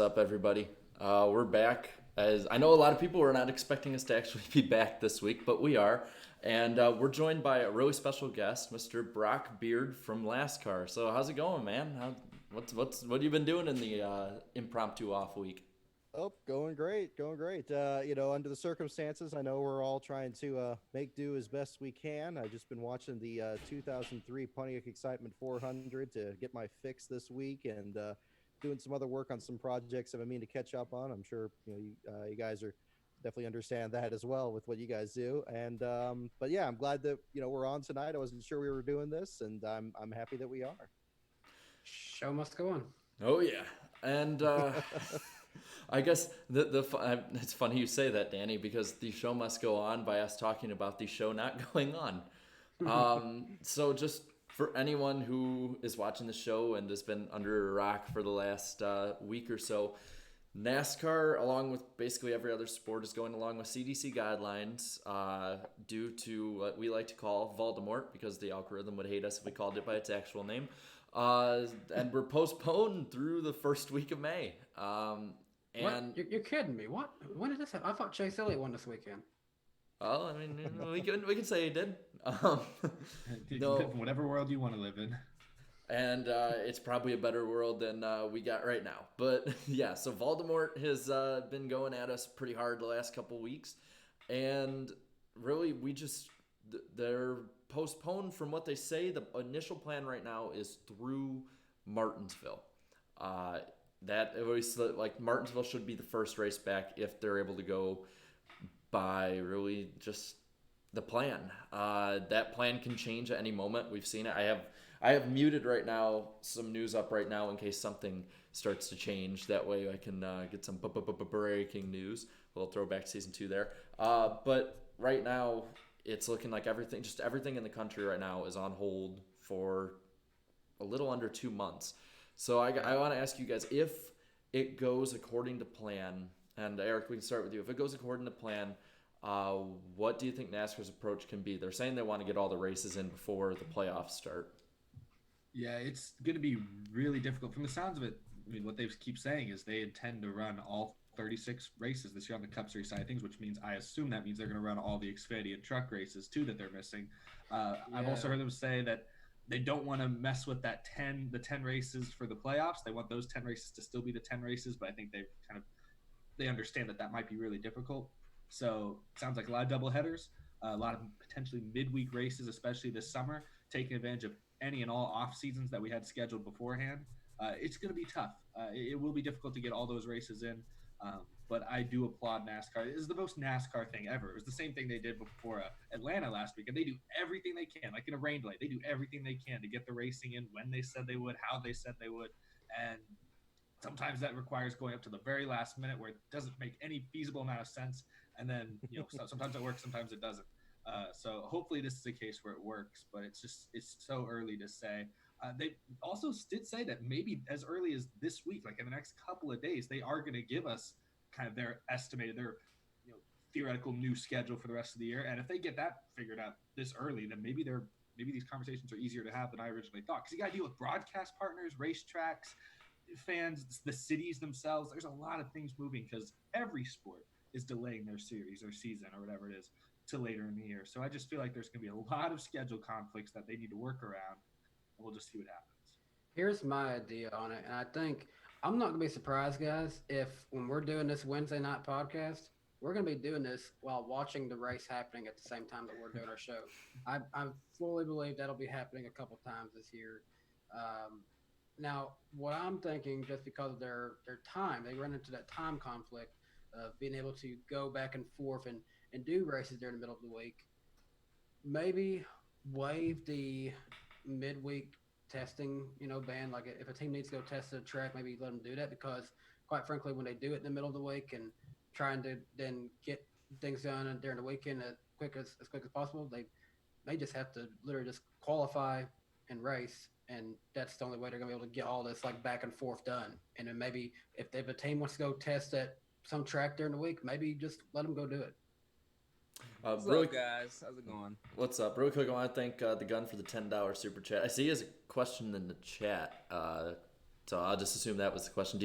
up, everybody? We're back. As I know, a lot of people were not expecting us to actually be back this week, but we are, and we're joined by a really special guest, Mr. Brock Beard from NASCAR. So, how's it going, man? What have you been doing in the impromptu off week? Oh, going great, going great. Under the circumstances, I know we're all trying to make do as best we can. I've just been watching the 2003 Pontiac Excitement 400 to get my fix this week, and doing some other work on some projects that I mean to catch up on. I'm sure you guys are definitely understand that as well with what you guys do. And but yeah, I'm glad that we're on tonight. I wasn't sure we were doing this, and I'm happy that we are. Show must go on. Oh yeah, and I guess it's funny you say that, Danny, because the show must go on by us talking about the show not going on. So just for anyone who is watching the show and has been under a rock for the last week or so, NASCAR, along with basically every other sport, is going along with CDC guidelines due to what we like to call Voldemort, because the algorithm would hate us if we called it by its actual name. And we're postponed through the first week of May. What? And You're kidding me? What? When did this happen? I thought Chase Elliott won this weekend. well, I mean, we can say he did. No, Whatever world you want to live in. and it's probably a better world than we got right now. But yeah, so Voldemort has been going at us pretty hard the last couple weeks, and really they're postponed from what they say. The initial plan right now is through Martinsville. That at least like Martinsville should be the first race back if they're able to go by really just the plan. That plan can change at any moment. We've seen it. I have muted right now some news up right now in case something starts to change. That way I can get some breaking news. A little throwback to season 2 there. But right now it's looking like everything in the country right now is on hold for a little under 2 months. So I want to ask you guys, if it goes according to plan, and Eric, we can start with you. If it goes according to plan, what do you think NASCAR's approach can be? They're saying they want to get all the races in before the playoffs start. Yeah, it's going to be really difficult. From the sounds of it, I mean, what they keep saying is they intend to run all 36 races this year on the Cup Series side of things, which means I assume that means they're going to run all the Xfinity and truck races too that they're missing. I've also heard them say that they don't want to mess with the 10 races for the playoffs. They want those 10 races to still be the 10 races, but I think they understand that might be really difficult. So it sounds like a lot of double headers, a lot of potentially midweek races, especially this summer, taking advantage of any and all off seasons that we had scheduled beforehand. It's going to be tough. It will be difficult to get all those races in. But I do applaud NASCAR. It is the most NASCAR thing ever. It was the same thing they did before Atlanta last week, and they do everything they can, like in a rain delay. They do everything they can to get the racing in when they said they would, how they said they would, and sometimes that requires going up to the very last minute where it doesn't make any feasible amount of sense, and then sometimes it works, sometimes it doesn't. So hopefully this is a case where it works, but it's so early to say. They also did say that maybe as early as this week, like in the next couple of days, they are going to give us kind of their theoretical new schedule for the rest of the year. And if they get that figured out this early, then maybe these conversations are easier to have than I originally thought. Because you got to deal with broadcast partners, racetracks, fans, the cities themselves. There's a lot of things moving because every sport is delaying their series or season or whatever it is to later in the year. So I just feel like there's going to be a lot of schedule conflicts that they need to work around. And we'll just see what happens. Here's my idea on it, and I think I'm not gonna be surprised, guys, if when we're doing this Wednesday night podcast, we're gonna be doing this while watching the race happening at the same time that we're doing our show. I fully believe that'll be happening a couple times this year. Now, what I'm thinking, just because of their time, they run into that time conflict of being able to go back and forth and do races during the middle of the week. Maybe waive the midweek testing, ban. Like if a team needs to go test a track, maybe let them do that because, quite frankly, when they do it in the middle of the week and trying to then get things done and during the weekend as quick as possible, they may just have to literally just qualify and race, and that's the only way they're gonna be able to get all this like back and forth done. And then maybe if a team wants to go test at some track during the week, maybe just let them go do it. What's Really, up, guys? How's it going? what's up? Really quick, I want to thank the gun for the $10 super chat. I see he has a question in the chat, so I'll just assume that was the question.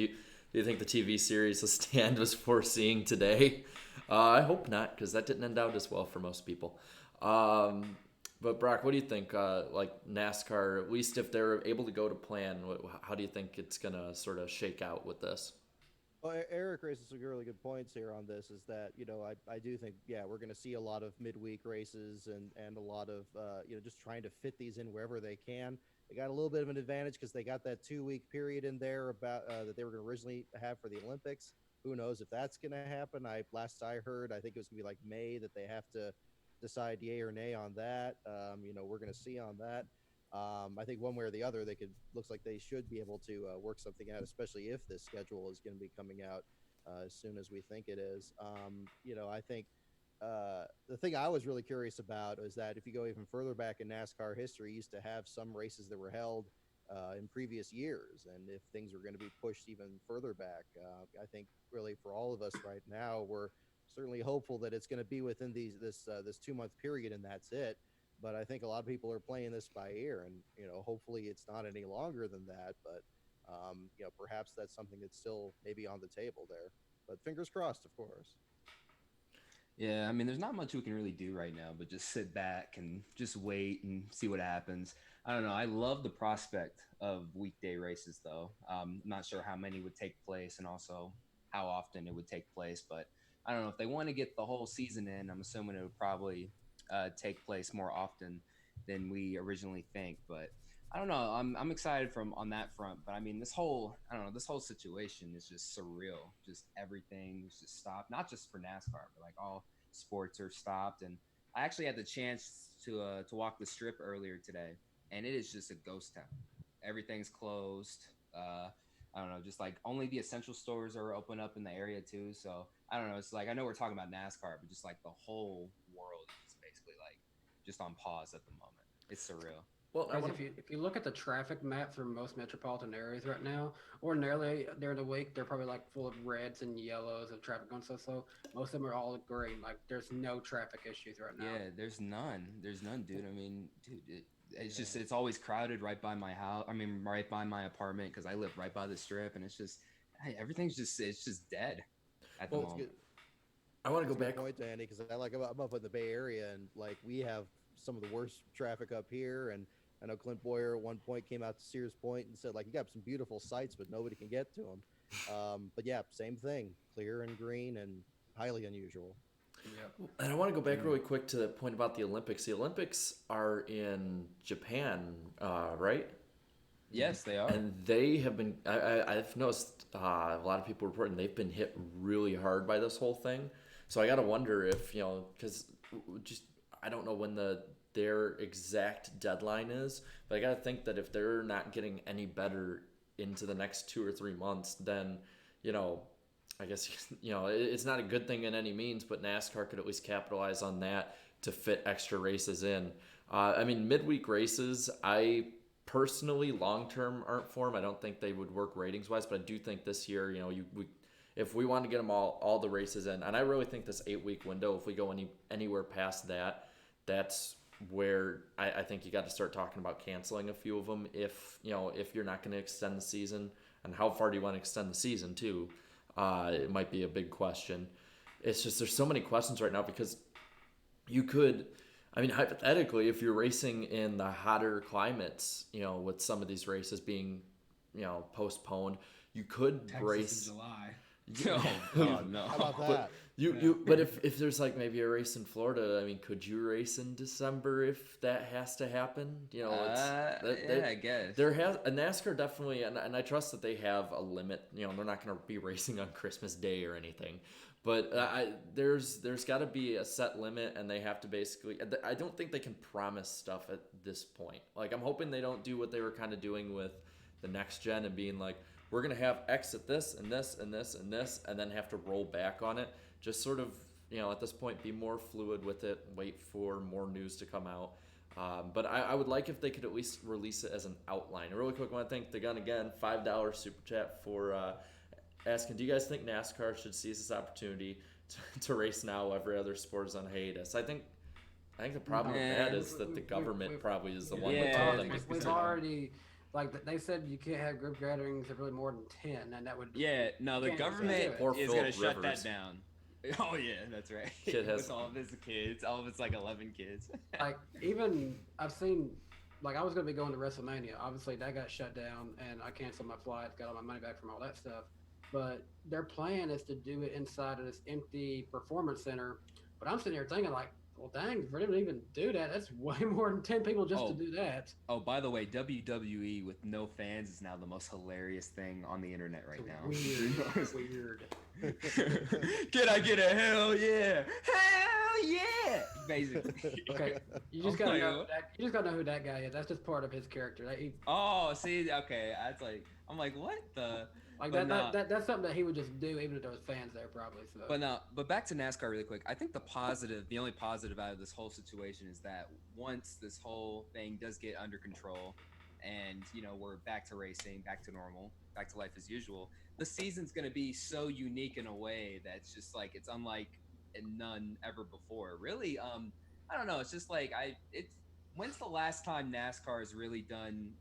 Do you think the TV series The Stand was foreseeing today? I hope not, because that didn't end out as well for most people. But Brock, what do you think? Like NASCAR, at least if they're able to go to plan, how do you think it's gonna sort of shake out with this? Well, Eric raises some really good points here on this. Is that I do think we're going to see a lot of midweek races and a lot of just trying to fit these in wherever they can. They got a little bit of an advantage because they got that 2 week period in there about that they were going to originally have for the Olympics. Who knows if that's going to happen? Last I heard, I think it was going to be like May that they have to decide yay or nay on that. We're going to see on that. I think one way or the other, looks like they should be able to work something out, especially if this schedule is going to be coming out as soon as we think it is. I think the thing I was really curious about is that if you go even further back in NASCAR history, you used to have some races that were held in previous years, and if things were going to be pushed even further back, I think really for all of us right now, we're certainly hopeful that it's going to be within this 2 month period, and that's it. But I think a lot of people are playing this by ear, and hopefully it's not any longer than that. But perhaps that's something that's still maybe on the table there. But fingers crossed, of course. Yeah, I mean, there's not much we can really do right now, but just sit back and just wait and see what happens. I don't know. I love the prospect of weekday races, though. I'm not sure how many would take place and also how often it would take place, but I don't know if they want to get the whole season in. I'm assuming it would probably take place more often than we originally think. But I don't know. I'm excited on that front. But I mean, this whole situation is just surreal. Just everything's just stopped. Not just for NASCAR, but like all sports are stopped. And I actually had the chance to walk the strip earlier today, and it is just a ghost town. Everything's closed. I don't know, just like only the essential stores are open up in the area too. So I don't know. It's like I know we're talking about NASCAR, but just like the whole world is basically like just on pause at the moment. It's surreal. Well, If you look at the traffic map for most metropolitan areas right now, ordinarily during the week they're probably like full of reds and yellows of traffic going so slow. Most of them are all green. Like there's no traffic issues right now. Yeah, there's none. There's none, dude. I mean, dude, it's just it's always crowded right by my house. I mean, right by my apartment because I live right by the strip, and it's just everything's just dead at the moment. I want to go back. Point, Danny, because I'm up in the Bay Area, and like we have some of the worst traffic up here. And I know Clint Boyer at one point came out to Sears Point and said like you got some beautiful sites, but nobody can get to them. But yeah, same thing, clear and green and highly unusual. Yeah. And I want to go back really quick to the point about the Olympics. The Olympics are in Japan, right? Yes, they are. And they have been, I've noticed a lot of people reporting they've been hit really hard by this whole thing. So I got to wonder if, because just I don't know when their exact deadline is, but I got to think that if they're not getting any better into the next 2 or 3 months, then, I guess, it's not a good thing in any means, but NASCAR could at least capitalize on that to fit extra races in. I mean, midweek races, I personally, long-term aren't for them. I don't think they would work ratings-wise, but I do think this year, if we want to get them all the races in, and I really think this 8-week window, if we go anywhere past that, that's where I think you got to start talking about canceling a few of them if you're not going to extend the season, and how far do you want to extend the season too? It might be a big question. It's just there's so many questions right now because you could, I mean, hypothetically, if you're racing in the hotter climates, with some of these races being, postponed, you could Texas race in July. Oh no! How about that? But if there's like maybe a race in Florida, I mean, could you race in December if that has to happen? I guess there has a NASCAR definitely, and I trust that they have a limit. They're not going to be racing on Christmas Day or anything, but there's got to be a set limit, and they have to basically. I don't think they can promise stuff at this point. Like I'm hoping they don't do what they were kind of doing with the next gen and being like, we're going to have X at this and this and this and this, and then have to roll back on it. Just sort of, at this point, be more fluid with it, wait for more news to come out. But I would like if they could at least release it as an outline. A really quick one, I think the gun again, $5 super chat for asking, do you guys think NASCAR should seize this opportunity to race now? Every other sport is on hiatus. I think the problem with that is that the government probably is the one that told them. We've already like they said you can't have group gatherings of really more than 10, and that would Yeah, no, the Can't do government it. Poor is gonna Philip shut Rivers. that down. Oh yeah, that's right. Kid has- With all of his kids, all of his like 11 kids. like even I've seen like I was gonna be going to WrestleMania. Obviously that got shut down and I canceled my flight, got all my money back from all that stuff. But their plan is to do it inside of this empty performance center. But I'm sitting here thinking like, well dang, for them to even do that, that's way more than 10 people just to do that. Oh, by the way, WWE with no fans is now the most hilarious thing on the internet right now. Weird. Can I get a hell yeah? Hell yeah! Basically. Okay, you just gotta know that, you just gotta know who that guy is. That's just part of his character. Oh, see, okay, that's like I'm like, what the? Like But that's something that he would just do even if there was fans there probably. So. But back to NASCAR really quick. I think the only positive out of this whole situation is that once this whole thing does get under control, and we're back to racing, back to normal, back to life as usual, the season's gonna be so unique in a way that's just like it's unlike none ever before. Really, I don't know. It's just like when's the last time NASCAR has really done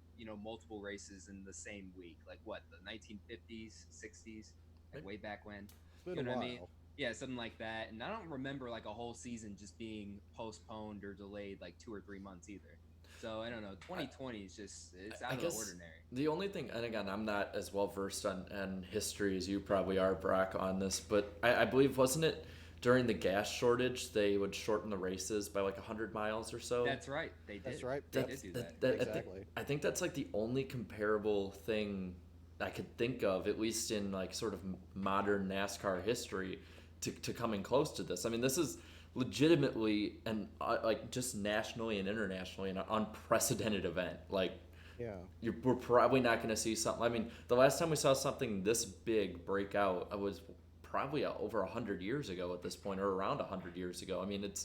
multiple races in the same week? Like what, the 1950s, 60s, like way back when? It's been You know a what while. I mean? Yeah, something like that. And I don't remember like a whole season just being postponed or delayed like 2 or 3 months either. So I don't know. 2020 is just it's out of the ordinary. The only thing, and again, I'm not as well versed on history as you probably are, Brock, on this, but I believe, wasn't it during the gas shortage they would shorten the races by like 100 miles or so? That's right. They did. That's right. They That's- did do that. Exactly. I think that's like the only comparable thing I could think of, at least in like sort of modern NASCAR history, to coming close to this. I mean, this is legitimately and like just nationally and internationally an unprecedented event. Like, Yeah. we're probably not going to see something. I mean, the last time we saw something this big break out was probably over 100 years ago at this point, or around 100 years ago. I mean, it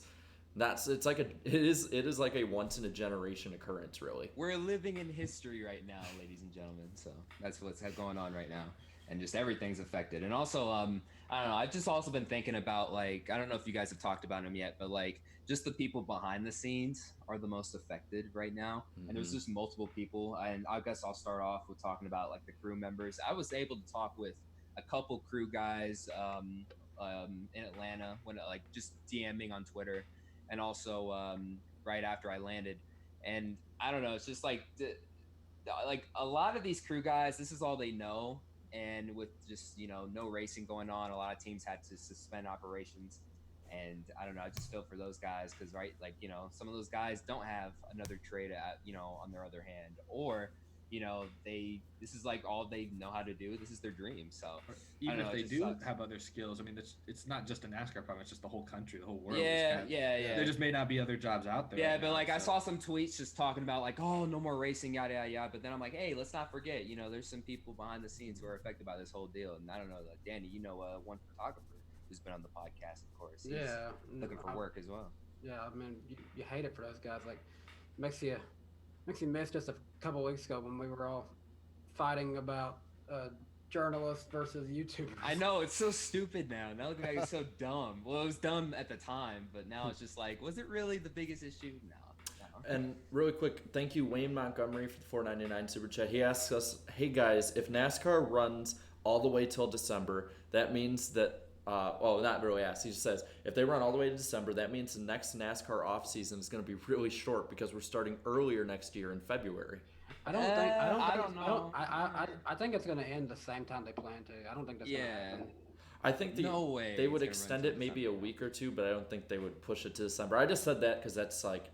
is like a once in a generation occurrence, really. We're living in history right now, ladies and gentlemen. So that's what's going on right now, and just everything's affected. And also, I don't know. I've just also been thinking about, like, I don't know if you guys have talked about them yet, but like just the people behind the scenes are the most affected right now. And there's just multiple people. And I guess I'll start off with talking about like the crew members. I was able to talk with a couple crew guys in Atlanta when like just DMing on Twitter, and also right after I landed. And I don't know, it's just like like a lot of these crew guys, this is all they know. And with just no racing going on, a lot of teams had to suspend operations. And I don't know, I just feel for those guys because like some of those guys don't have another trade on their other hand, or this is like all they know how to do. This is their dream. So even if they do sucks. have other skills, I mean, it's not just a NASCAR problem. It's just the whole country, the whole world. Yeah. There just may not be other jobs out there. Yeah, right but now, like I so. saw some tweets just talking about like, oh, no more racing, yada yada yada. But then I'm like, hey, let's not forget, there's some people behind the scenes who are affected by this whole deal. And I don't know, like Danny, one photographer who's been on the podcast, of course. He's looking for work as well. Yeah, I mean, you hate it for those guys. Like, makes you miss just a couple weeks ago when we were all fighting about journalists versus YouTubers. I know, it's so stupid now. Now looking back, it's so dumb. Well, it was dumb at the time, but now it's just like, was it really the biggest issue? No. And really quick, thank you, Wayne Montgomery, for the $4.99 super chat. He asks us, hey guys, if NASCAR runs all the way till December, that means that not really asked. He just says, if they run all the way to December, that means the next NASCAR off season is going to be really short because we're starting earlier next year in February. I think it's going to end the same time they plan to. I don't think that's going to happen. I think no way they would extend it maybe a week or two, but I don't think they would push it to December. I just said that because that's like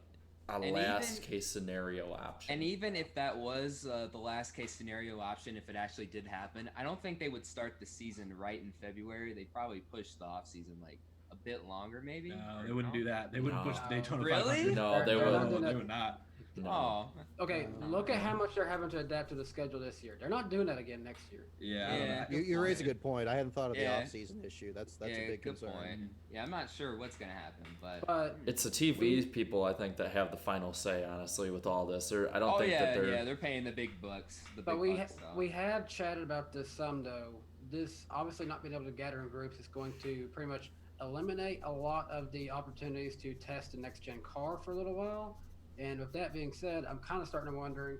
a last case scenario option. And even if that was the last case scenario option, if it actually did happen, I don't think they would start the season right in February. They'd probably push the off season like a bit longer, maybe. No, they wouldn't do that. They wouldn't push the Daytona Really? 500. No, they wouldn't. They would not. No. Oh. Okay, look at how much they're having to adapt to the schedule this year. They're not doing that again next year. Yeah. You raise a good point. I hadn't thought of the off-season issue. That's a big good concern. point. Yeah, I'm not sure what's gonna happen, But It's the TV people, I think, that have the final say, honestly, with all this. I don't think that they're... they're paying the big bucks. we have chatted about this some though. This obviously not being able to gather in groups is going to pretty much eliminate a lot of the opportunities to test the next gen car for a little while. And with that being said, I'm kind of starting to wondering,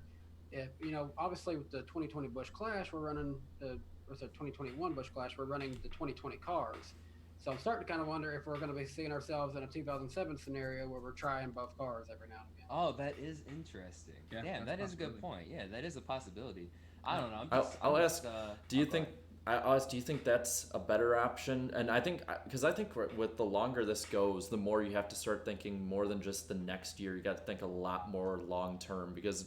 if obviously with the 2020 Busch Clash, we're running the what's the 2021 Busch Clash, we're running the 2020 cars. So I'm starting to kind of wonder if we're going to be seeing ourselves in a 2007 scenario where we're trying both cars every now and again. Oh, that is interesting. Yeah, Damn, that's that a is a good possibility. point. Yeah, that is a possibility. I don't know. I'll ask. Do you go think? ahead. I'll ask. Do you think that's a better option? And I think because I think with the longer this goes, the more you have to start thinking more than just the next year. You got to think a lot more long term because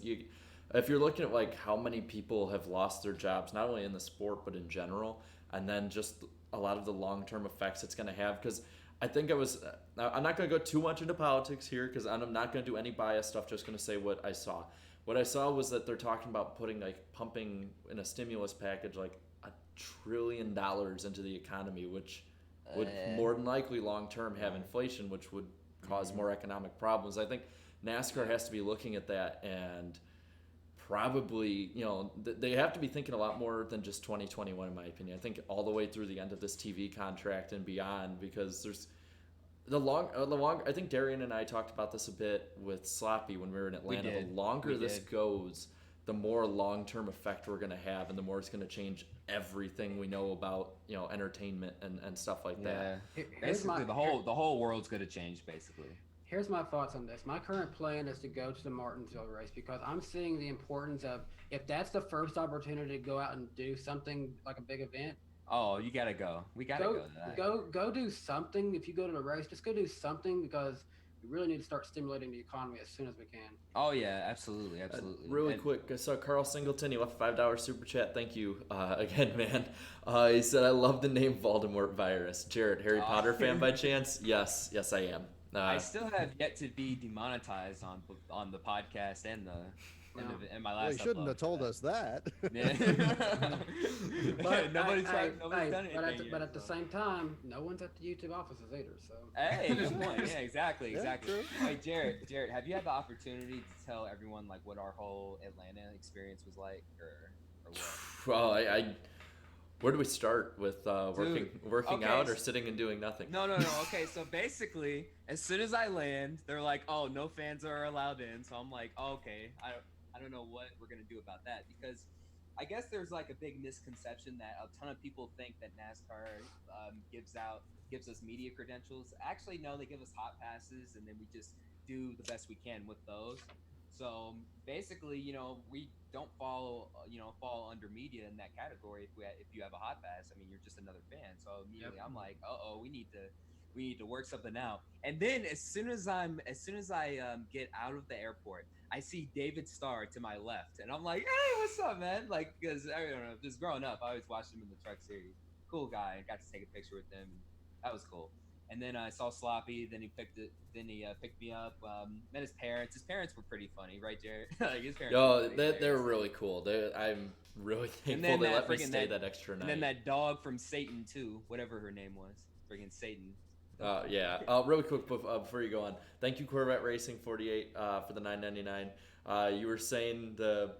if you're looking at like how many people have lost their jobs, not only in the sport but in general, and then just a lot of the long term effects it's going to have. Because I think I'm not going to go too much into politics here because I'm not going to do any bias stuff. Just going to say what I saw. What I saw was that they're talking about pumping in a stimulus package like $1 trillion into the economy, which would more than likely long term have inflation, which would cause more economic problems. I think NASCAR has to be looking at that and probably, they have to be thinking a lot more than just 2021, in my opinion. I think all the way through the end of this TV contract and beyond, because there's I think Darian and I talked about this a bit with Sloppy when we were in Atlanta. The longer this goes, the more long-term effect we're going to have, and the more it's going to change everything we know about entertainment and stuff like that. Basically, the whole world's going to change. Basically, here's my thoughts on this. My current plan is to go to the Martinsville race because I'm seeing the importance of if that's the first opportunity to go out and do something like a big event. Oh, you gotta go. We gotta go to that. Go do something. If you go to the race, just go do something because we really need to start stimulating the economy as soon as we can. Oh yeah, absolutely. Really quick, I saw Carl Singleton. He left $5 super chat. Thank you again, man. He said, "I love the name Voldemort virus." Jarrett, Harry Potter fan by chance? Yes, I am. I still have yet to be demonetized on the podcast and my last. Well, you shouldn't have told us that. Yeah. But nobody's done anything but at the same time, no one's at the YouTube offices either. So hey, good point. Yeah, exactly. True. Hey, Jarrett, have you had the opportunity to tell everyone like what our whole Atlanta experience was like, or what? Well, where do we start with working out or sitting and doing nothing? No. Okay, so basically, as soon as I land, they're like, "Oh, no fans are allowed in." So I'm like, oh, "Okay, I don't know what we're gonna do about that," because I guess there's like a big misconception that a ton of people think that NASCAR gives us media credentials. Actually, no, they give us hot passes, and then we just do the best we can with those. So basically, we don't fall under media in that category. If you have a hot pass, I mean, you're just another fan. So immediately, I'm like, we need to work something out. And then as soon as I get out of the airport, I see David Starr to my left, and I'm like, "Hey, what's up, man?" Like, because I don't know, just growing up, I always watched him in the Truck Series. Cool guy. I got to take a picture with him. That was cool. And then I saw Sloppy. Then he picked me up. Met his parents. His parents were pretty funny, right, Jared? Like his parents. They were really cool. I'm really thankful they let me stay that extra night. And then that dog from Satan too, whatever her name was, friggin' Satan. Yeah. Really quick before you go on, thank you Corvette Racing 48 for the $9.99. You were saying the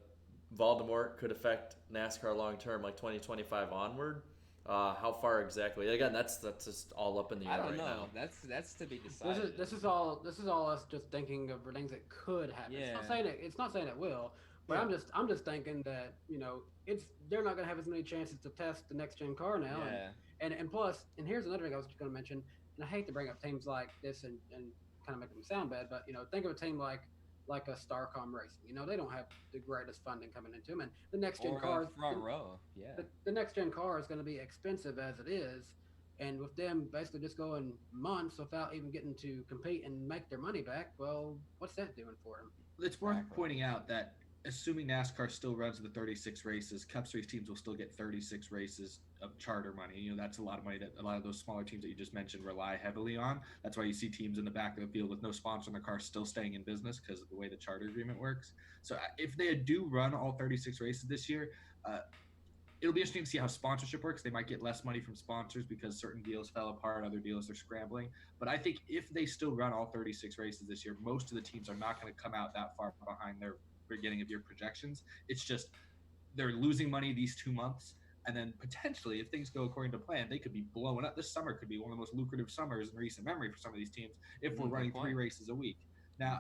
Voldemort could affect NASCAR long term, like 2025 onward. How far exactly? Again, that's just all up in the air. I don't know. Now. That's to be decided. This is all us just thinking of things that could happen. Yeah. It's not saying it will, but Yeah. I'm just thinking that they're not going to have as many chances to test the next gen car now. Yeah. And plus, and here's another thing I was just going to mention. And I hate to bring up teams like this and kind of make them sound bad, but think of a team like a Starcom Racing. They don't have the greatest funding coming into them, and the next gen car front row. Yeah. The next gen car is going to be expensive as it is, and with them basically just going months without even getting to compete and make their money back, well, what's that doing for them? It's worth pointing out that assuming NASCAR still runs the 36 races, Cup Series teams will still get 36 races of charter money. That's a lot of money that a lot of those smaller teams that you just mentioned rely heavily on. That's why you see teams in the back of the field with no sponsor in the car still staying in business because of the way the charter agreement works. So if they do run all 36 races this year, it'll be interesting to see how sponsorship works. They might get less money from sponsors because certain deals fell apart, other deals are scrambling. But I think if they still run all 36 races this year, most of the teams are not going to come out that far behind their beginning of year projections. It's just they're losing money these 2 months, and then potentially if things go according to plan, they could be blowing up. This summer could be one of the most lucrative summers in recent memory for some of these teams if we're running 3 races a week. Now,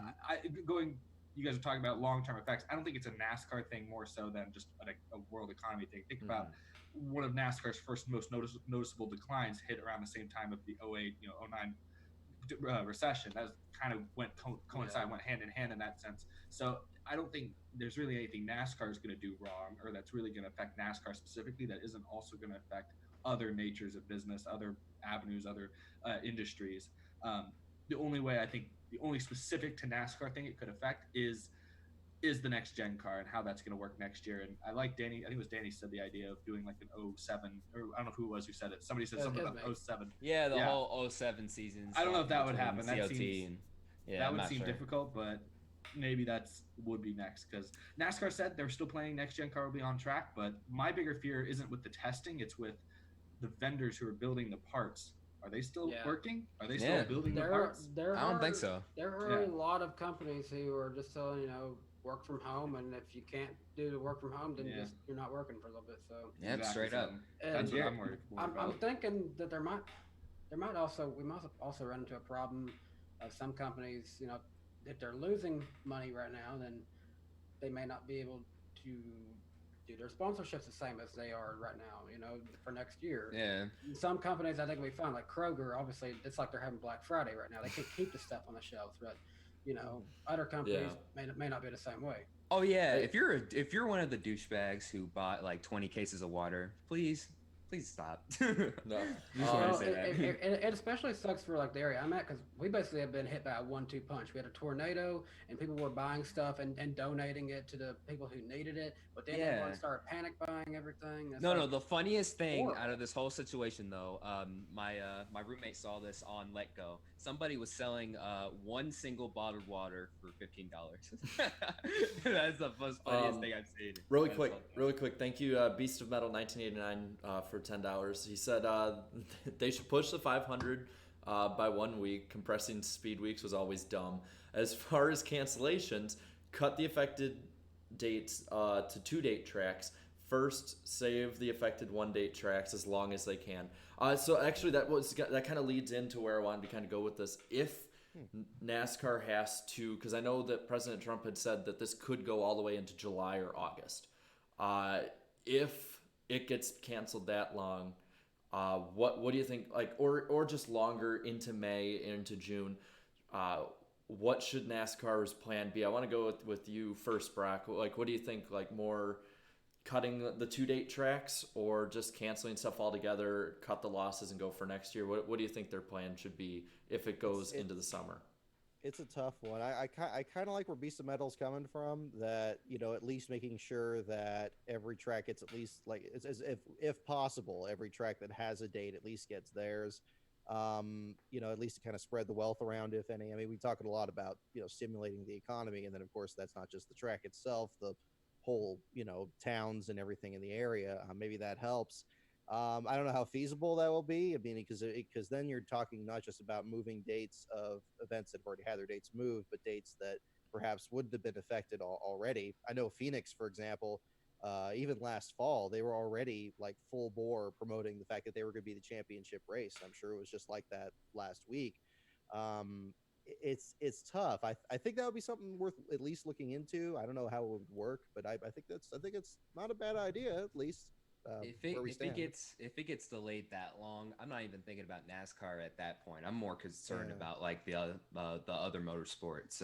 going you guys are talking about long-term effects. I don't think it's a NASCAR thing more so than just a world economy thing. Think about one of NASCAR's first most noticeable declines hit around the same time of the '08, 09 recession. That was kind of went hand in hand in that sense. So I don't think there's really anything NASCAR is going to do wrong, or that's really going to affect NASCAR specifically, that isn't also going to affect other natures of business, other avenues, other industries. The only way I think, the only specific to NASCAR thing it could affect is the next gen car and how that's going to work next year. And I like Danny, I think it was Danny said the idea of doing like an '07, or I don't know who it was who said it. Somebody said something about '07. Yeah, the whole '07 seasons. I don't know if that would happen. That would seem difficult, but maybe that's would be next, because NASCAR said they're still planning next gen car will be on track. But my bigger fear isn't with the testing, it's with the vendors who are building the parts. Are they still working? Are they still building the parts? I don't think so. There are a lot of companies who are just selling, work from home, and if you can't do the work from home, then you're not working for a little bit. So exactly. Straight up. That's what I'm worried about. I'm thinking that we might also run into a problem of some companies, if they're losing money right now, then they may not be able to do their sponsorships the same as they are right now, for next year. Yeah. Some companies I think we find, like Kroger, obviously it's like they're having Black Friday right now. They can't keep the stuff on the shelves, but other companies may not be the same way. Oh yeah, if you're one of the douchebags who bought like 20 cases of water, please stop. No. It especially sucks for like the area I'm at, because we basically have been hit by a 1-2 punch. We had a tornado, and people were buying stuff and donating it to the people who needed it, but then everyone started panic buying everything. No, the funniest thing out of this whole situation though, my roommate saw this on Let Go. Somebody was selling one single bottled water for $15. That's the funniest thing I've seen. Really quick. Thank you, Beast of Metal 1989, for $10. He said they should push the 500 by 1 week. Compressing speed weeks was always dumb. As far as cancellations, cut the affected dates to 2-date tracks. First, save the affected 1-date tracks as long as they can. So actually, that kind of leads into where I wanted to kind of go with this. If NASCAR has to, because I know that President Trump had said that this could go all the way into July or August. If it gets canceled that long, what do you think? Like, or just longer into May, into June? What should NASCAR's plan be? I want to go with you first, Brock. Like, what do you think? Like, more cutting the 2-date tracks, or just canceling stuff altogether, cut the losses and go for next year? What do you think their plan should be if it goes into the summer? It's a tough one. I kind of like where Beast of Metal's coming from, that, at least making sure that every track gets at least, like, it's as if possible, every track that has a date at least gets theirs. At least to kind of spread the wealth around, if any. I mean, we talk a lot about, stimulating the economy, and then of course that's not just the track itself, the whole, towns and everything in the area. Maybe that helps. I don't know how feasible that will be. I mean, because then you're talking not just about moving dates of events that have already had their dates moved, but dates that perhaps wouldn't have been affected already. I know Phoenix, for example, even last fall, they were already like full bore promoting the fact that they were going to be the championship race. I'm sure it was just like that last week. It's tough. I think that would be something worth at least looking into. I don't know how it would work, but I think it's not a bad idea, at least. If it gets delayed that long, I'm not even thinking about NASCAR at that point. I'm more concerned about like the other motorsports.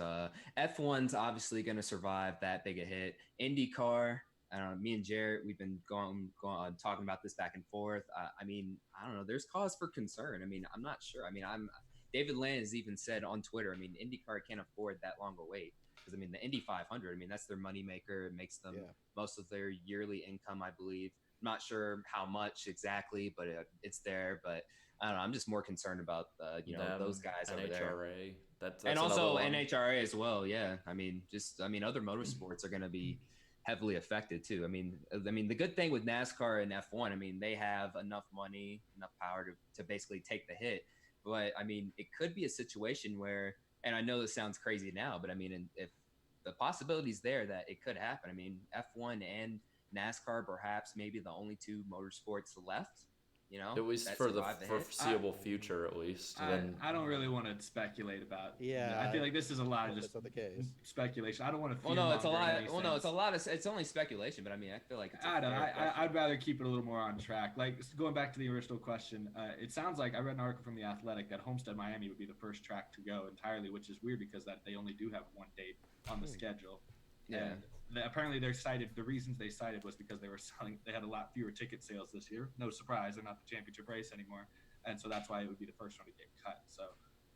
F1's obviously going to survive that big a hit. IndyCar, I don't know. Me and Jarrett, we've been going talking about this back and forth. I mean, I don't know. There's cause for concern. I mean, I'm not sure. I mean, David Land has even said on Twitter, I mean, IndyCar can't afford that long a wait. Because, I mean, the Indy 500, I mean, that's their moneymaker. It makes them most of their yearly income, I believe. I'm not sure how much exactly, but it's there. But I don't know. I'm just more concerned about, those guys over there. That's and also NHRA as well. Yeah. I mean, other motorsports are going to be heavily affected too. I mean, the good thing with NASCAR and F1, I mean, they have enough money, enough power to basically take the hit. But I mean, it could be a situation where, and I know this sounds crazy now, but I mean, if the possibility's there that it could happen. I mean, F1 and NASCAR, perhaps maybe the only two motorsports left. You know, At least that for the survived hit. foreseeable future, at least. I don't really want to speculate about. Yeah, I feel like this is a lot of hope just that's not the case. speculation. I don't want to. Well, no, it's a lot. Well, no, it's a lot of. It's only speculation, but I mean, I feel like it's. I don't know. I'd rather keep it a little more on track. Like going back to the original question, it sounds like I read an article from the Athletic that Homestead, Miami would be the first track to go entirely, which is weird because that they only do have one date on the schedule. Yeah. And apparently, the reasons they cited was because they had a lot fewer ticket sales this year. No surprise, they're not the championship race anymore, and so that's why it would be the first one to get cut. So,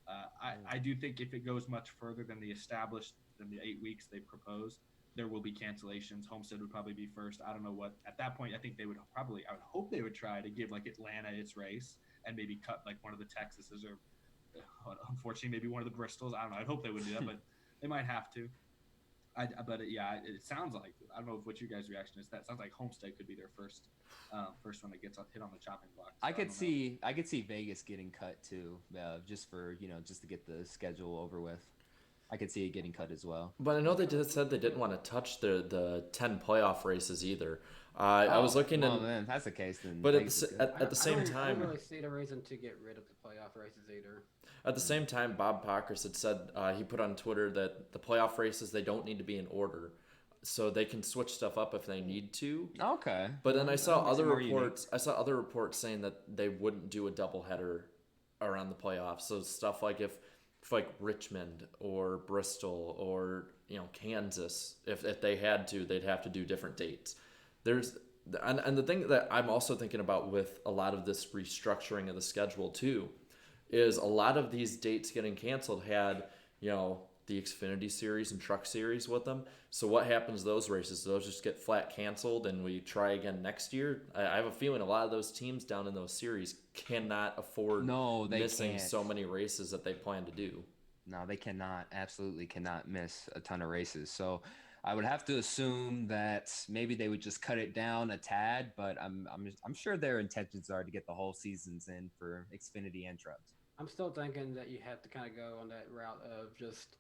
I do think if it goes much further than the 8 weeks they proposed, there will be cancellations. Homestead would probably be first. I don't know what at that point. I think they would probably. I would hope they would try to give like Atlanta its race and maybe cut like one of the Texases or, unfortunately, maybe one of the Bristols. I don't know. I hope they would do that, but they might have to. It sounds like I don't know what you guys' reaction is. That sounds like Homestead could be their first one that gets hit on the chopping block. So I could see Vegas getting cut too, just to get the schedule over with. I could see it getting cut as well. But I know they said they didn't want to touch the 10 playoff races either. I was looking well, man, if that's the case, then. But at the same time, I don't really see the reason to get rid of the playoff races either. At the same time, Bob Pockers had said he put on Twitter that the playoff races they don't need to be in order, so they can switch stuff up if they need to. Okay. But then I saw other reports. I saw other reports saying that they wouldn't do a doubleheader around the playoffs. So stuff like if like Richmond or Bristol or Kansas, if they had to, they'd have to do different dates. And the thing that I'm also thinking about with a lot of this restructuring of the schedule too, is a lot of these dates getting canceled had, the Xfinity Series and Truck Series with them. So what happens to those races? Those just get flat canceled and we try again next year? I have a feeling a lot of those teams down in those series cannot afford missing so many races that they plan to do. No, they cannot. Absolutely cannot miss a ton of races. So I would have to assume that maybe they would just cut it down a tad, but I'm sure their intentions are to get the whole seasons in for Xfinity and Trucks. I'm still thinking that you have to kind of go on that route of just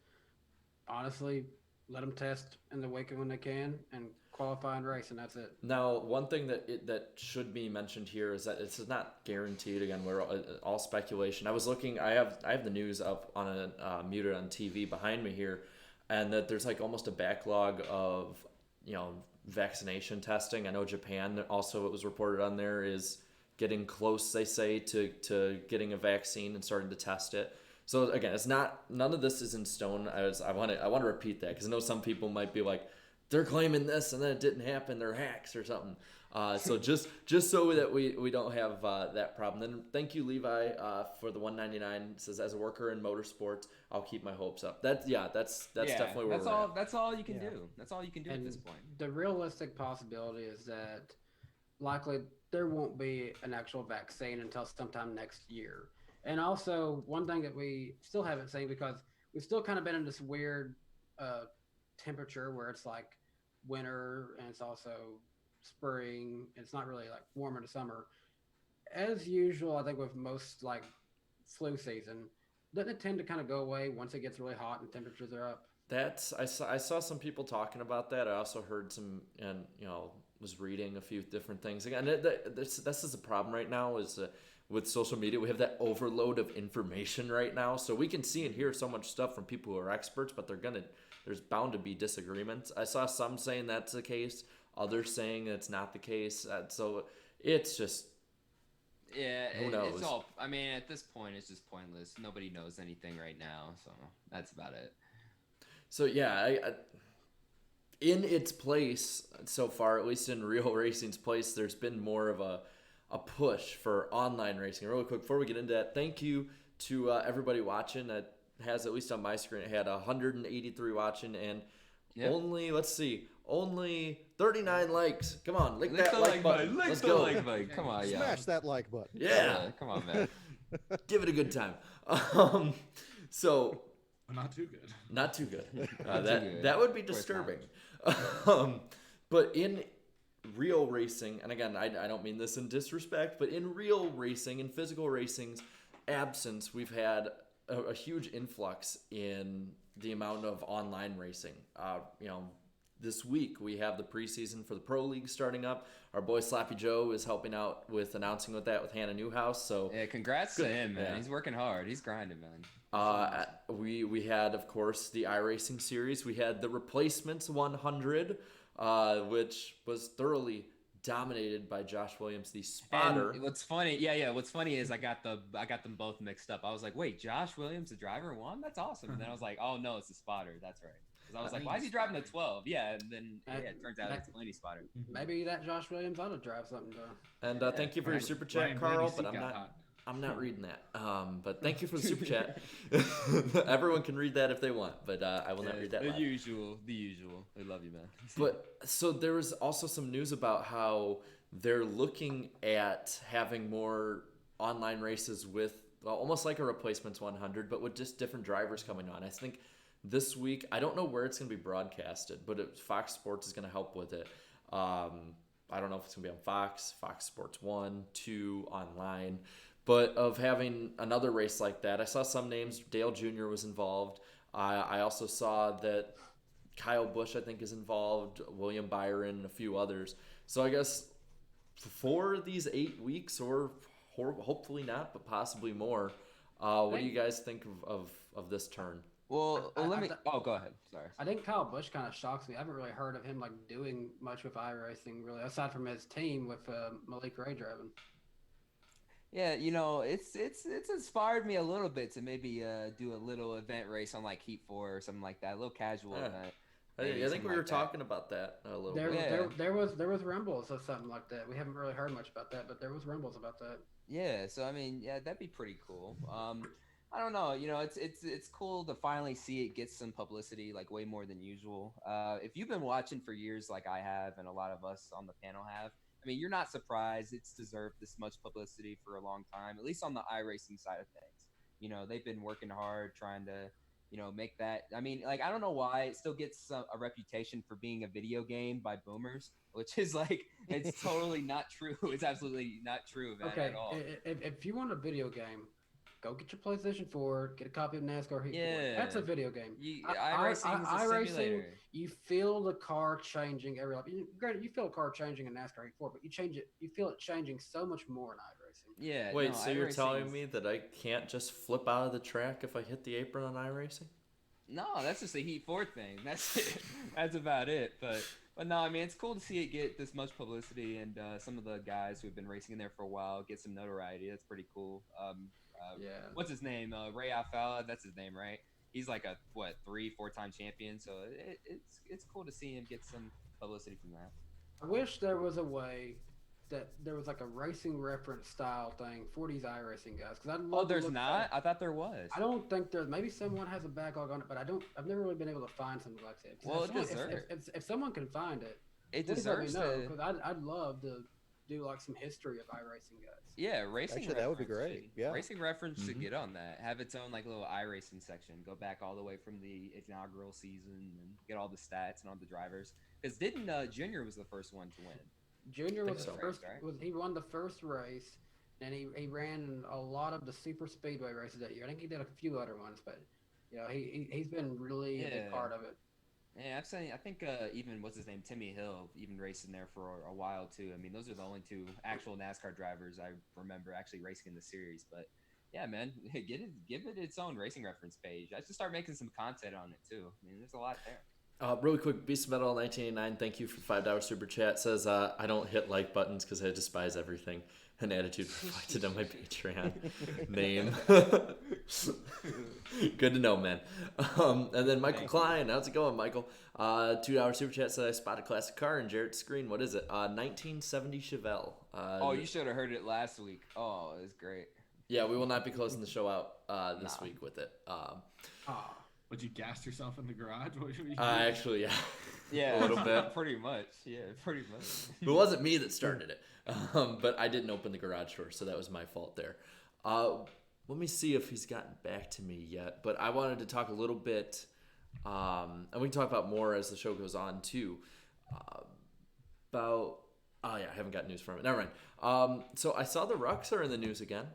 honestly let them test in the weekend when they can and qualify and race, and that's it. Now, one thing that should be mentioned here is that it's not guaranteed. Again, we're all speculation. I was looking. I have the news up on a muted on TV behind me here, and that there's like almost a backlog of vaccination testing. I know Japan also, it was reported on there, is getting close, they say, to getting a vaccine and starting to test it. So again, none of this is in stone. I want to repeat that because I know some people might be like, they're claiming this and then it didn't happen, they're hacks or something. So just so that we don't have that problem. Then thank you, Levi, for the $1.99. It says, as a worker in motorsports, I'll keep my hopes up. That's definitely where we're at. That's all you can do. That's all you can do at this point. The realistic possibility is that likely there won't be an actual vaccine until sometime next year. And also, one thing that we still haven't seen, because we've still kind of been in this weird temperature where it's like winter and it's also spring. It's not really like warm in the summer. As usual, I think with most like flu season, doesn't it tend to kind of go away once it gets really hot and temperatures are up? I saw some people talking about that. I also heard some, and was reading a few different things. Again, this is the problem right now is with social media. We have that overload of information right now, so we can see and hear so much stuff from people who are experts, but there's bound to be disagreements. I saw some saying that's the case, others saying it's not the case. So it's just, who knows? It's all. I mean, at this point, it's just pointless. Nobody knows anything right now, so that's about it. So yeah, in its place so far, at least in Real Racing's place, there's been more of a push for online racing. Really quick, before we get into that, thank you to everybody watching. That has, at least on my screen, it had 183 watching and only 39 likes. Come on, lick that like button. Let's go. Like button. Come on, yeah. Smash that like button. Yeah. Come on, man. Give it a good time. So not too good. Not too good. Not too good. That would be disturbing. But in real racing, and again, I don't mean this in disrespect, but in real racing, in physical racing's absence, we've had a huge influx in the amount of online racing. this week we have the preseason for the Pro League starting up. Our boy Slappy Joe is helping out with announcing with Hannah Newhouse. So Yeah, congrats to him, man. Yeah. He's working hard. He's grinding, man. We had, of course, the iRacing series. We had the Replacements 100, which was thoroughly dominated by Josh Williams, the spotter. And what's funny, what's funny is I got them both mixed up. I was like, wait, Josh Williams, the driver, won? That's awesome. And then I was like, oh no, it's the spotter. That's right. Because I was like, why is he driving a 12? Yeah, and then it turns out it's a Blaney spotter. Maybe that Josh Williams ought to drive something though. And thank you for your super chat, Carl. But I'm not reading that. But thank you for the super chat. Everyone can read that if they want, but I will not read that. The usual. We love you, man. But so there was also some news about how they're looking at having more online races with almost like a Replacements 100, but with just different drivers coming on. I think this week, I don't know where it's going to be broadcasted, but Fox Sports is going to help with it. I don't know if it's going to be on Fox Sports 1, 2, online. But of having another race like that, I saw some names. Dale Jr. was involved. I also saw that Kyle Busch, I think, is involved. William Byron, a few others. So I guess for these 8 weeks, or hopefully not, but possibly more, what do you guys think of this turn? Well, go ahead. Sorry. I think Kyle Busch kind of shocks me. I haven't really heard of him like doing much with iRacing, really, aside from his team with Malik Ray driving. Yeah, it's inspired me a little bit to maybe do a little event race on like Heat 4 or something like that, a little casual event. I think we were talking about that a little bit. There was rumbles of something like that. We haven't really heard much about that, but there was rumbles about that. Yeah, so I mean, that'd be pretty cool. I don't know, it's cool to finally see it get some publicity, like way more than usual. If you've been watching for years, like I have, and a lot of us on the panel have, I mean, you're not surprised. It's deserved this much publicity for a long time, at least on the iRacing side of things. They've been working hard trying to, make that. I mean, like, I don't know why it still gets a reputation for being a video game by boomers, which is like, it's totally not true. It's absolutely not true, man, at all. If you want a video game, go get your PlayStation 4, get a copy of NASCAR Heat 4. That's a video game. iRacing, you feel the car changing every lap. Granted, you feel a car changing in NASCAR Heat 4, but you feel it changing so much more in iRacing. Yeah. Wait, so you're telling me that I can't just flip out of the track if I hit the apron on iRacing? No, that's just a Heat 4 thing. That's it. That's about it. But no, I mean, it's cool to see it get this much publicity, and some of the guys who have been racing in there for a while get some notoriety. That's pretty cool. What's his name? Ray Alfala. That's his name, right? He's like a 3-4-time champion. So it's cool to see him get some publicity from that. I wish there was a way that there was like a racing reference style thing for these iRacing guys, because I'd love. Oh, there's not. I thought there was. I don't think there's. Maybe someone has a backlog on it, but I've never really been able to find something like that. Well, it deserves. If someone can find it, it deserves to. Because I'd love to do like some history of iRacing guys. Yeah, racing. Actually, that would be great. Yeah, racing reference should get on that. Have its own like little iRacing section. Go back all the way from the inaugural season and get all the stats and all the drivers. Because didn't Junior was the first one to win? Junior was the first. Right? He won the first race, and he ran a lot of the super speedway races that year. I think he did a few other ones, but he's been really a big part of it. Yeah, I think even what's his name, Timmy Hill, even raced in there for a while too. I mean, those are the only two actual NASCAR drivers I remember actually racing in the series. But yeah, man, give it its own racing reference page. I should start making some content on it too. I mean, there's a lot there. Really quick, Beast of Metal 1989, thank you for $5 super chat. Says, I don't hit like buttons because I despise everything. An attitude reflected on my Patreon name. Good to know, man. And then Michael Klein, how's it going, Michael? $2 super chat said, I spot a classic car in Jarrett's screen. What is it? 1970 Chevelle. You should have heard it last week. Oh, it was great. Yeah, we will not be closing the show out this week with it. Would you gas yourself in the garage? Actually, yeah. Yeah, a little bit. Pretty much. Yeah, pretty much. It wasn't me that started it, but I didn't open the garage door, so that was my fault there. Let me see if he's gotten back to me yet, but I wanted to talk a little bit, and we can talk about more as the show goes on, too, about... Oh, yeah, I haven't got news from it. Never mind. So I saw the Rucks are in the news again.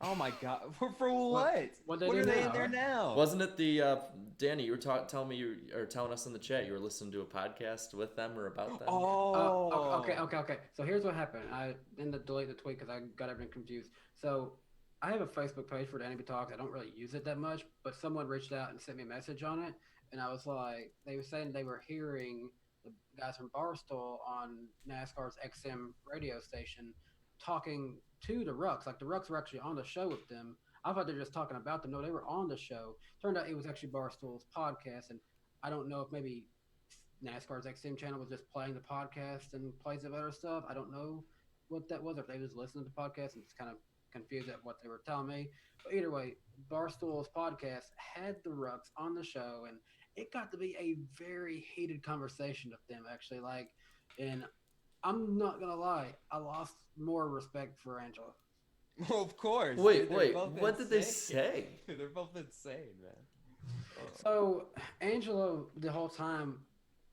Oh my God! For what? What they What do are they in now? there now? Wasn't it the Danny? You were telling me telling us in the chat you were listening to a podcast with them or about them. Oh. Okay. So here's what happened. I ended up deleting the tweet because I got everything confused. So I have a Facebook page for DannyBTalks. I don't really use it that much, but someone reached out and sent me a message on it, and I was like, they were saying they were hearing the guys from Barstool on NASCAR's XM radio station talking to the Rucks. Like the Rucks were actually on the show with them. I thought they were just talking about them. No, they were on the show. Turned out it was actually Barstool's podcast, and I don't know if maybe NASCAR's XM channel was just playing the podcast and plays of other stuff. I don't know what that was, or if they was listening to podcasts and just kind of confused at what they were telling me. But either way, Barstool's podcast had the Rucks on the show, and it got to be a very heated conversation with them, actually. Like, and I'm not gonna lie, I lost more respect for Angela. Well, of course. Wait, They're wait. both What did they insane. say? They're both insane, man. So Angela, the whole time,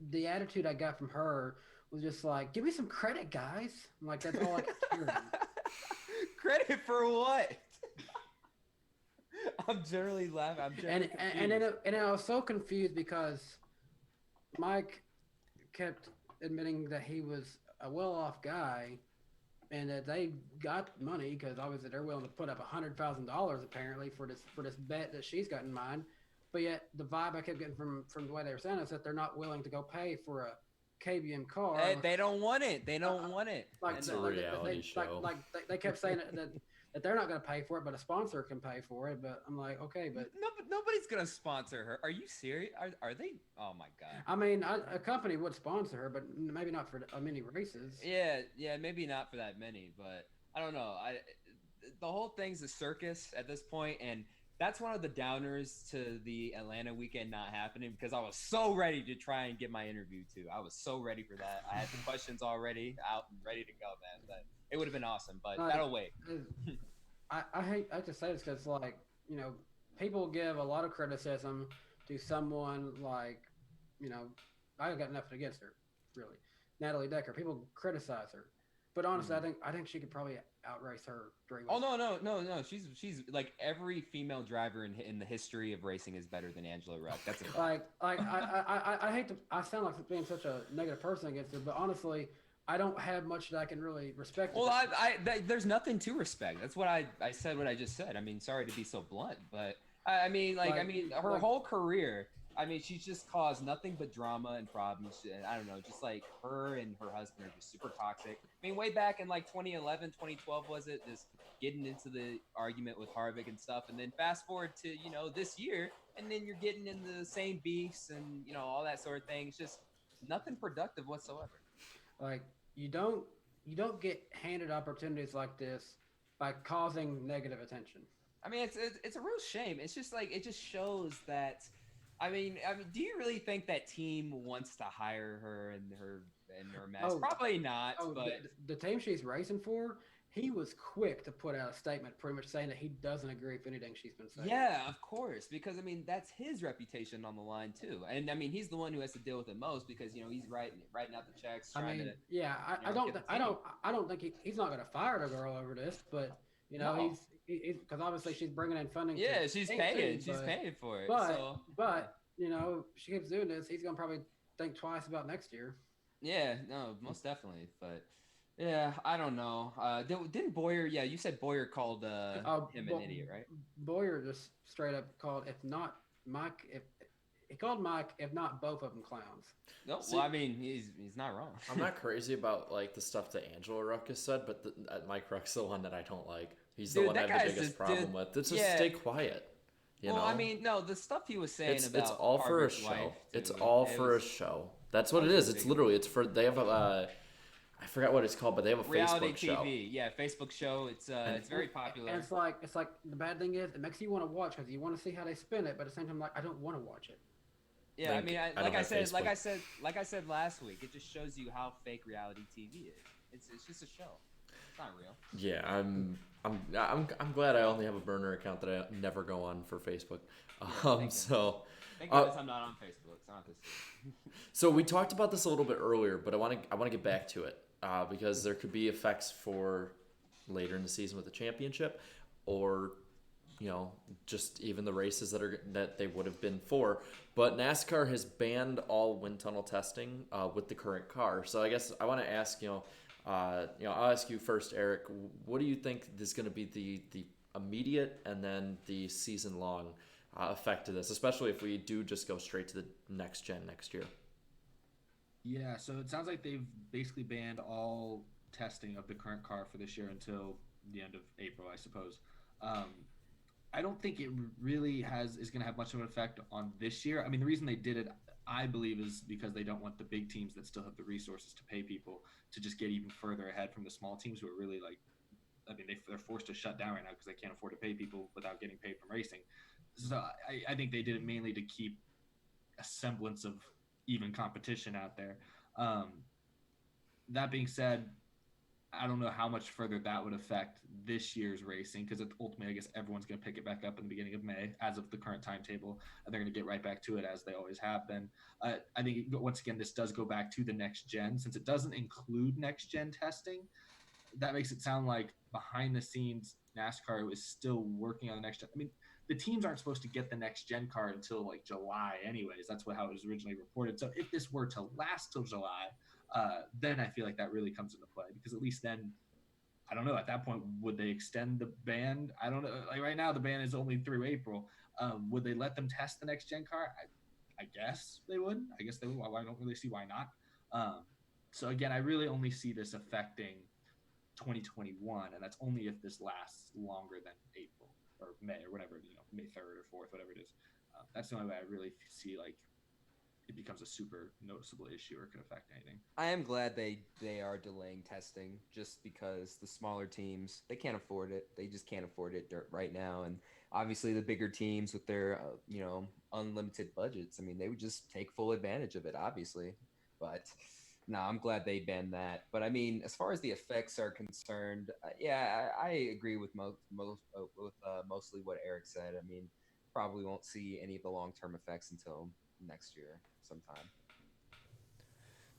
the attitude I got from her was just like, "Give me some credit, guys." I'm like, that's all I kept hearing. Credit for what? I'm generally laughing. I'm generally And I was so confused because Mike kept admitting that he was a well-off guy and that they got money because obviously they're willing to put up $100,000 apparently for this bet that she's got in mind. But yet the vibe I kept getting from the way they were saying is that they're not willing to go pay for a KBM car. They don't want it. They don't want it. Like It's a reality show. They kept saying that they're not going to pay for it, but a sponsor can pay for it. But I'm like, okay, but Nobody's gonna sponsor her. Are you serious? Are they? Oh my God. I mean, a company would sponsor her, but maybe not for many races. Yeah, maybe not for that many, but I don't know. The whole thing's a circus at this point, and that's one of the downers to the Atlanta weekend not happening because I was so ready to try and get my interview too. I was so ready for that. I had the questions already out and ready to go, man. But it would have been awesome, but that'll wait. I hate to say this because, like, you know, people give a lot of criticism to someone like, you know, I got nothing against her, really. Natalie Decker. People criticize her, but honestly, I think she could probably outrace her. Oh no! She's like every female driver in the history of racing is better than Angela Ruck. That's a like I hate to. I sound like being such a negative person against her, but honestly, I don't have much that I can really respect. Well, there's nothing to respect. That's what I said. What I just said. I mean, sorry to be so blunt, but I mean, her whole career. I mean, she's just caused nothing but drama and problems. And I don't know, just like her and her husband are just super toxic. I mean, way back in like 2011, 2012, was it? Just getting into the argument with Harvick and stuff. And then fast forward to, you know, this year, and then you're getting into the same beefs and, you know, all that sort of thing. It's just nothing productive whatsoever. Like, you don't get handed opportunities like this by causing negative attention. I mean, it's a real shame. It's just like, it just shows that. I mean, do you really think that team wants to hire her and her mess? Probably not. But the team she's racing for, he was quick to put out a statement, pretty much saying that he doesn't agree with anything she's been saying. Yeah, of course, because I mean that's his reputation on the line too, and I mean he's the one who has to deal with it most because you know he's writing out the checks. I don't think he's not going to fire the girl over this, but you know No. he's because obviously she's bringing in funding. Yeah, she's paying. She's paying for it. But you know, she keeps doing this. He's gonna probably think twice about next year. Yeah, no, most definitely. But yeah, I don't know. Didn't Boyer? Yeah, you said Boyer called him an idiot, right? Boyer just straight up called, if not Mike, if not both of them, clowns. No, well, I mean, he's not wrong. I'm not crazy about like the stuff that Angela Ruckus said, but Mike Ruck's the one that I don't like. He's the one I have the biggest problem with. Just stay quiet. You know? I mean, no, the stuff he was saying it's about all for a Harvick's show. wife, It's too, all for a show. That's what it is. It's literally they have a I forgot what it's called, but they have a reality Facebook TV. show. Yeah, Facebook show. It's very popular. And it's like the bad thing is it makes you want to watch because you want to see how they spin it, but at the same time, like I don't want to watch it. Yeah, Like, I mean, I don't have Facebook. like I said last week, it just shows you how fake reality TV is. It's just a show. It's not real. Yeah, I'm glad I only have a burner account that I never go on for Facebook. Thank goodness I'm not on Facebook. It's not this. So we talked about this a little bit earlier, but I want to get back to it because there could be effects for later in the season with the championship. or just even the races that they would have been for. But NASCAR has banned all wind tunnel testing with the current car. So I guess I want to ask, I'll ask you first, Eric. What do you think is going to be the immediate and then the season long effect of this, especially if we do just go straight to the next gen next year? Yeah, so it sounds like they've basically banned all testing of the current car for this year until the end of April, I suppose. I don't think it really is going to have much of an effect on this year. I mean, the reason they did it, I believe, is because they don't want the big teams that still have the resources to pay people to just get even further ahead from the small teams who are really they're forced to shut down right now because they can't afford to pay people without getting paid from racing. So I think they did it mainly to keep a semblance of even competition out there. That being said, I don't know how much further that would affect this year's racing because ultimately, I guess everyone's going to pick it back up in the beginning of May as of the current timetable, and they're going to get right back to it as they always have been. I think, once again, this does go back to the next gen. Since it doesn't include next gen testing, that makes it sound like behind the scenes, NASCAR was still working on the next gen. I mean, the teams aren't supposed to get the next gen car until like July anyways. That's how it was originally reported. So if this were to last till July, then I feel like that really comes into play because at least then, I don't know, at that point, would they extend the ban? I don't know. Like right now, the ban is only through April. Would they let them test the next gen car? I guess they would. I guess they would. I don't really see why not. So again, I really only see this affecting 2021, and that's only if this lasts longer than April or May or whatever, May 3rd or 4th, whatever it is. That's the only way I really see like it becomes a super noticeable issue or could affect anything. I am glad they are delaying testing just because the smaller teams, they can't afford it. They just can't afford it right now. And obviously the bigger teams with their, unlimited budgets, I mean, they would just take full advantage of it, obviously. But no, I'm glad they banned that. But I mean, as far as the effects are concerned, I agree with mostly what Eric said. I mean, probably won't see any of the long-term effects until next year sometime.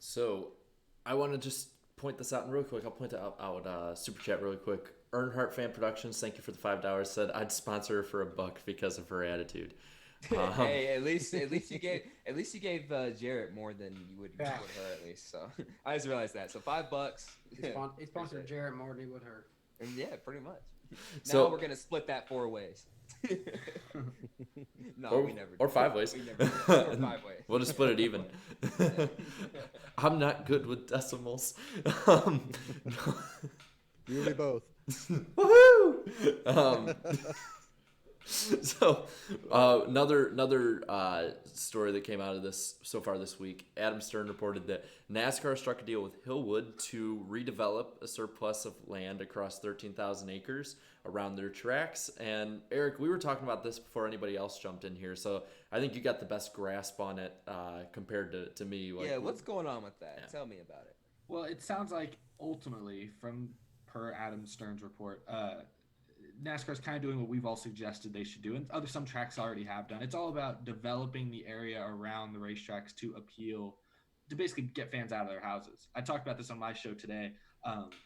So I want to just point this out real quick. I'll point out Super Chat really quick. Earnhardt Fan Productions, thank you for the $5. Said I'd sponsor her for $1 because of her attitude. Hey, at least you gave Jarrett more than you would with her at least. So I just realized that. So $5. He sponsored Jarrett more than he would her. And yeah, pretty much. So now we're gonna split that 4 ways. No, or, we never. Or 5 ways. We never. Or 5 ways. We'll just split it even. I'm not good with decimals. You and me both. Woohoo! So another story that came out of this so far this week, Adam Stern reported that NASCAR struck a deal with Hillwood to redevelop a surplus of land across 13,000 acres around their tracks. And Eric, we were talking about this before anybody else jumped in here, so I think you got the best grasp on it compared to me. What's going on with that? Yeah. Tell me about it. Well, it sounds like ultimately, per Adam Stern's report, NASCAR's kind of doing what we've all suggested they should do, and some tracks already have done. It's all about developing the area around the racetracks to appeal, to basically get fans out of their houses. I talked about this on my show today.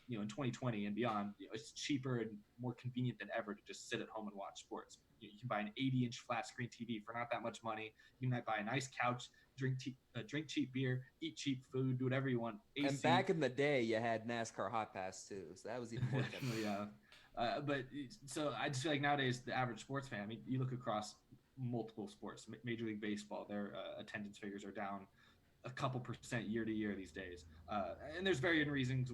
In 2020 and beyond, it's cheaper and more convenient than ever to just sit at home and watch sports. You can buy an 80-inch flat screen TV for not that much money. You can buy a nice couch, drink cheap beer, eat cheap food, do whatever you want. AC. And back in the day, you had NASCAR Hot Pass too, so that was even more tempting. Yeah. But so I just feel like nowadays the average sports fan, I mean, you look across multiple sports, Major League Baseball, their attendance figures are down a couple percent year to year these days. And there's various reasons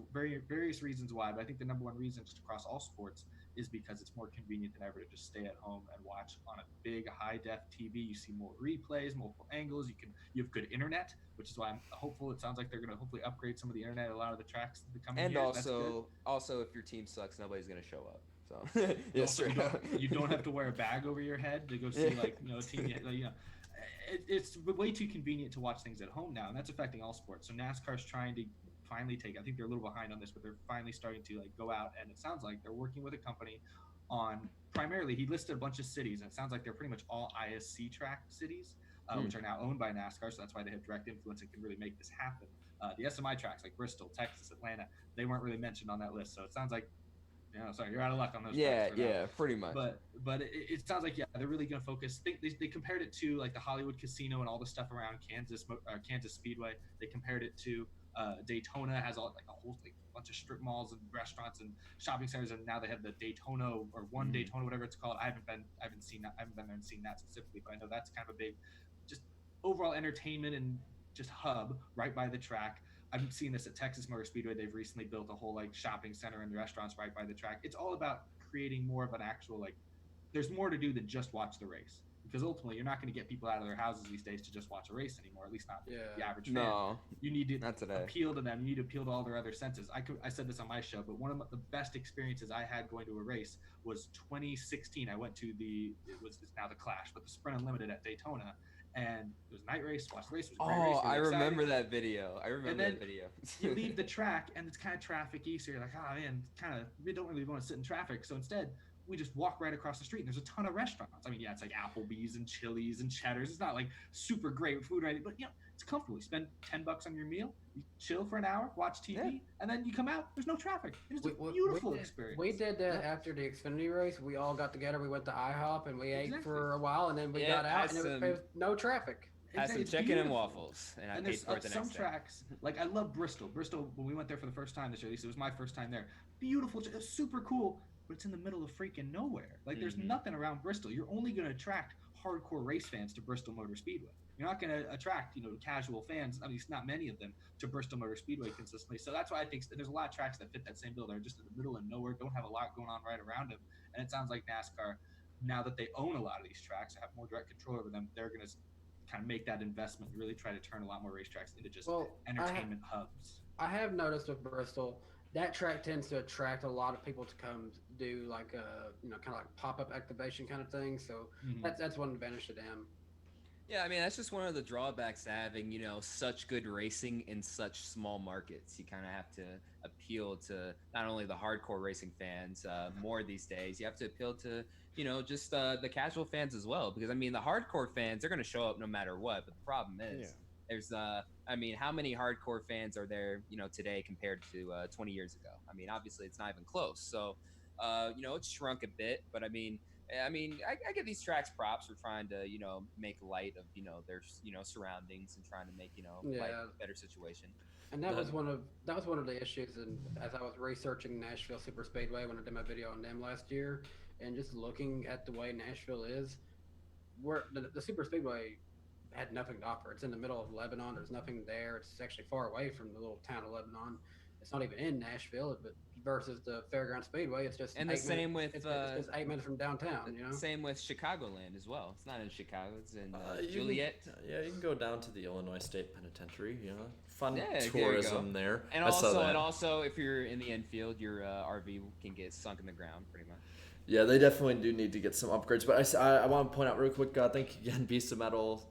why, but I think the number one reason just across all sports is because it's more convenient than ever to just stay at home and watch on a big high def TV. You see more replays, multiple angles. You have good internet, which is why I'm hopeful. It sounds like they're going to hopefully upgrade some of the internet at a lot of the tracks that come in. And here. also, if your team sucks, nobody's going to show up. So you don't have to wear a bag over your head to go see a team. It's way too convenient to watch things at home now, and that's affecting all sports. So NASCAR's trying to finally I think they're a little behind on this, but they're finally starting to go out, and it sounds like they're working with a company on primarily, he listed a bunch of cities, and it sounds like they're pretty much all ISC track cities, which are now owned by NASCAR, so that's why they have direct influence and can really make this happen. The SMI tracks like Bristol, Texas, Atlanta, they weren't really mentioned on that list, so it sounds like Yeah, sorry, you're out of luck on those. Yeah, tracks for now. yeah, pretty much. But it sounds like they're really going to focus. They compared it to like the Hollywood Casino and all the stuff around Kansas Speedway. They compared it to Daytona has all like a whole like bunch of strip malls and restaurants and shopping centers, and now they have the Daytona or one Daytona, whatever it's called. I haven't been there and seen that specifically, but I know that's kind of a big, just overall entertainment and just hub right by the track. I've seen this at Texas Motor Speedway. They've recently built a whole like shopping center and restaurants right by the track. It's all about creating more of an actual like. There's more to do than just watch the race, because ultimately you're not going to get people out of their houses these days to just watch a race anymore. At least not the average fan. No, you need to not today. appeal to them. You need to appeal to all their other senses. I said this on my show, but one of the best experiences I had going to a race was 2016. I went to it's now the Clash, but the Sprint Unlimited at Daytona. And it was a night race. Watched the race. It was a great race. I remember that video. You leave the track, and it's kind of trafficy, so you're like, oh man, we don't really want to sit in traffic. So instead, we just walk right across the street, and there's a ton of restaurants. I mean, yeah, it's like Applebee's and Chili's and Cheddar's. It's not like super great food, right? But it's comfortable. You spend $10 on your meal, you chill for an hour, watch TV, and then you come out. There's no traffic. It's a beautiful experience. We did that after the Xfinity race. We all got together. We went to IHOP and we ate for a while, and then we got out, and it was no traffic. Had some chicken and waffles, and I paid for it the next day. Some tracks, like I love Bristol. Bristol, when we went there for the first time this year, at least it was my first time there. Beautiful, super cool, but it's in the middle of freaking nowhere. Like there's nothing around Bristol. You're only going to attract hardcore race fans to Bristol Motor Speedway. You're not going to attract, casual fans, at least not many of them, to Bristol Motor Speedway consistently. So that's why I think there's a lot of tracks that fit that same bill. They're just in the middle of nowhere, don't have a lot going on right around them. And it sounds like NASCAR, now that they own a lot of these tracks, have more direct control over them, they're going to kind of make that investment and really try to turn a lot more racetracks into just entertainment hubs. I have noticed with Bristol, that track tends to attract a lot of people to come do like a kind of like pop-up activation kind of thing. So that's one advantage to them. Yeah, I mean, that's just one of the drawbacks to having, such good racing in such small markets. You kind of have to appeal to not only the hardcore racing fans more these days, you have to appeal to, just the casual fans as well. Because, I mean, the hardcore fans, they're going to show up no matter what. But the problem is there's, how many hardcore fans are there, today compared to 20 years ago? I mean, obviously, it's not even close. So, it's shrunk a bit. But, I give these tracks props for trying to, make light of, their, surroundings and trying to make, life a better situation. And that was one of the issues. And as I was researching Nashville Super Speedway when I did my video on them last year, and just looking at the way Nashville is, where the Super Speedway had nothing to offer. It's in the middle of Lebanon. There's nothing there. It's actually far away from the little town of Lebanon. It's not even in Nashville, but versus the Fairground Speedway, it's just it's 8 minutes from downtown. Same with Chicagoland as well. It's not in Chicago. It's in Juliet. You can go down to the Illinois State Penitentiary. Fun tourism there. And also, if you're in the infield, your RV can get sunk in the ground pretty much. Yeah, they definitely do need to get some upgrades. But I want to point out real quick, thank you again, Beast of Metal,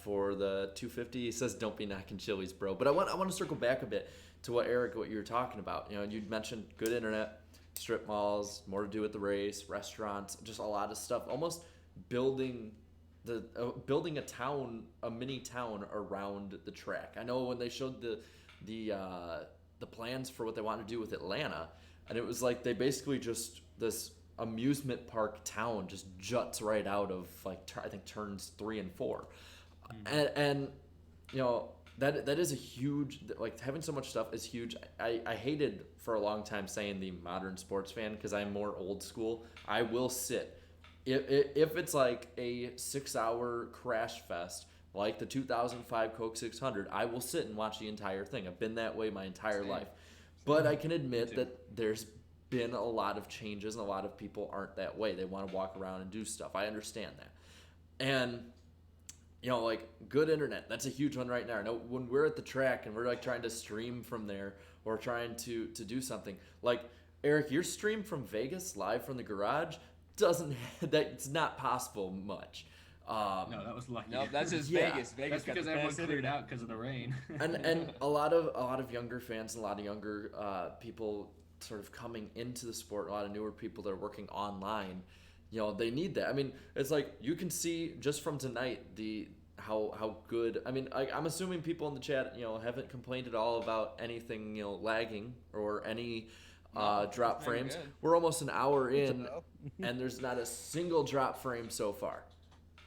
for the 250. He says, don't be knocking Chili's, bro. But I want to circle back a bit to what you were talking about. you'd mentioned good internet, strip malls, more to do with the race, restaurants, just a lot of stuff. Almost building a town, a mini town around the track. I know when they showed the plans for what they wanted to do with Atlanta, and it was like they basically just this amusement park town just juts right out of I think turns 3 and 4, and that is a huge, having so much stuff is huge. I hated for a long time saying the modern sports fan because I'm more old school. I will sit if it's like a 6-hour crash fest like the 2005 Coke 600. I will sit and watch the entire thing. I've been that way my entire life, but I can admit that there's been a lot of changes and a lot of people aren't that way. They want to walk around and do stuff. I understand that. And good internet, that's a huge one right now. Now when we're at the track and we're trying to stream from there or trying to do something, Eric, your stream from Vegas live from the garage that's not possible much. No, that was lucky. No, that's just Vegas. That's because everyone cleared out because of the rain. and a lot of younger fans and a lot of younger people sort of coming into the sport, a lot of newer people that are working online, they need that. I mean, it's you can see just from tonight how good. I mean, I'm assuming people in the chat, haven't complained at all about anything, lagging or any drop that's very frames. good. We're almost an hour in, know. and there's not a single drop frame so far.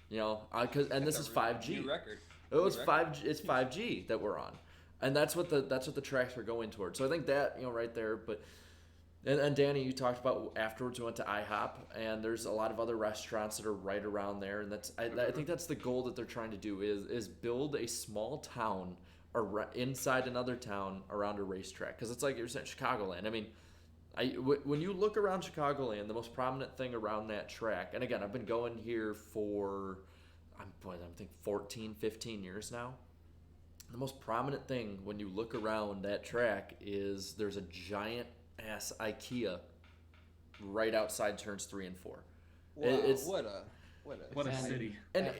You know, and this That's is a 5G. new record. It was New 5G. It's 5G that we're on, and that's what the tracks are going towards. So I think that, you know, right there. But and Danny, you talked about afterwards we went to IHOP, and there's a lot of other restaurants that are right around there, and I think that's the goal that they're trying to do is build a small town inside another town around a racetrack, because it's like you're saying Chicagoland. I mean, when you look around Chicagoland, the most prominent thing around that track, and again, I've been going here for I think 14, 15 years now. The most prominent thing when you look around that track is there's a giant ass IKEA right outside turns 3 and 4. Wow, It's what a What a And- city. and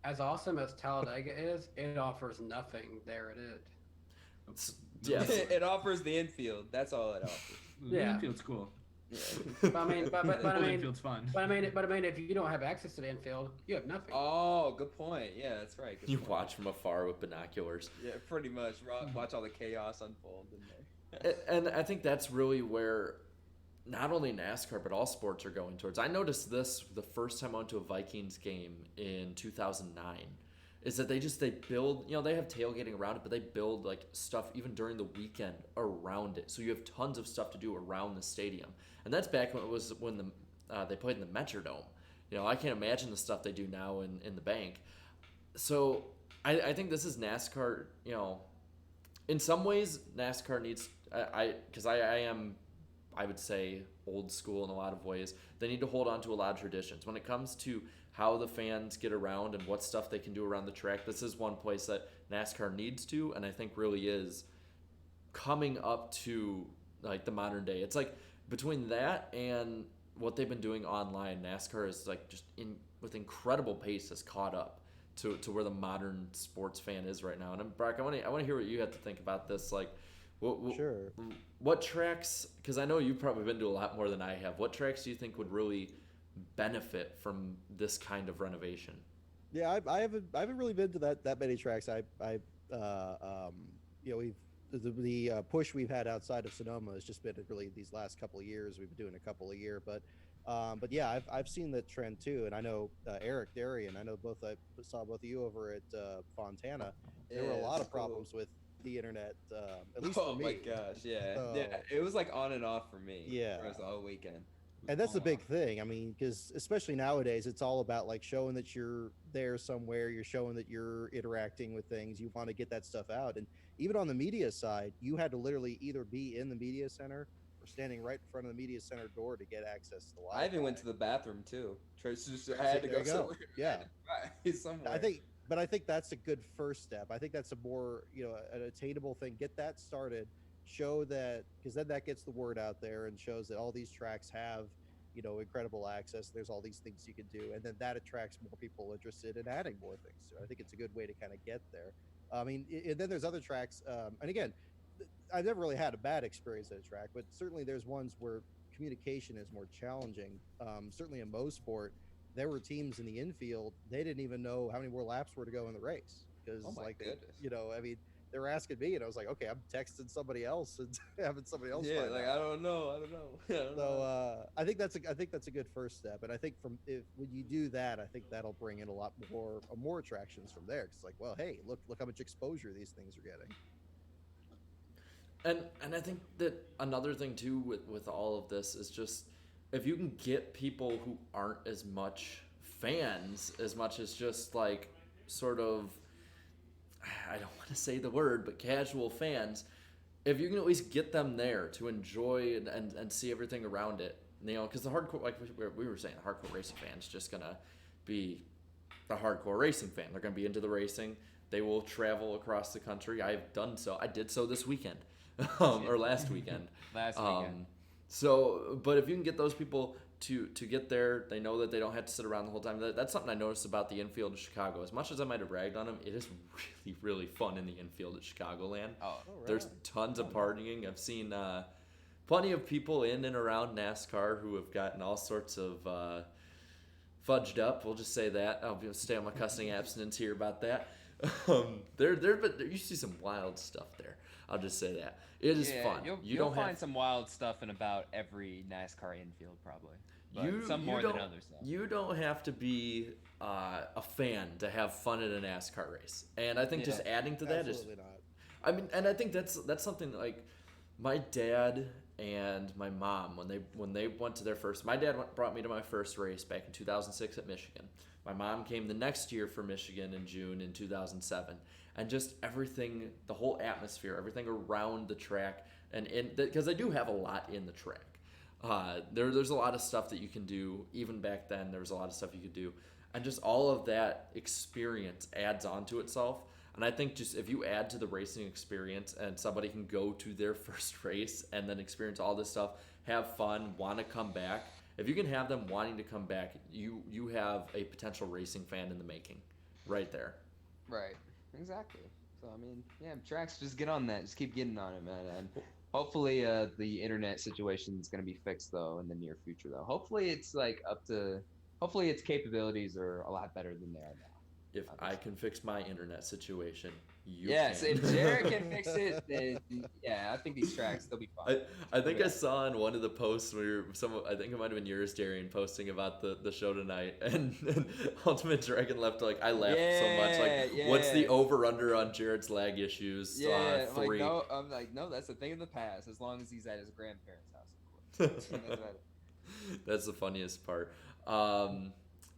as awesome as Talladega is, it offers nothing there at it. yeah. it offers the infield. That's all it offers. The Yeah. infield's cool. Yeah. But I mean, but I The mean, infield's fun. but I mean, if you don't have access to the infield, you have nothing. Oh, good point. Yeah, that's right. Good You point. watch from afar with binoculars. Yeah, pretty much. Watch all the chaos unfold in there. And I think that's really where not only NASCAR but all sports are going towards. I noticed this the first time I went to a Vikings game in 2009. Is that they build, you know, they have tailgating around it, but they build like stuff even during the weekend around it. So you have tons of stuff to do around the stadium. And that's back when they played in the Metrodome. You know, I can't imagine the stuff they do now in the bank. So I think this is NASCAR, you know, in some ways NASCAR needs, because I would say old school in a lot of ways. They need to hold on to a lot of traditions. When it comes to how the fans get around and what stuff they can do around the track, this is one place that NASCAR needs to, and I think really is coming up to like the modern day. It's like between that and what they've been doing online, NASCAR is like just with incredible pace has caught up to where the modern sports fan is right now. And Brock, I want to hear what you have to think about this. Like, Sure. what tracks? Because I know you've probably been to a lot more than I have. What tracks do you think would really benefit from this kind of renovation? Yeah, I haven't really been to that many tracks. We've the push we've had outside of Sonoma has just been really these last couple of years. We've been doing a couple a year, but yeah, I've seen that trend too. And I know Eric Darian. I know I saw both of you over at Fontana. There were a lot of problems with the internet, at least for me. Oh my gosh, yeah. So- Yeah, it was like on and off for me. Yeah. For us all weekend. And that's the big thing. I mean, because especially nowadays, it's all about like showing that you're there somewhere. You're showing that you're interacting with things. You want to get that stuff out. And even on the media side, you had to literally either be in the media center or standing right in front of the media center door to get access to the Wi-Fi. I even went to the bathroom too. I had to There go you go. somewhere. Yeah. Right, somewhere. I think that's a good first step. I think that's a more, an attainable thing. Get that started. Show that, because then that gets the word out there and shows that all these tracks have, incredible access. There's all these things you can do, and then that attracts more people interested in adding more things. So I think it's a good way to kind of get there. I mean, and then there's other tracks, and again, I've never really had a bad experience at a track, but certainly there's ones where communication is more challenging. Certainly in Mosport, there were teams in the infield, they didn't even know how many more laps were to go in the race, because goodness. I mean, they were asking me, and I was like, okay, I'm texting somebody else and having somebody else. Yeah, find like out. I don't know. So I think that's a good first step, and I think when you do that, I think that'll bring in a lot more attractions from there. 'Cause it's like, well, hey, look how much exposure these things are getting. And I think that another thing too with all of this is just if you can get people who aren't as much fans as much as just like sort of, I don't want to say the word, but casual fans, if you can at least get them there to enjoy and see everything around it, because the hardcore, like we were saying, the hardcore racing fan's just gonna be the hardcore racing fan. They're gonna be into the racing. They will travel across the country. I've done so. I did so this weekend, or last weekend. Last weekend. So, but if you can get those people to get there, they know that they don't have to sit around the whole time. That's something I noticed about the infield of Chicago. As much as I might have ragged on them, it is really, really fun in the infield at Chicagoland. Oh, There's tons of partying. I've seen plenty of people in and around NASCAR who have gotten all sorts of fudged up. We'll just say that. I'll stay on my cussing abstinence here about that. But you see some wild stuff there. I'll just say that it is fun. You'll find some wild stuff in about every NASCAR infield, probably. But some more than others, though. You don't have to be a fan to have fun at a NASCAR race, and I think just adding to that is, not. I mean, and I think that's something like my dad and my mom when they went to their first. My dad brought me to my first race back in 2006 at Michigan. My mom came the next year for Michigan in June in 2007, and just everything, the whole atmosphere, everything around the track, and because they do have a lot in the track. There's a lot of stuff that you can do. Even back then, there was a lot of stuff you could do, and just all of that experience adds onto itself. And I think just if you add to the racing experience, and somebody can go to their first race and then experience all this stuff, have fun, want to come back. If you can have them wanting to come back, you have a potential racing fan in the making, right there. Right. Exactly. So I mean, yeah, tracks, just get on that. Just keep getting on it, man. And hopefully, the internet situation is going to be fixed though in the near future. Though, hopefully, it's hopefully its capabilities are a lot better than they are now. If I can fix my internet situation, you yes, can. If Jared can fix it, then yeah, I think these tracks, they'll be fine. I think I saw in one of the posts where I think it might have been yours, Darian, posting about the show tonight, and Ultimate Dragon left I laughed so much. What's the over under on Jared's lag issues? Yeah, 3. I'm like, no, that's a thing of the past. As long as he's at his grandparents' house, of course. That's the funniest part.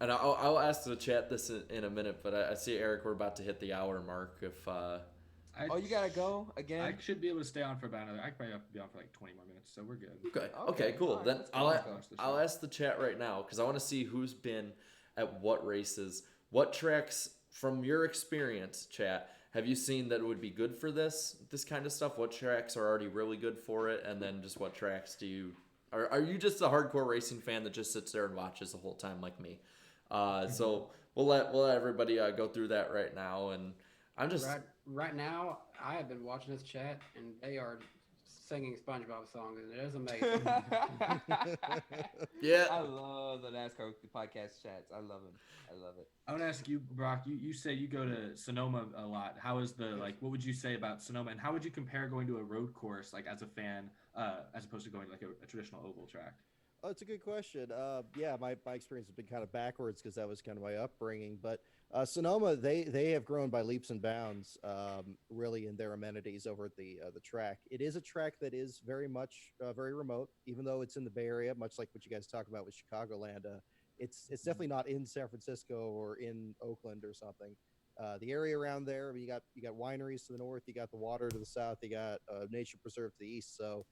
And I'll ask the chat this in a minute, but I see, Eric, we're about to hit the hour mark. If you gotta go again? I should be able to stay on for about another. I could probably be on for 20 more minutes, so we're good. Okay, cool. Right, then I'll go. ask the chat right now because I want to see who's been at what races, what tracks from your experience, chat. Have you seen that would be good for this kind of stuff? What tracks are already really good for it, and then just what tracks do you? Are you just a hardcore racing fan that just sits there and watches the whole time like me? So we'll let everybody go through that right now, and I'm just right now. I have been watching this chat, and they are singing SpongeBob songs, and it is amazing. Yeah, I love the NASCAR podcast chats. I love them. I love it. I want to ask you, Brock. You say you go to Sonoma a lot. How is what would you say about Sonoma, and how would you compare going to a road course as a fan, as opposed to going to a traditional oval track? Oh, it's a good question. Yeah, my experience has been kind of backwards because that was kind of my upbringing. But Sonoma, they have grown by leaps and bounds, really, in their amenities over at the track. It is a track that is very much very remote, even though it's in the Bay Area, much like what you guys talk about with Chicagoland. It's definitely not in San Francisco or in Oakland or something. The area around there, you got wineries to the north, you got the water to the south, you got nature preserve to the east. So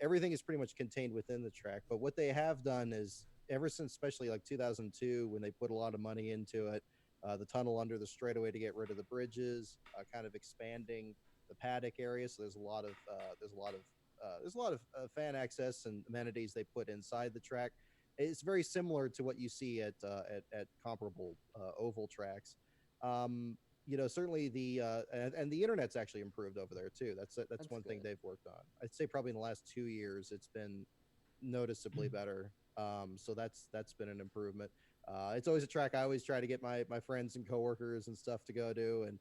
everything is pretty much contained within the track. But what they have done is, ever since especially 2002, when they put a lot of money into it, the tunnel under the straightaway to get rid of the bridges, kind of expanding the paddock area. So there's a lot of fan access and amenities they put inside the track. It's very similar to what you see at comparable oval tracks. Certainly and the internet's actually improved over there too. That's one thing they've worked on. I'd say probably in the last 2 years it's been noticeably better. So that's been an improvement. It's always a track I always try to get my friends and coworkers and stuff to go to. And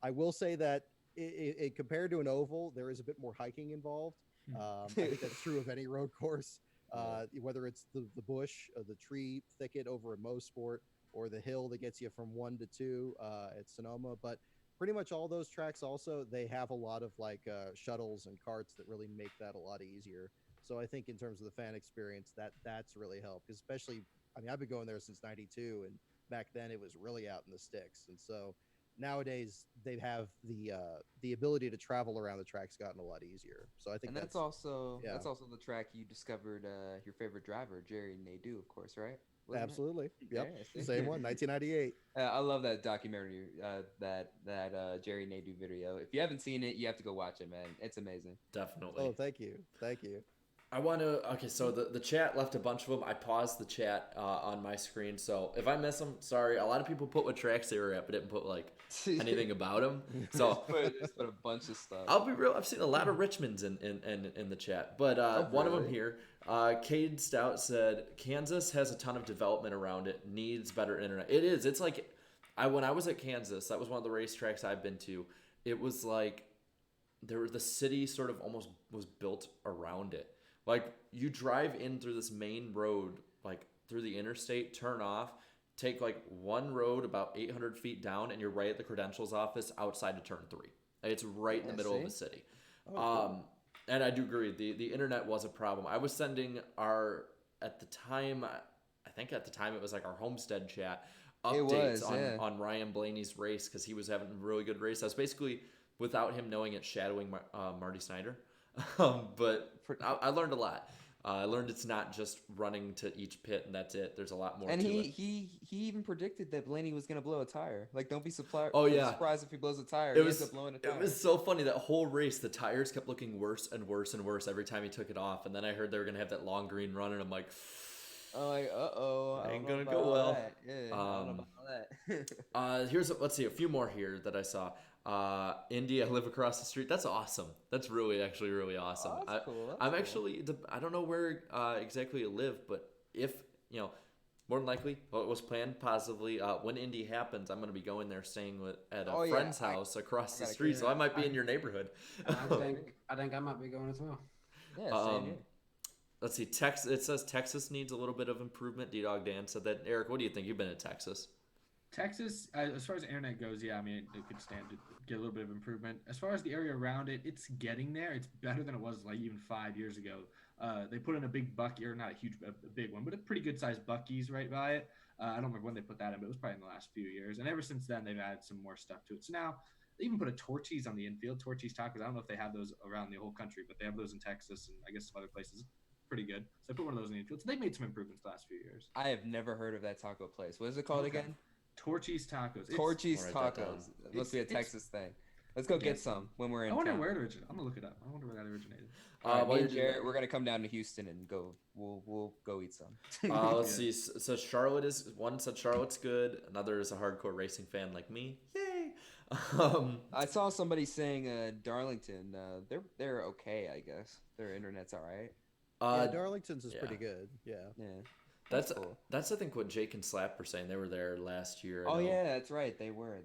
I will say that it compared to an oval, there is a bit more hiking involved. I think that's true of any road course, whether it's the bush, the tree thicket over at Mo Sport, or the hill that gets you from 1 to 2 at Sonoma. But pretty much all those tracks also, they have a lot of shuttles and carts that really make that a lot easier. So I think in terms of the fan experience, that's really helped. Especially, I've been going there since '92, and back then it was really out in the sticks. And so nowadays they have the ability to travel around the track's gotten a lot easier. So I think that's also the track you discovered your favorite driver, Jerry Nadeau, of course, right? Absolutely. Yep. Yeah, Same one, 1998. I love that documentary, that Jerry Nadeau video. If you haven't seen it, you have to go watch it, man. It's amazing. Definitely. Oh, thank you. I want to. Okay, so the chat left a bunch of them. I paused the chat on my screen, so if I miss them, sorry. A lot of people put what tracks they were at, but didn't put anything about them. So just put a bunch of stuff. I'll be real. I've seen a lot of Richmonds in the chat, but one of them here, Cade Stout said Kansas has a ton of development around it. Needs better internet. It is. It's When I was at Kansas, that was one of the racetracks I've been to. It was like the city sort of almost was built around it. Like you drive in through this main road, like through the interstate, turn off, take like one road about 800 feet down, and you're right at the credentials office outside of turn 3. It's right in the middle of the city. Oh, cool. And I do agree, the internet was a problem. I was sending at the time it was like our Homestead chat updates on Ryan Blaney's race because he was having a really good race. I was basically, without him knowing it, shadowing Marty Snyder. But I learned a lot. I learned it's not just running to each pit and that's it. There's a lot more. And to he even predicted that Blaney was gonna blow a tire. Like, don't be surprised. Oh yeah, surprised if he blows a tire. He ends up blowing a tire. It was so funny that whole race. The tires kept looking worse and worse and worse every time he took it off. And then I heard they were gonna have that long green run, and I'm like, ain't gonna go well. That. Yeah, I don't know about that. Let's see a few more here that I saw. Indy, I live across the street. That's awesome. That's actually really awesome. Oh, that's cool. I'm actually, I don't know where exactly you live, but if, more than likely, it was planned positively. When Indy happens, I'm going to be going there, staying at a friend's house across the street, so I might be in your neighborhood. I think I might be going as well. Yeah, same here. Let's see. Texas. It says Texas needs a little bit of improvement. D-Dog Dan said that. Eric, what do you think? You've been to Texas. Texas, as far as internet goes, yeah, I mean, it could stand to get a little bit of improvement. As far as the area around it, it's getting there. It's better than it was like even 5 years ago. They put in a big Bucky, or not a big one, but a pretty good sized Buc-ee's right by it. I don't remember when they put that in, but it was probably in the last few years. And ever since then, they've added some more stuff to it. So now they even put a Torchy's on the infield. Torchy's tacos. I don't know if they have those around the whole country, but they have those in Texas and I guess some other places. Pretty good. So they put one of those in the infield. So they've made some improvements the last few years. I have never heard of that taco place. What is it called again? Torchy's Tacos. Torchy's Tacos. It must be a Texas thing. Let's go get some when we're in I wonder town. where it originated. I'm gonna look it up. I wonder where that originated. Me and Jarrett, we're gonna come down to Houston and go. We'll go eat some. Let's see. So Charlotte is one. Said Charlotte's good. Another is a hardcore racing fan like me. Yay! I saw somebody saying Darlington. They're okay, I guess. Their internet's all right. Yeah, Darlington's is pretty good. Yeah. That's cool. That's I think what Jake and Slap were saying. They were there last year. Oh yeah, that's right. They were.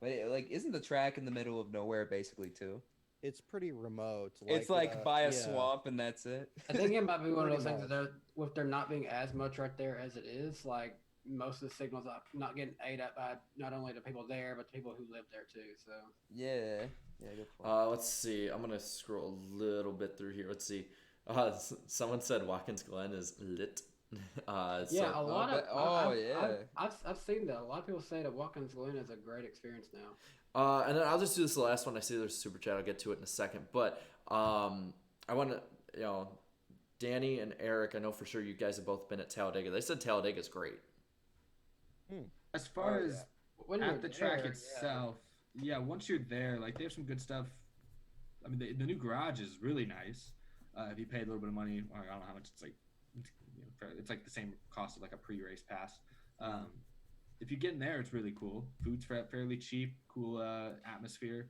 But isn't the track in the middle of nowhere basically too? It's pretty remote. It's like by a swamp and that's it. I think it might be one of those things that with there not being as much right there as it is, like most of the signals are not getting ate up by not only the people there but the people who live there too. So yeah, good point. Let's see. I'm gonna scroll a little bit through here. Let's see. Someone said Watkins Glen is lit. A lot of yeah. I've seen that. A lot of people say that Watkins Glen is a great experience now. And then I'll just do this the last one. I see there's a super chat. I'll get to it in a second. But I want to, Danny and Eric, I know for sure you guys have both been at Talladega. They said Talladega's great. As far as at the track itself, once you're there, like they have some good stuff. I mean, the new garage is really nice. If you paid a little bit of money, I don't know how much it's like. It's like the same cost of like a pre-race pass. If you get in there, it's really cool. Food's fairly cheap, cool atmosphere,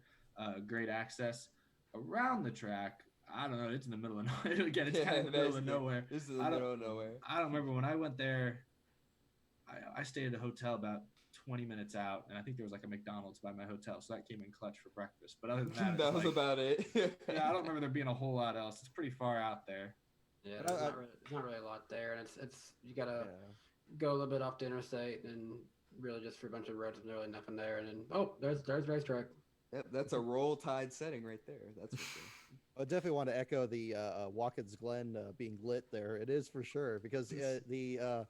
great access. Around the track, I don't know. It's in the middle of nowhere. Again, it's kind of in the middle of nowhere. This is in the middle of nowhere. I don't remember when I went there. I stayed at a hotel about 20 minutes out, and I think there was like a McDonald's by my hotel, so that came in clutch for breakfast. But other than that, that was about it. I don't remember there being a whole lot else. It's pretty far out there. Yeah, there's not really a lot there, and it's you gotta go a little bit off the interstate, and really just for a bunch of roads and really nothing there, and then there's racetrack. Yep, that's a roll tide setting right there. That's for sure. I definitely want to echo the Watkins Glen being lit there. It is for sure because the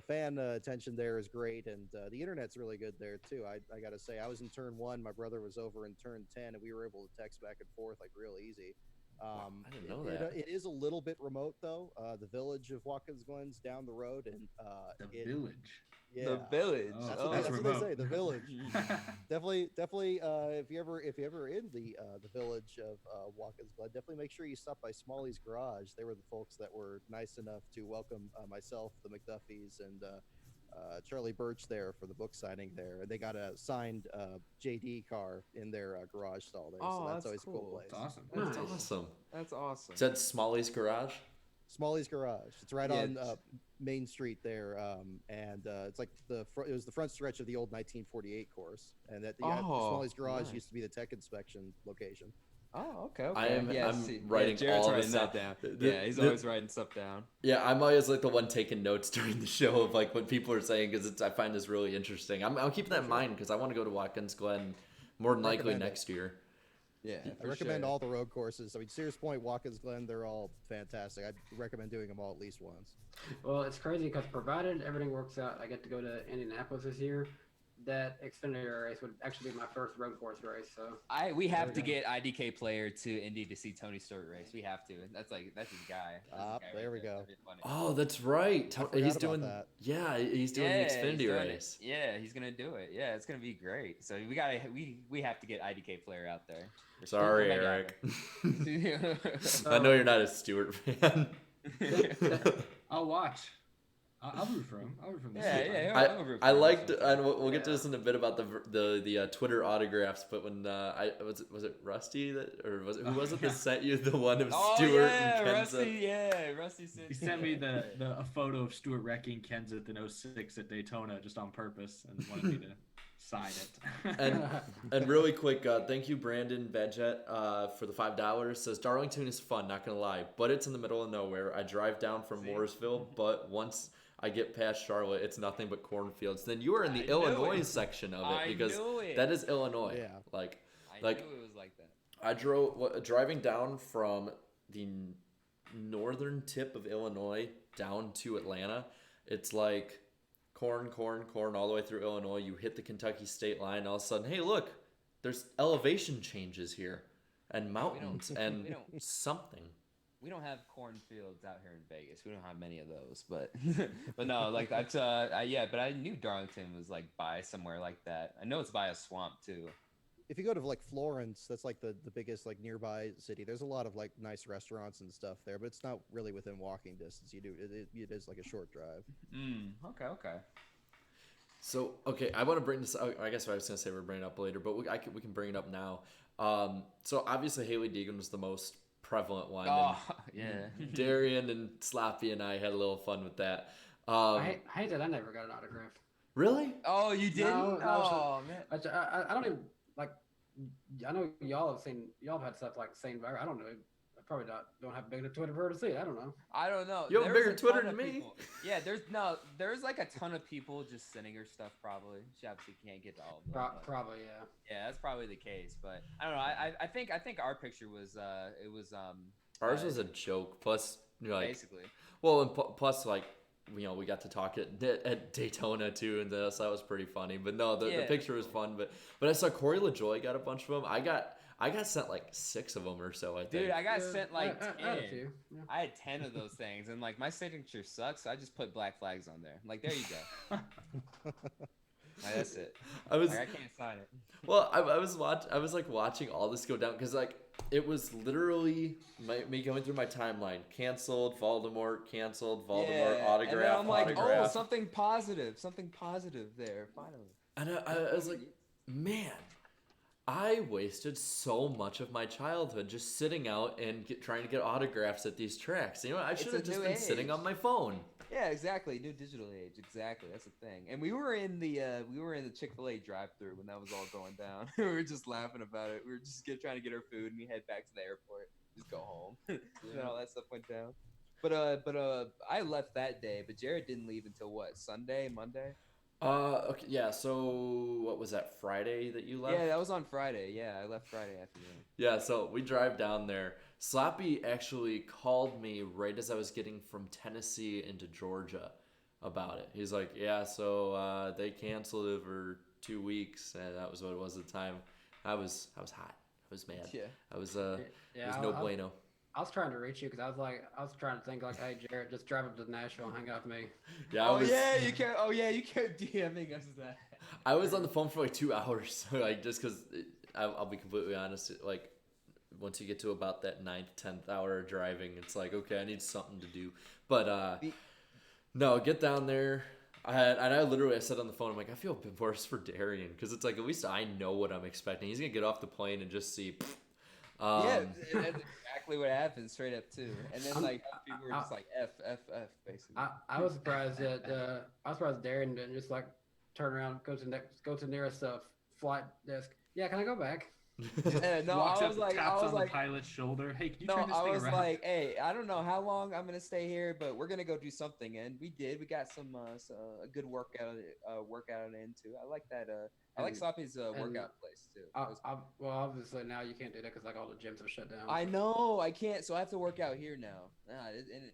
fan attention there is great, and the internet's really good there too. I got to say, I was in turn 1. My brother was over in turn 10, and we were able to text back and forth like real easy. I didn't know that. It is a little bit remote though. The village of Watkins Glen's down the road, and village. Yeah, the village. That's what they say. The village. definitely. If you ever in the village of Watkins Glen, definitely make sure you stop by Smalley's Garage. They were the folks that were nice enough to welcome myself, the McDuffies, and Charlie Birch there for the book signing there. They got a signed JD car in their garage stall there. So that's always cool. a cool place. That's awesome. That's awesome. That's awesome. Said Smalley's Garage. Smalley's Garage. It's right Yeah. on Main Street there, and it's like it was the front stretch of the old 1948 course, and that Oh, Smalley's Garage nice. used to be the tech inspection location. Oh, okay. I'm writing Jared's all writing this that down. The- Yeah, he's the- always writing stuff down. Yeah, I'm always like the one taking notes during the show of like what people are saying because I find this really interesting. I'm keeping that in mind because I want to go to Watkins Glen more than likely Recommend it. next year. Yeah, I recommend all the road courses. I mean, Sears Point, Watkins Glen, they're all fantastic. I'd recommend doing them all at least once. Well, it's crazy because provided everything works out, I get to go to Indianapolis this year. That Xfinity race would actually be my first road course race. So We have to There we get IDK player to Indy to see Tony Stewart race. We have to. That's his guy. That's his guy There we go. That'd be funny. Oh, that's right. I forgot He's about doing that. Yeah, he's doing Yeah, the Xfinity he's doing race. it. Yeah, he's gonna do it. Yeah, it's gonna be great. So we have to get IDK player out there. Sorry, We'll Eric. make it happen. I know you're not a Stewart fan. I'll watch. I'll root for him. I'll root for him. This Yeah, is fun. yeah. I'll root for I him. liked, and we'll get to Yeah. this in a bit about the Twitter autographs. But when was it Rusty who was it that sent you the one of Oh Stewart yeah, and Kenza? Rusty sent. He sent me a photo of Stuart wrecking Kenseth in 06 at Daytona just on purpose and wanted me to sign it. And really quick, thank you, Brandon Badgett, for the $5. Says Darlington is fun, not gonna lie, but it's in the middle of nowhere. I drive down from Mooresville, but once I get past Charlotte, it's nothing but cornfields. Then you are in the I knew Illinois it. section of it I because knew it. that is Illinois. Yeah. Like I like- knew it was like that. I driving down from the northern tip of Illinois down to Atlanta. It's like corn all the way through Illinois. You hit the Kentucky state line, and all of a sudden, hey, look, there's elevation changes here, and mountains, and we don't- something. We don't have cornfields out here in Vegas. We don't have many of those, but but no, like that's yeah. But I knew Darlington was like by somewhere like that. I know it's by a swamp too. If you go to like Florence, that's like the biggest like nearby city. There's a lot of like nice restaurants and stuff there, but it's not really within walking distance. It is like a short drive. Okay. So, okay, I want to bring this. I guess I was gonna say we're bringing it up later, but we can bring it up now. So obviously Haley Deegan was the most prevalent one. Oh and yeah. Darian and Sloppy and I had a little fun with that. I hate that I never got an autograph. Really? Oh, you didn't? No, Oh man. I don't even like. I know y'all have had stuff like Saint Viral. I don't know. I probably don't have big enough Twitter for her to see it. I don't know. I don't know. You have a There's bigger ton Twitter of than me. people- Yeah, there's like a ton of people just sending her stuff. Probably she obviously can't get to all of them. but- Probably, yeah. Yeah, that's probably the case. But I don't know. I think our picture was Ours was a joke. Plus, like, basically. well, and plus, like, we got to talk at Daytona too, and so that was pretty funny. But no, the Yeah. picture was fun. But I saw Corey LaJoy got a bunch of them. I got sent like 6 of them or so. I think. Dude, I got Yeah, sent like I had a 10. few. Yeah. I had 10 of those things, and like my signature sucks. So I just put black flags on there. Like there you go. Like, that's it. I was Like, I can't sign it. well. I was watching all this go down because like it was literally me going through my timeline. Canceled, Voldemort. Canceled, Voldemort. Yeah, Autograph. and then I'm like, autograph. oh, something positive there. Finally. And I was like, man, I wasted so much of my childhood just sitting out and trying to get autographs at these tracks. You know, I should have a just new been sitting age. on my phone. Yeah, exactly. New digital age. Exactly. That's the thing. And we were in the Chick-fil-A drive-through when that was all going down. We were just laughing about it. We were just trying to get our food and we head back to the airport. Just go home. And all that stuff went down. But I left that day, but Jared didn't leave until what? Sunday, Monday? Okay, yeah. So what was that? Friday that you left? Yeah, that was on Friday. Yeah, I left Friday afternoon. Yeah, so we drive down there. Sloppy actually called me right as I was getting from Tennessee into Georgia about it. He's like, yeah, so they canceled it for 2 weeks, and that was what it was at the time. I was hot. I was mad. Yeah. I was Yeah, no bueno. I was trying to reach you because I was trying to think like, hey Jared, just drive up to Nashville and hang out with me. Yeah, You kept DMing us that. I was on the phone for like 2 hours, so like just because I'll be completely honest, like once you get to about that 9th, 10th hour of driving, it's like, okay, I need something to do. But no, get down there. I literally said on the phone, I'm like, I feel a bit worse for Darian because it's like at least I know what I'm expecting. He's gonna get off the plane and just see. Yeah, that's exactly exactly what happened straight up too. And then like people were just like F basically. I was surprised that Darren didn't just like turn around, go to the nearest flight desk. Yeah, can I go back? No, Walks I up, was like, taps on like, the pilot's shoulder. Hey, can you no, turn this I thing was around? like, hey, I don't know how long I'm gonna stay here, but we're gonna go do something, and we did. We got a good workout in too. I like that. I like Sloppy's workout place too. Well, obviously now you can't do that because like all the gyms have shut down. I know I can't, so I have to work out here now.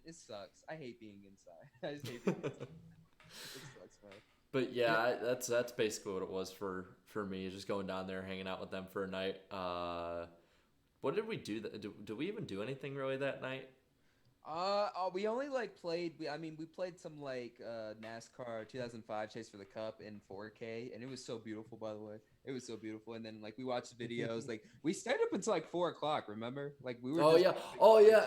It sucks. I hate being inside. I just hate being inside. It sucks, man. But yeah, that's basically what it was for me, just going down there, hanging out with them for a night. What did we do? Did we even do anything really that night? We only like played. We played some like NASCAR 2005 Chase for the Cup in 4K, and it was so beautiful. By the way, it was so beautiful. And then like we watched videos. Like we stayed up until like 4 o'clock. Remember? Like we were. Oh yeah.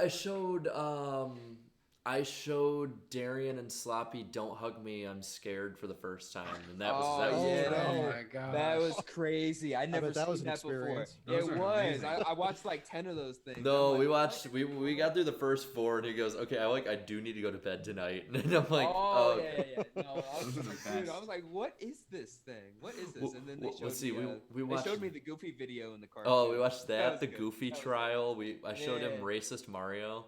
I showed Darian and Sloppy "Don't Hug Me, I'm Scared" for the first time, and that was Oh my god, that was crazy. I never that seen was an that before. experience. Those It are was. amazing. I watched like 10 of those things. No, I'm we like, watched. We got through the first 4, and he goes, "Okay, I do need to go to bed tonight." And I'm like, oh yeah. No, I was, Those are the dude, best. I was like, what is this thing? What is this? And then they showed let's see. me. We watched. They showed me the Goofy video in the car. Oh, we watched That that. was The good. Goofy That was trial. I showed him Yeah. racist Mario.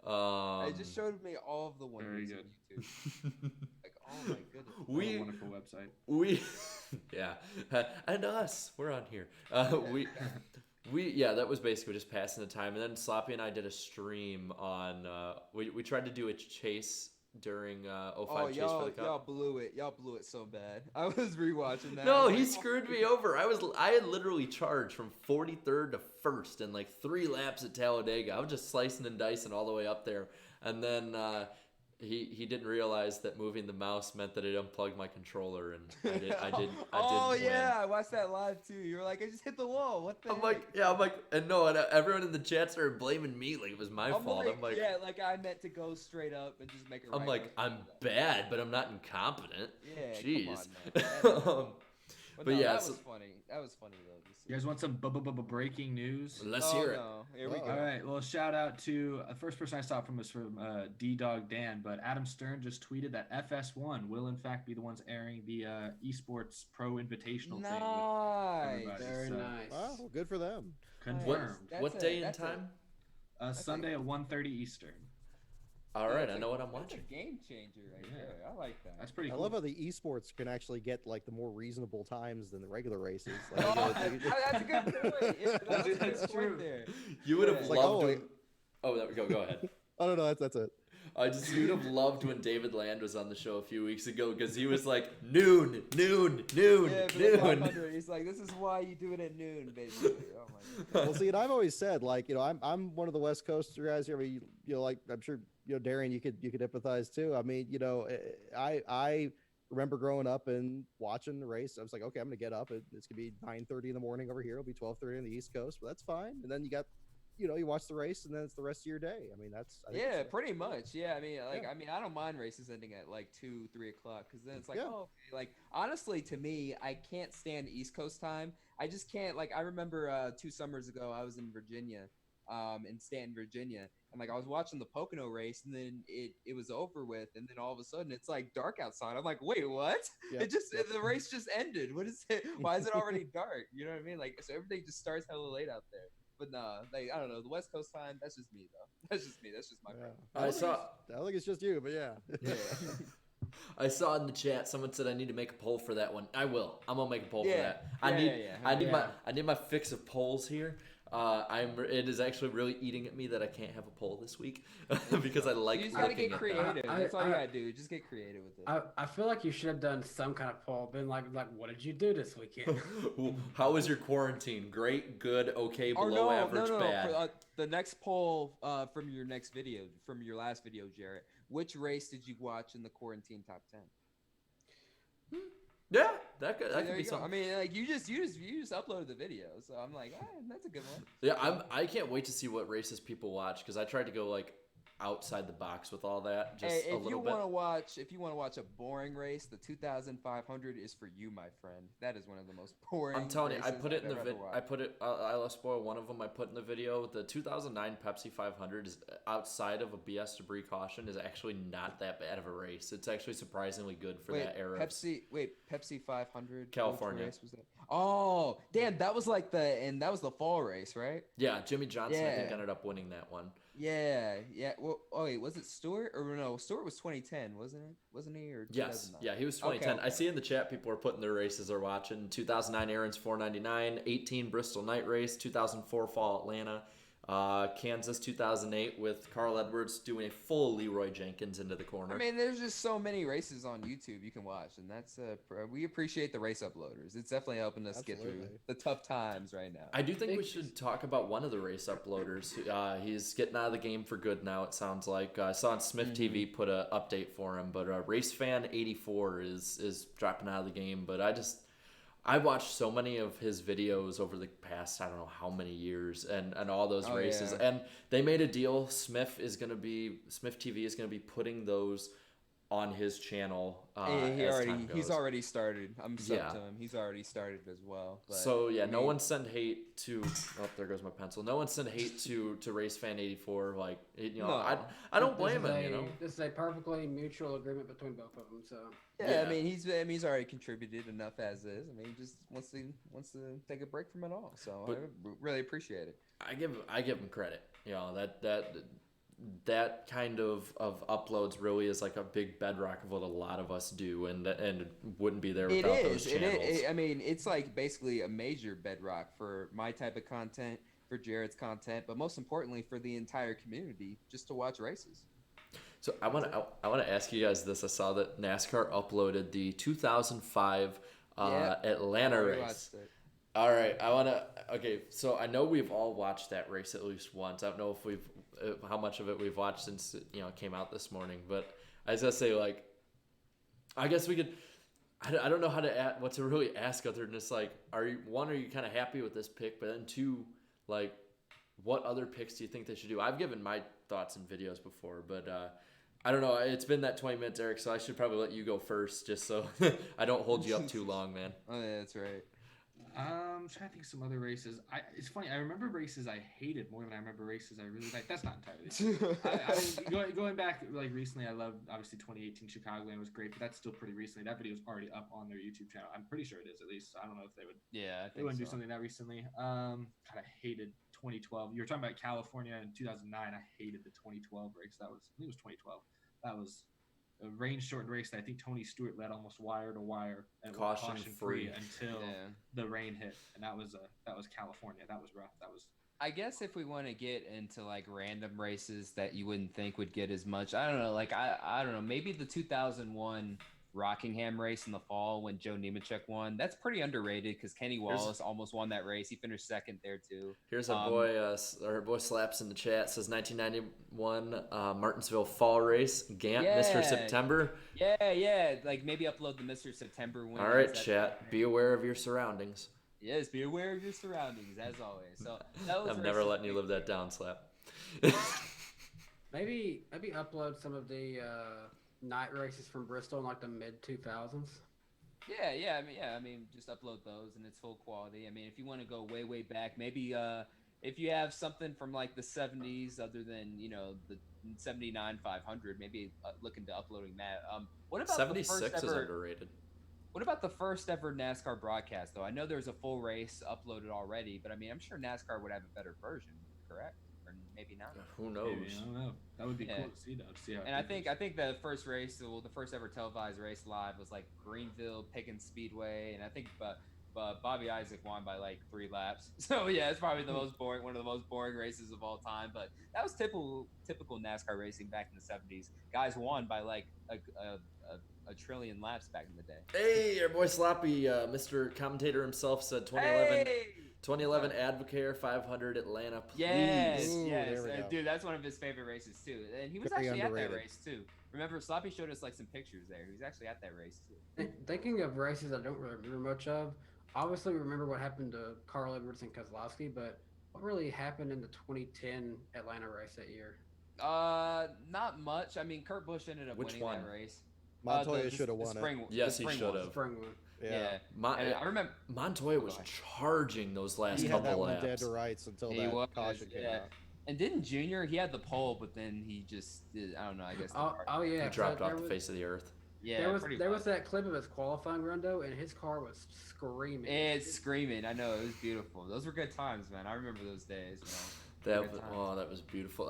It just showed me all of the Very wonders of good. YouTube. Like, oh my goodness. What a wonderful website. Yeah, and us, we're on here. That was basically just passing the time. And then Sloppy and I did a stream on. We tried to do a chase during 05 Chase for the Cup. y'all blew it. Y'all blew it so bad. I was rewatching that. No, I was he like, screwed me over. I had literally charged from 43rd to 1st in like 3 laps at Talladega. I was just slicing and dicing all the way up there, and then he didn't realize that moving the mouse meant that it unplugged my controller, and I didn't. Oh yeah, win. I watched that live too. You were like, I just hit the wall. What the? I'm heck? like, and everyone in the chat started blaming me like it was my fault. I'm like, yeah, like I meant to go straight up and just make it. I'm like, I'm bad, but I'm not incompetent. Yeah, Jeez. Come on, man. But no, yeah, that so- was funny. That was funny though. to see. You guys want some breaking news? Let's hear it. No. Here we go. All right. Well, shout out to the first person I saw from was from D-Dog Dan, but Adam Stern just tweeted that FS1 will in fact be the ones airing the esports pro invitational thing. Nice. everybody. Very So, nice. Wow, well, good for them. Confirmed. What day and time? Sunday at 1:30 Eastern. All right, I That's know what I'm That's watching. a game changer right Yeah. there. I like that. That's pretty I cool. love how the esports can actually get like the more reasonable times than the regular races. Like, Oh, you know, that's a good point. Yeah, that's a good That's point true. there. You would have It's like, loved. oh, when... Oh, there we go. Go ahead. I don't know. That's it. You'd have loved when David Land was on the show a few weeks ago because he was like noon. Yeah, for the 500, he's like, this is why you do it at noon, basically. Oh my god. Well, see, and I've always said, like, you know, I'm one of the West Coaster guys here. I mean, you know, like I'm sure you know, Darian, you could empathize too. I mean, you know, I remember growing up and watching the race. I was like, okay, I'm gonna get up. It's gonna be 9:30 in the morning over here. It'll be 12:30 on the East Coast, but that's fine. And then you got, you know, you watch the race, and then it's the rest of your day. I mean, I think Yeah, it's- pretty much. Yeah, I mean, like, Yeah. I mean, I don't mind races ending at like 2, 3 o'clock because then it's like, Yeah. oh, okay. Like, honestly, to me, I can't stand East Coast time. I just can't. Like, I remember 2 summers ago, I was in Virginia, in Stanton, Virginia, and like I was watching the Pocono race, and then it was over with, and then all of a sudden it's like dark outside. I'm like, wait, what? Yep, The race just ended. What is it? Why is it already dark? You know what I mean? Like, so everything just starts hella late out there. But nah, like I don't know, the West Coast time. That's just me though. That's just me. That's just my yeah. preference. I saw. I don't think it's just you, but yeah. Yeah. I saw in the chat someone said I need to make a poll for that one. I will. I'm gonna make a poll for Yeah. that. Yeah. I need my fix of polls here. It is actually really eating at me that I can't have a poll this week because I like You just gotta looking get at creative. them. That's all you gotta do. Just get creative with it. I feel like you should have done some kind of poll. Been like, what did you do this weekend? How was your quarantine? Great, good, okay, Or below average, no. bad. For, the next poll from your next video, from your last video, Jarrett. Which race did you watch in the quarantine top 10? Yeah, that could There be you go. something. I mean, like you just uploaded the video, so I'm like, that's a good one. Yeah, I can't wait to see what races people watch because I tried to go like outside the box with all that. Just Hey, a if you little bit. want to watch, if you want to watch a boring race, the 2,500 is for you, my friend. That is one of the most boring. I'm telling you, I races put it I've in the ever vid. watched. I put it. I'll spoil one of them. I put in the video. The 2009 Pepsi 500 is outside of a BS debris caution is actually not that bad of a race. It's actually surprisingly good for that era. Pepsi 500. California. Which race was that? Oh, damn! That was that was the fall race, right? Yeah, Jimmy Johnson I think Yeah. ended up winning that one. Yeah. Well, oh wait, was it Stewart or no? Stewart was 2010, wasn't it? Wasn't he or Yes, 2009? yeah, he was 2010. Okay. I see in the chat people are putting their races they're watching. 2009 Aaron's 499, 18 Bristol night race, 2004 fall Atlanta, Kansas 2008 with Carl Edwards doing a full Leroy Jenkins into the corner. I mean, there's just so many races on YouTube you can watch, and that's we appreciate the race uploaders. It's definitely helping us get through Absolutely. the tough times right now. I do think we should talk about one of the race uploaders. He's getting out of the game for good now, it sounds like. I saw on Smith TV put an update for him, but RaceFan84 is dropping out of the game. But I watched so many of his videos over the past, I don't know how many years, and all those races. Yeah. And they made a deal. Smith TV is going to be putting those on his channel. He's already started. I'm subbed Yeah. to him. He's already started as well. But, So yeah, I no mean, one send hate to. Oh, there goes my pencil. No one send hate to RaceFan84. Like No. I don't blame him. This is a perfectly mutual agreement between both of them. So Yeah, Yeah. I mean he's already contributed enough as is. I mean he just wants to take a break from it all. So But- I really appreciate it. I give him credit. That kind of uploads really is like a big bedrock of what a lot of us do, and it wouldn't be there It without is. those channels. I mean, it's like basically a major bedrock for my type of content, for Jared's content, but most importantly for the entire community, just to watch races. So I want to ask you guys this. I saw that NASCAR uploaded the 2005 Atlanta Already race. watched it. All right, okay, so I know we've all watched that race at least once. I don't know if how much of it we've watched since it came out this morning, but I was gonna say, like, I guess we could. I don't know what to really ask other than just like, are you kind of happy with this pick, but then two, like, what other picks do you think they should do? I've given my thoughts in videos before, but I don't know. It's been that 20 minutes, Eric, so I should probably let you go first, just so I don't hold you up too long, man. Oh yeah, that's right. I'm trying to think of some other races. It's funny. I remember races I hated more than I remember races I really liked. That's not entirely true. Going back like recently, I loved obviously 2018 Chicagoland was great, but that's still pretty recently. That video is already up on their YouTube channel. I'm pretty sure it is at least. I don't know if they would. Yeah, I They wouldn't do something that recently. God, I hated 2012. You were talking about California in 2009. I hated the 2012 race. I think it was 2012. That was a rain shortened race that I think Tony Stewart led almost wire to wire and Caution free free. until Yeah. the rain hit, and that was California. That was rough. That was I guess if we want to get into like random races that you wouldn't think would get as much, I don't know. Like I don't know. Maybe the 2001 Rockingham race in the fall when Joe Nemechek won. That's pretty underrated because Kenny Wallace almost won that race. He finished second there too. Here's our boy, our boy Slaps in the chat says 1991 Martinsville Fall Race. Gant, Mr. Yeah. September. Yeah. Like maybe upload the Mr. September win. All right, chat. Be aware of your surroundings. Yes, be aware of your surroundings as always. So that was I'm never letting you live that down, Slap. maybe upload some of the night races from Bristol in like the mid 2000s. Yeah. I mean, just upload those in its full quality. I mean, if you want to go way back, maybe if you have something from like the 70s, other than the 79 500, maybe look into uploading that. What about 76 the first is ever? underrated. What about the first ever NASCAR broadcast though? I know there's a full race uploaded already, but I mean, I'm sure NASCAR would have a better version, correct? Or maybe not. Who knows? maybe, I don't know. That would be Yeah. cool to see though. To see how. And I think the first race, well, the first ever televised race live was like Greenville Pickens Speedway, and I think Bobby Isaac won by like 3 laps. So yeah, it's probably one of the most boring races of all time. But that was typical NASCAR racing back in the 70s. Guys won by like a trillion laps back in the day. Hey, our boy Sloppy, Mr. Commentator himself said 2011 Advocare 500 Atlanta, please. Yes, Ooh, yes. there we go. Dude, that's one of his favorite races too. And he was Very actually underrated. at that race too. Remember, Sloppy showed us like some pictures there. He was actually at that race too. Thinking of races I don't really remember much of, obviously remember what happened to Carl Edwards and Kozlowski, but what really happened in the 2010 Atlanta race that year? Not much. I mean, Kurt Busch ended up Which winning one? that race. Montoya The should have won it. spring, Yes, the he spring should one. have. Spring one. Yeah. Mon- And I remember Montoya was Go ahead. charging those last He had couple that one laps. dead to rights until He that was, caution came yeah. out. And didn't Junior? He had the pole, but then he just did, I don't know. I guess. Yeah. He dropped there off the was- face of the earth. Yeah. There was that clip of his qualifying run though, and his car was screaming. It's screaming. I know, it was beautiful. Those were good times, man. I remember those days, man. That was beautiful.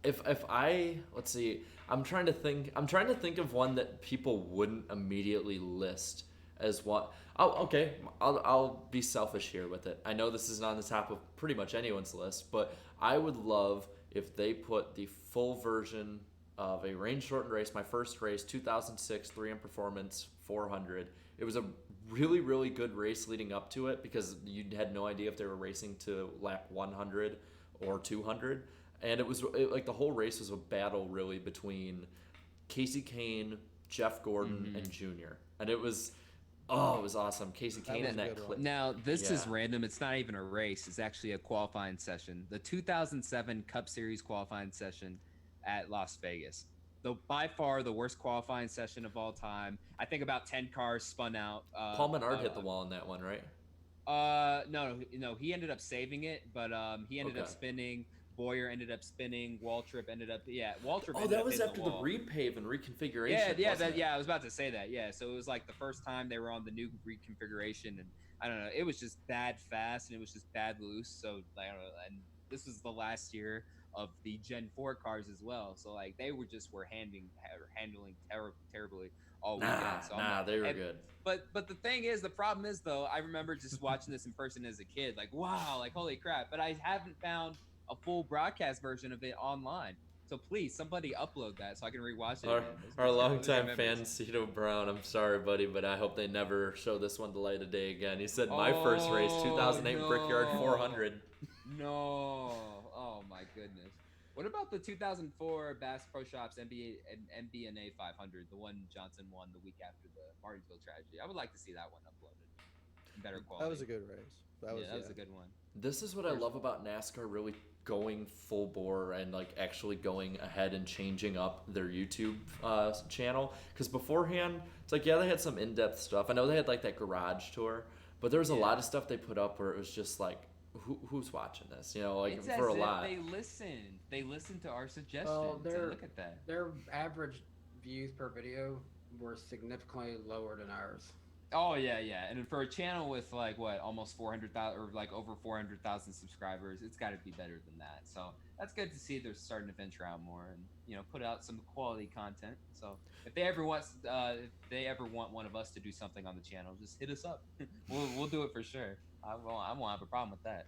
Let's see. I'm trying to think of one that people wouldn't immediately list as one. Oh, okay. I'll be selfish here with it. I know this isn't on the top of pretty much anyone's list, but I would love if they put the full version of a rain shortened race. My first race, 2006 3M Performance 400. It was a really, really good race leading up to it because you had no idea if they were racing to lap 100 or 200. And like the whole race was a battle really between Casey Kane, Jeff Gordon, and Junior. And it was awesome. Casey Kane was in a that good clip. Now, this is Yeah. random. It's not even a race. It's actually a qualifying session. The 2007 Cup Series qualifying session at Las Vegas. By far the worst qualifying session of all time. I think about 10 cars spun out. Paul Menard hit the wall in that one, right? No, he ended up saving it, but he ended up Okay. spinning. Boyer ended up spinning. Waltrip ended up. Oh, that was after the repave and reconfiguration. wasn't it? I was about to say that. Yeah, so it was like the first time they were on the new reconfiguration, and I don't know, it was just bad fast and it was just bad loose. So I don't know, and this was the last year of the Gen 4 cars as well. So like they were handling terribly all weekend. So they were good. But the thing is, the problem is though, I remember just watching this in person as a kid, like wow, like holy crap. But I haven't found a full broadcast version of it online. So please, somebody upload that so I can rewatch it. Our longtime fan, Cito Brown, I'm sorry, buddy, but I hope they never show this one to light of day again. He said, my first race, 2008 Brickyard 400. No. Oh, my goodness. What about the 2004 Bass Pro Shops MBNA 500, the one Johnson won the week after the Martinsville tragedy? I would like to see that one uploaded in better quality. That was a good race. That was a good one. This is what I love about NASCAR really going full bore and like actually going ahead and changing up their YouTube channel. Because beforehand, it's like, yeah, they had some in-depth stuff. I know they had like that garage tour, but there was a lot of stuff they put up where it was just like, who's watching this? You know, like It's for as a lot. They listened. They listened to our suggestions. Well, and look at that. Their average views per video were significantly lower than ours. Oh yeah, and for a channel with like what almost 400,000 or like over 400,000 subscribers, it's got to be better than that. So that's good to see they're starting to venture out more and put out some quality content. So if they ever want one of us to do something on the channel, just hit us up. we'll do it for sure. I won't have a problem with that.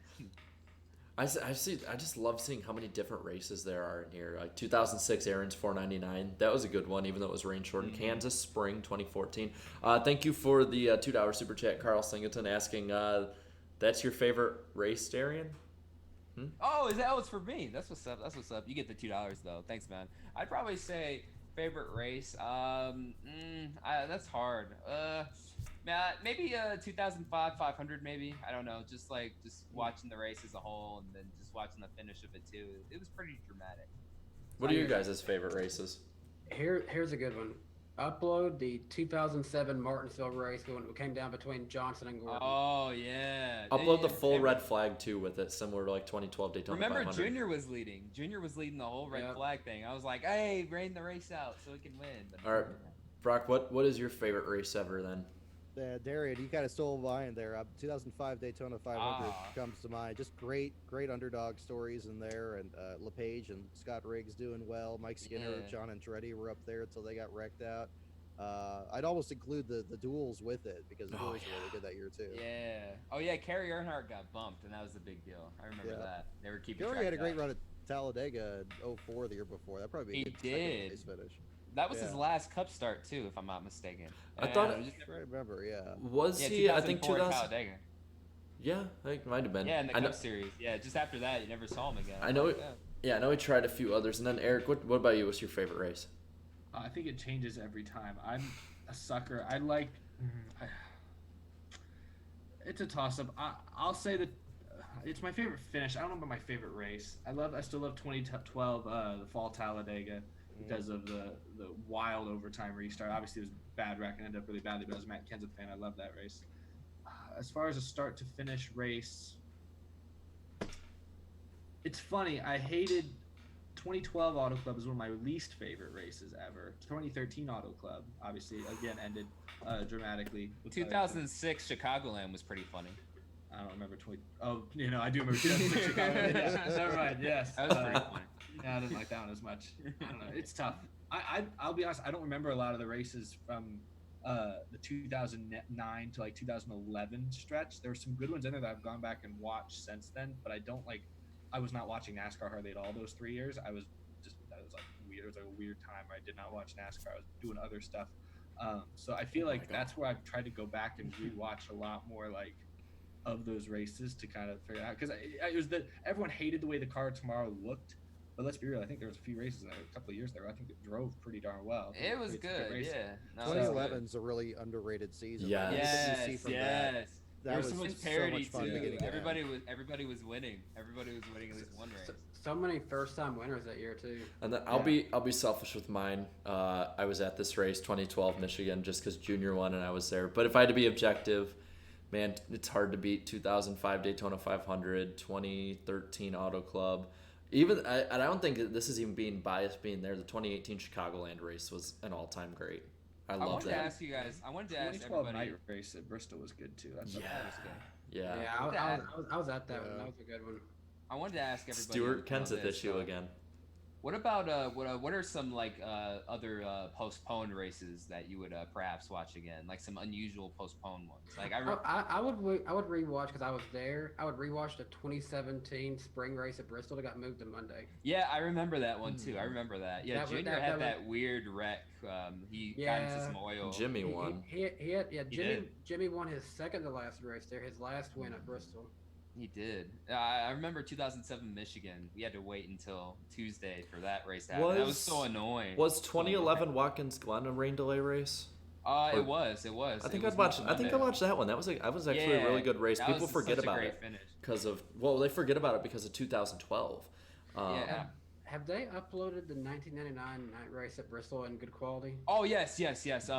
I just love seeing how many different races there are in here. Like 2006 Aaron's 499, that was a good one, even though it was rain shortened. Kansas Spring 2014. Thank you for the $2 super chat, Carl Singleton, asking, that's your favorite race, Darian? Oh, it's for me. That's what's up. You get the $2 though. Thanks, man. I'd probably say favorite race. That's hard. Maybe 2005 500 maybe. I don't know. Just watching the race as a whole and then just watching the finish of it too. It was pretty dramatic. What are your guys' favorite races? Here's a good one. Upload the 2007 Martinsville race when it came down between Johnson and Gordon. Oh yeah. Upload the full red flag too with it, similar to like 2012 Daytona Remember 500. Junior was leading. Junior was leading the whole red flag thing. I was like, hey, rain the race out so we can win. But all right, Brock, what is your favorite race ever then? Darian, you kind of stole mine there. 2005 Daytona 500 comes to mind. Just great underdog stories in there, and LePage and Scott Riggs doing well. Mike Skinner, John Andretti were up there until they got wrecked out. I'd almost include the duels with it because the duels were really good that year too. Yeah. Oh yeah, Kerry Earnhardt got bumped, and that was a big deal. I remember that. They were keeping. Kerry had a great run at Talladega in 04 the year before. That probably be a good second place finish. That was his last Cup start too, if I'm not mistaken. I thought. I remember, Was he? I think 2000. Talladega. Yeah, I think it might have been. Yeah, in the Cup Series. Yeah, just after that, you never saw him again. I know. I know he tried a few others, and then Eric, what about you? What's your favorite race? I think it changes every time. I'm a sucker. I like. It's a toss-up. I'll say that It's my favorite finish. I don't know about my favorite race. I still love 2012, the Fall Talladega, because of the wild overtime restart. Obviously, it was bad wreck and ended up really badly, but as a Matt Kenseth fan, I love that race. As far as a start to finish race, it's funny. I hated 2012 Auto Club is one of my least favorite races ever. 2013 Auto Club, obviously, again ended dramatically. 2006 Chicagoland was pretty funny. I don't remember 20. Oh, I do remember 2006 Chicago. Yeah, never mind. Yes, That was pretty funny. Yeah, I didn't like that one as much. I don't know. It's tough. I'll be honest. I don't remember a lot of the races from the 2009 to like 2011 stretch. There were some good ones in there that I've gone back and watched since then, but I don't like. I was not watching NASCAR hardly at all those 3 years. That was like weird. It was like a weird time where I did not watch NASCAR. I was doing other stuff. So I feel like that's where I've tried to go back and rewatch a lot more like of those races to kind of figure out, because it was that everyone hated the way the car tomorrow looked, but let's be real, I think there was a few races in there, a couple of years there, I think it drove pretty darn well. It was good, yeah. No, 2011's a really underrated season. Yes. Anything you see from that there was so much parity fun too. beginning to end. Everybody was winning. Everybody was winning at least one race. So many first-time winners that year too. And then I'll be selfish with mine. I was at this race 2012 Michigan just because Junior won and I was there. But if I had to be objective, man, it's hard to beat 2005 Daytona 500, 2013 Auto Club. Even I don't think that this is even being biased being there. The 2018 Chicagoland race was an all-time great. I love that. To ask you guys. I wanted to ask 2012 everybody. night race at Bristol was good too. That's Yeah. I was at that one. That was a good one. I wanted to ask everybody. Stuart Kenseth issue again. What about what are some like other postponed races that you would perhaps watch again, like some unusual postponed ones? Like I would rewatch because I was there. I would rewatch the 2017 spring race at Bristol that got moved to Monday. Yeah, I remember that one too. I remember that. Yeah, Junior had that weird wreck. He got into some oil. Jimmy won. Jimmy won his second to last race there. His last win at Bristol. He did. I remember 2007 Michigan. We had to wait until Tuesday for that race to happen. That was so annoying. Was 2011 Watkins Glen a rain delay race? It was. I think I watched that one. That was actually a really good race. People forget about it because of they forget about it because of 2012. Have they uploaded the 1999 night race at Bristol in good quality? Oh yes.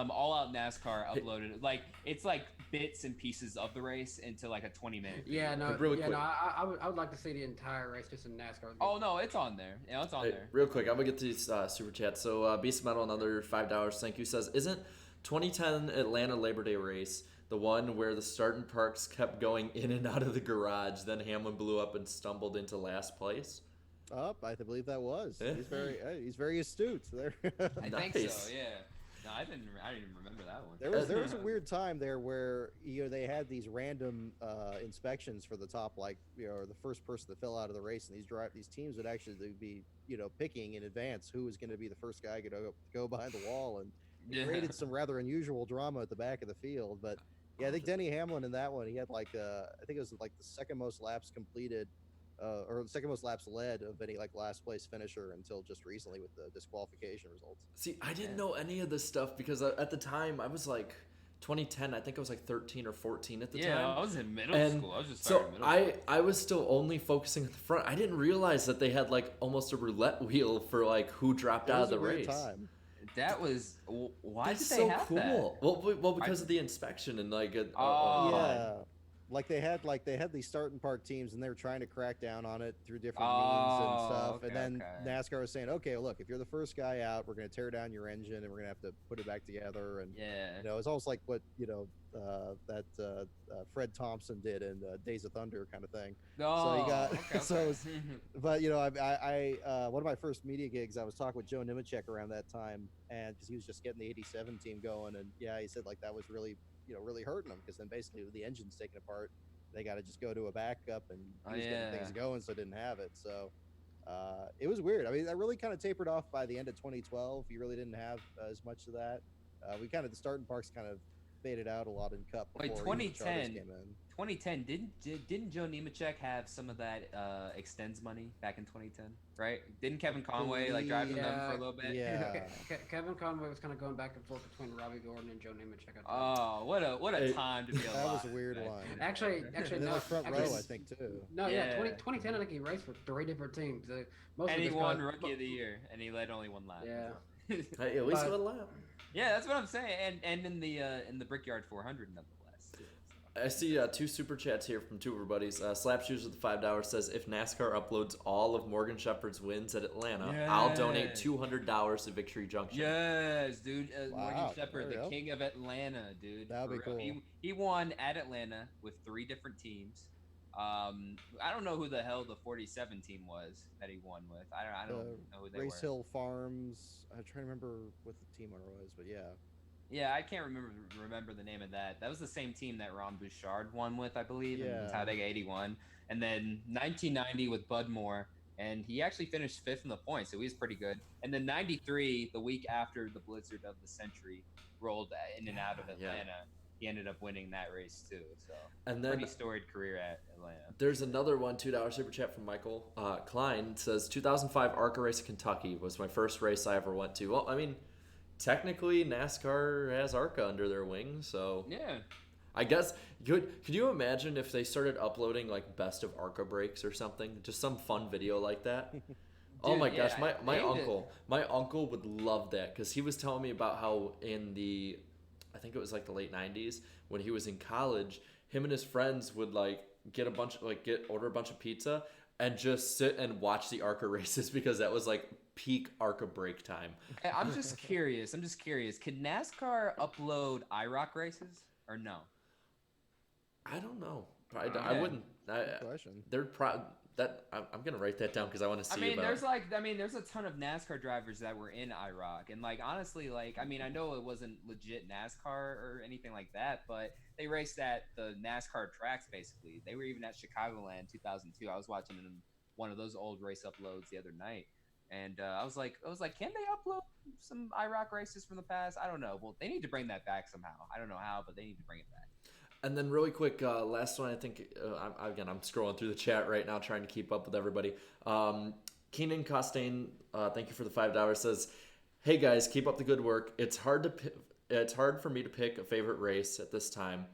All Out NASCAR uploaded it. Like it's like bits and pieces of the race into like a 20-minute. Yeah, no, really quick. No, I would like to see the entire race just in NASCAR. Oh no, it's on there. Yeah, it's on there. Real quick, I'm gonna get to these super chats. So Beast Metal, another $5. Thank you. Says, isn't 2010 Atlanta Labor Day race the one where the starting parks kept going in and out of the garage? Then Hamlin blew up and stumbled into last place. I believe that was. He's very astute there. I think so. Yeah. No, I didn't even remember that one. There was a weird time there where they had these random inspections for the top, like or the first person to fill out of the race, and these teams would actually be picking in advance who was going to be the first guy to go behind the wall, and it created some rather unusual drama at the back of the field. But yeah, I think Denny Hamlin in that one, he had I think it was like the second most laps completed. Or the second most laps led of any last place finisher until just recently with the disqualification results. See, I didn't know any of this stuff because at the time I was 2010. I think I was 13 or 14 at the time. Yeah, I was in middle school. I was just starting middle school. I was still only focusing at the front. I didn't realize that they had almost a roulette wheel for who dropped out of the race. Time. That was why did they have that? Well, because of the inspection and yeah. They had these starting park teams, and they were trying to crack down on it through different means and stuff. Okay, and then NASCAR was saying, "Okay, look, if you're the first guy out, we're going to tear down your engine, and we're going to have to put it back together." And it's almost like what that Fred Thompson did in Days of Thunder kind of thing. So you got but I one of my first media gigs, I was talking with Joe Nemechek around that time, and because he was just getting the '87 team going, and he said that was really hurting them, because then basically with the engine's taken apart, they got to just go to a backup, and he was getting things going, so didn't have it. So it was weird. I mean, that really kind of tapered off by the end of 2012. You really didn't have as much of that. The starting parks kind of faded out a lot in Cup. Wait, 2010 2010 didn't Joe Nemechek have some of that extends money back in 2010, right? Didn't Kevin Conway like drive them for a little bit? Yeah. Kevin Conway was kind of going back and forth between Robbie Gordon and Joe Nemechek. I think. Oh, what a time to be alive. That was a weird back one. then. Actually, And then no. the front actually, row, I think too. No, Yeah. 2010, I think he raced for 3 different teams. Most And of he his won guys- Rookie of the Year, and he led only one lap. Yeah. Hey, at least But- one lap. Yeah, that's what I'm saying. And in the Brickyard 400, nonetheless. Too, so. I see 2 super chats here from 2 of our buddies. Slap Shoes with the $5 says, if NASCAR uploads all of Morgan Shepherd's wins at Atlanta, I'll donate Yes. $200 to Victory Junction. Yes, dude. Morgan Wow, Shepherd, there you the go. king of Atlanta, dude. That would be For real. cool. He won at Atlanta with 3 different teams. I don't know who the hell the 47 team was that he won with. I don't know who they Race were. Hill Farms. I'm trying to remember what the team owner was, but yeah. Yeah, I can't remember the name of that. That was the same team that Ron Bouchard won with, I believe, in Yeah. Talladega 81. And then 1990 with Bud Moore, and he actually finished 5th in the points, so he was pretty good. And then 93, the week after the blizzard of the century rolled in and out of Yeah. Atlanta, he ended up winning that race too. So And then pretty storied career at Atlanta. there's another one, $2 super chat from Michael Klein. Says 2005 ARCA race in Kentucky was my first race I ever went to. Well, I mean, technically NASCAR has ARCA under their wing, so Yeah. I guess could you imagine if they started uploading like best of ARCA breaks or something, just some fun video like that? Oh Dude, my yeah, gosh, my named it. my uncle would love that because he was telling me about how in the, I think it was like the late 90s when he was in college, him and his friends would like order a bunch of pizza and just sit and watch the ARCA races because that was like peak ARCA break time. Hey, I'm just curious. Could NASCAR upload IROC races or no? I don't know. I Yeah. wouldn't. Good question. I'm gonna write that down because I want to see. I mean, about. there's a ton of NASCAR drivers that were in IROC, and like honestly, like I mean, I know it wasn't legit NASCAR or anything like that, but they raced at the NASCAR tracks basically. They were even at Chicagoland 2002. I was watching one of those old race uploads the other night, and I was like, can they upload some IROC races from the past? I don't know. Well, they need to bring that back somehow. I don't know how, but they need to bring it back. And then really quick, last one. I think I'm scrolling through the chat right now, trying to keep up with everybody. Keenan Costain, thank you for the $5. Says, "Hey guys, keep up the good work. It's hard for me to pick a favorite race at this time,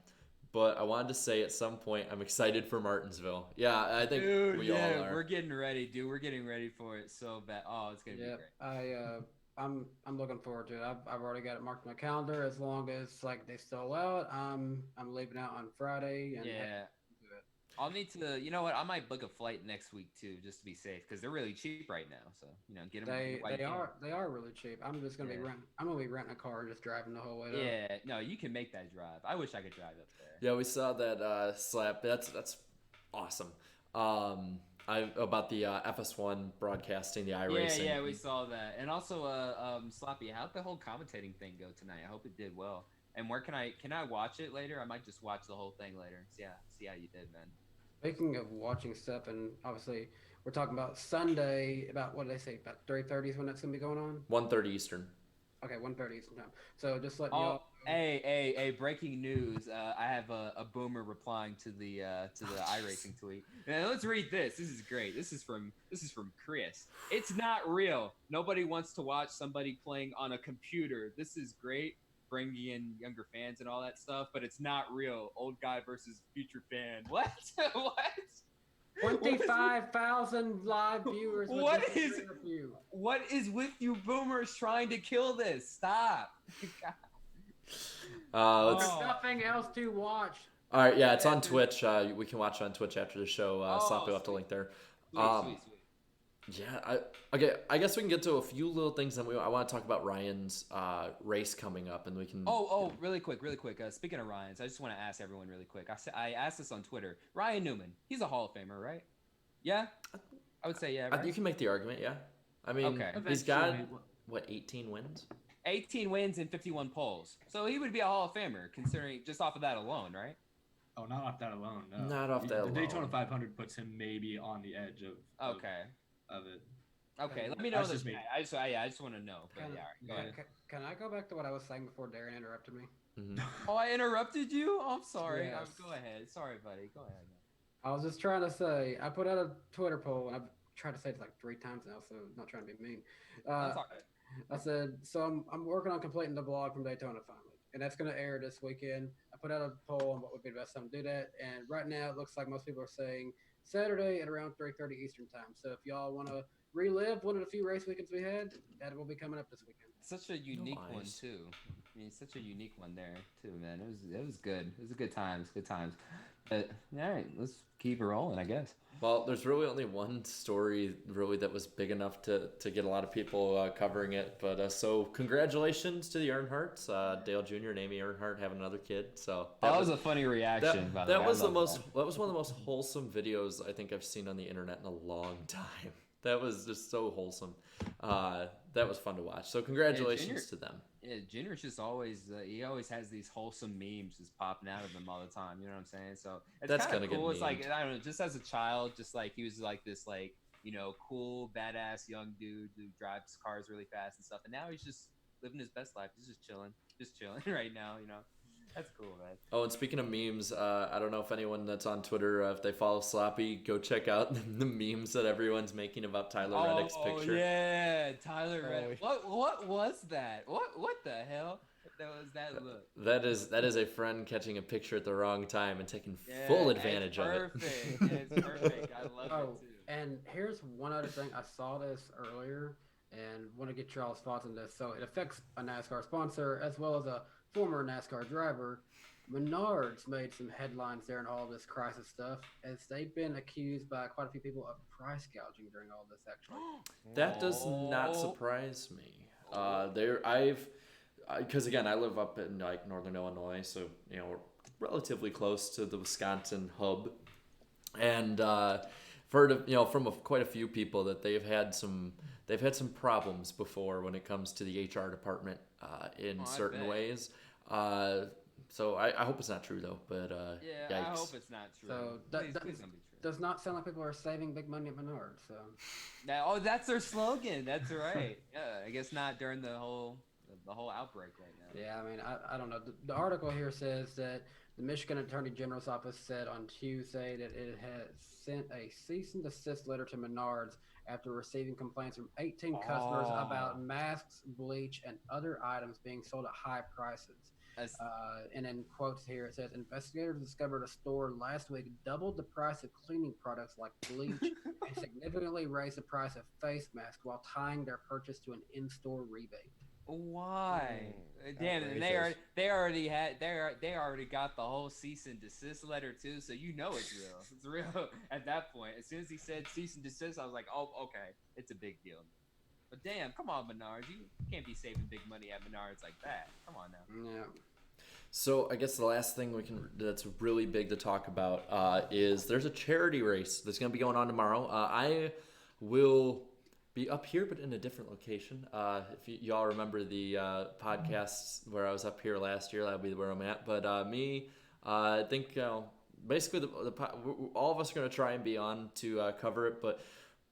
but I wanted to say at some point I'm excited for Martinsville. Yeah, I think we all are. We're getting ready, dude. We're getting ready for it so bad. Oh, it's gonna be great. I'm looking forward to it. I've already got it marked on my calendar. As long as like they still allow it, I'm leaving out on Friday. And Yeah. I'll need to, you know what? I might book a flight next week too, just to be safe, because they're really cheap right now. So get them. They are really cheap. I'm just gonna be renting. I'm gonna be renting a car and just driving the whole way. Yeah, no, you can make that drive. I wish I could drive up there. Yeah, we saw that slap. That's awesome. About the FS1 broadcasting the iRacing. Yeah, we saw that. And also, Sloppy, how'd the whole commentating thing go tonight? I hope it did well. And where can I watch it later? I might just watch the whole thing later and see how you did, man. Speaking of watching stuff, and obviously we're talking about Sunday. About what did they say? About 3:30 is when that's gonna be going on. 1:30 Eastern. Okay, 1:30 Eastern time. So just let Oh, y'all. hey! Breaking news! I have a boomer replying to the iRacing tweet. Now, let's read this. This is great. This is from Chris. It's not real. Nobody wants to watch somebody playing on a computer. This is great, bringing in younger fans and all that stuff. But it's not real. Old guy versus future fan. What? What? 25,000 live viewers. with What this is- interview. What is with you boomers trying to kill this? Stop. Let's, There's nothing else to watch. all right, yeah, it's on Twitch. We can watch it on Twitch after the show. Oh, Sloppy will have to link there. Sweet. Yeah, I guess we can get to a few little things, and I want to talk about Ryan's race coming up, and we can. Really quick. Speaking of Ryan's, I just want to ask everyone really quick. I asked this on Twitter. Ryan Newman, he's a Hall of Famer, right? Yeah, I would say yeah. Right? You can make the argument, yeah. I mean, Okay. he's got what 18 wins. 18 wins and 51 polls, so he would be a Hall of Famer, considering just off of that alone, right? Oh, not off that alone. No. Not off that alone. The Daytona 500 puts him maybe on the edge of Okay. of it. Okay, let me know. That's This. just me. I just want to know. But, yeah, all right, go ahead. Can I go back to what I was saying before Darren interrupted me? Oh, I interrupted you. Oh, I'm sorry. Yes. Go ahead. Sorry, buddy. Go ahead. I was just trying to say, I put out a Twitter poll, and I've tried to say it like 3 times now, so not trying to be mean. That's all right. I said, so I'm working on completing the vlog from Daytona finally, and that's going to air this weekend. I put out a poll on what would be the best time to do that, and right now it looks like most people are saying Saturday at around 3:30 Eastern time. So if y'all want to relive one of the few race weekends we had, that will be coming up this weekend. Such a unique one Nice. too. I mean, such a unique one there too, man. It was good. It was a good times. Good times. But all right, let's keep it rolling, I guess. Well, there's really only one story really that was big enough to get a lot of people covering it. But so congratulations to the Earnhardts, Dale Jr. and Amy Earnhardt having another kid. So That was a funny reaction. by the that way. was I the love most that was one of the most wholesome videos I think I've seen on the internet in a long time. That was just so wholesome. That was fun to watch. So congratulations to them. Yeah, Junior's just always he always has these wholesome memes just popping out of him all the time. You know what I'm saying? So it's That's kind of gonna cool. get It's like memed. I don't know, just as a child, just like he was like this like cool badass young dude who drives cars really fast and stuff. And now he's just living his best life. He's just chilling right now. That's cool, man. Oh, and speaking of memes, I don't know if anyone that's on Twitter, if they follow Sloppy, go check out the memes that everyone's making about Tyler Reddick's picture. Yeah, Tyler Oh, Reddick. What was that? What the hell? That was that look. That is a friend catching a picture at the wrong time and taking Yeah, full advantage of it. Perfect. It's perfect. I love Oh, it too. and here's one other thing. I saw this earlier and want to get y'all's thoughts on this. So it affects a NASCAR sponsor as well as a former NASCAR driver. Menards made some headlines there and all this crisis stuff as they've been accused by quite a few people of price gouging during all this, actually. That does not surprise me. Because again, I live up in like northern Illinois, so we're relatively close to the Wisconsin hub, and heard of, from quite a few people that they've had some problems before when it comes to the HR department in I certain bet. ways. So I hope it's not true though, but Yeah, yikes. I hope it's not true. So Please don't be true. does not sound like people are saving big money at Menards. So That's their slogan. That's right. Yeah, I guess not during the whole outbreak right now. yeah, I mean, I don't know. The article here says that the Michigan Attorney General's office said on Tuesday that it had sent a cease and desist letter to Menards after receiving complaints from 18 customers about masks, bleach, and other items being sold at high prices. That's- And in quotes here, it says, investigators discovered a store last week doubled the price of cleaning products like bleach and significantly raised the price of face masks while tying their purchase to an in-store rebate. Why? Damn, and outrageous. they already got the whole cease and desist letter too, so you know it's real. It's real at that point. As soon as he said cease and desist, I was like, oh, okay, it's a big deal. But damn, come on, Menards, you can't be saving big money at Menards like that. Come on now. Yeah. So I guess the last thing that's really big to talk about is there's a charity race that's going to be going on tomorrow. I will be up here, but in a different location. If y'all remember the podcasts where I was up here last year, that'll be where I'm at. But I think basically all of us are going to try and be on to cover it. But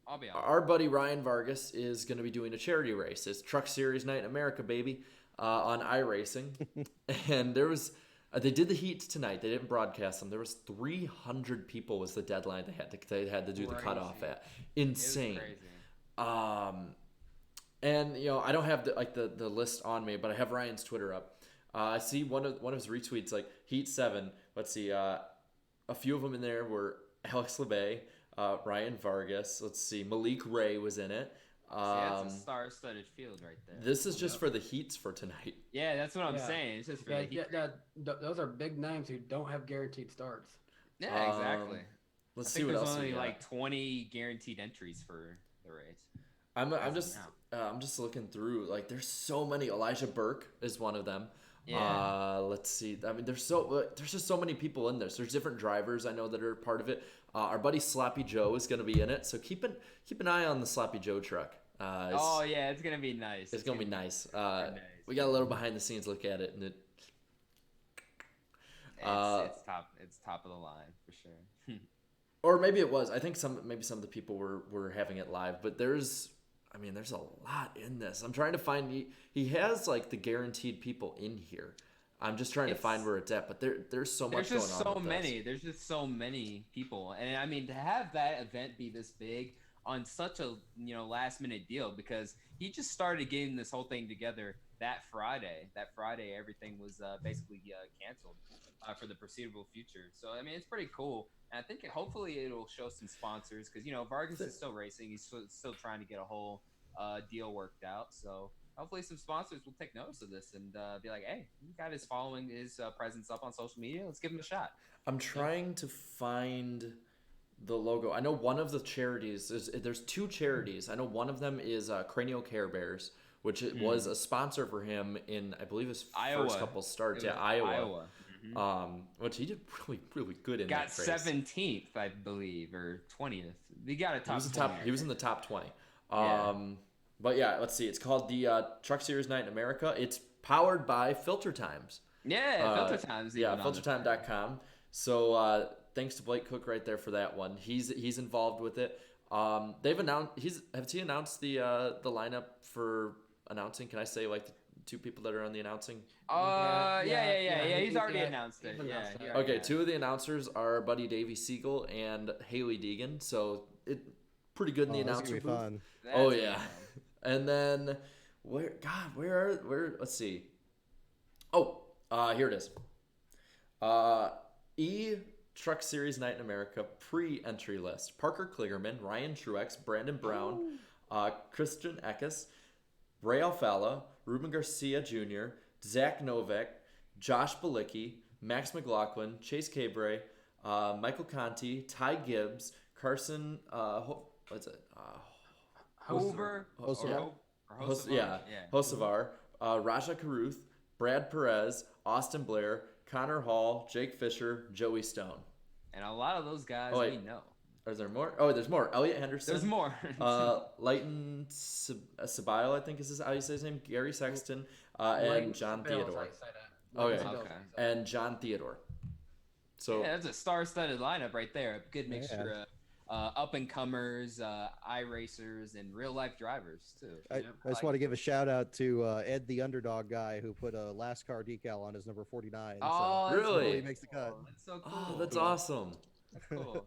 I'll be on. our buddy Ryan Vargas is going to be doing a charity race. It's Truck Series Night in America, baby, on iRacing. And there was they did the heats tonight. They didn't broadcast them. There was 300 people was the deadline they had to do the cutoff at. Insane. It was crazy. And I don't have the list on me, but I have Ryan's Twitter up. I see one of his retweets like Heat 7. Let's see, a few of them in there were Alex LeBay, Ryan Vargas. Let's see, Malik Ray was in it. That's a star-studded field right there. This is just for the heats for tonight. Yeah, that's what I'm Yeah. saying. It's just for Yeah, the heat. those are big names who don't have guaranteed starts. Yeah, exactly. Let's I see think what there's else we only got. like 20 guaranteed entries for the race. I'm just looking through. Like, there's so many. Elijah Burke is one of them. Yeah. Let's see. I mean, there's just so many people in this. There's different drivers I know that are part of it. Our buddy Sloppy Joe is going to be in it, so keep an eye on the Sloppy Joe truck. It's gonna be nice. It's gonna be nice. nice. We got a little behind the scenes look at it, and It's top. It's top of the line for sure. or maybe it was. I think some of the people were having it live, but there's a lot in this. I'm trying to find. He has like the guaranteed people in here. I'm just trying to find where it's at, but there's so much going on. There's just so many people, and I mean to have that event be this big on such a last minute deal, because he just started getting this whole thing together that Friday. That Friday, everything was basically canceled for the foreseeable future. So I mean, it's pretty cool, and I think hopefully it'll show some sponsors, because Vargas is still racing. He's still trying to get a whole deal worked out. So hopefully some sponsors will take notice of this and be like, hey, he got his following, his presence up on social media. Let's give him a shot. I'm trying to find the logo. I know one of the charities, there's two charities. I know one of them is Cranial Care Bears, which was a sponsor for him in, I believe, his first couple starts. Yeah, Iowa. Which he did really, really good in that race. Got 17th, I believe, or 20th. He got a top 20. He was in the top 20. But yeah, let's see. It's called the Truck Series Night in America. It's powered by Filter Times. Yeah, Filter Times. Yeah, filtertime.com. So thanks to Blake Cook right there for that one. He's involved with it. They've announced. Has he announced the lineup for announcing? Can I say like the two people that are on the announcing? Yeah. He's already announced it. Yeah. Okay, two of the announcers are Buddy Davey Siegel and Haley Deegan. So it pretty good in the announcer booth. Fun. Oh yeah. And then let's see. Oh, here it is. Truck Series Night in America pre-entry list. Parker Kligerman, Ryan Truex, Brandon Brown, Christian Eckes, Ray Alfala, Ruben Garcia Jr., Zach Novak, Josh Balicki, Max McLaughlin, Chase Cabre, Michael Conti, Ty Gibbs, Carson, Hosevar. Hosevar, Raja Caruth, Brad Perez, Austin Blair, Connor Hall, Jake Fisher, Joey Stone. And a lot of those guys we know. Is there more? Oh, there's more. Elliot Henderson. There's more. Leighton Sabile, I think is how you say his name. Gary Sexton, and John Theodore. Okay. And John Theodore. So yeah, that's a star-studded lineup right there. A good mixture of up-and-comers, iRacers, and real-life drivers, too. I just want to give a shout-out to Ed, the underdog guy, who put a NASCAR decal on his number 49. Oh, really? He makes the cut. That's so cool. Oh, that's awesome. That's cool.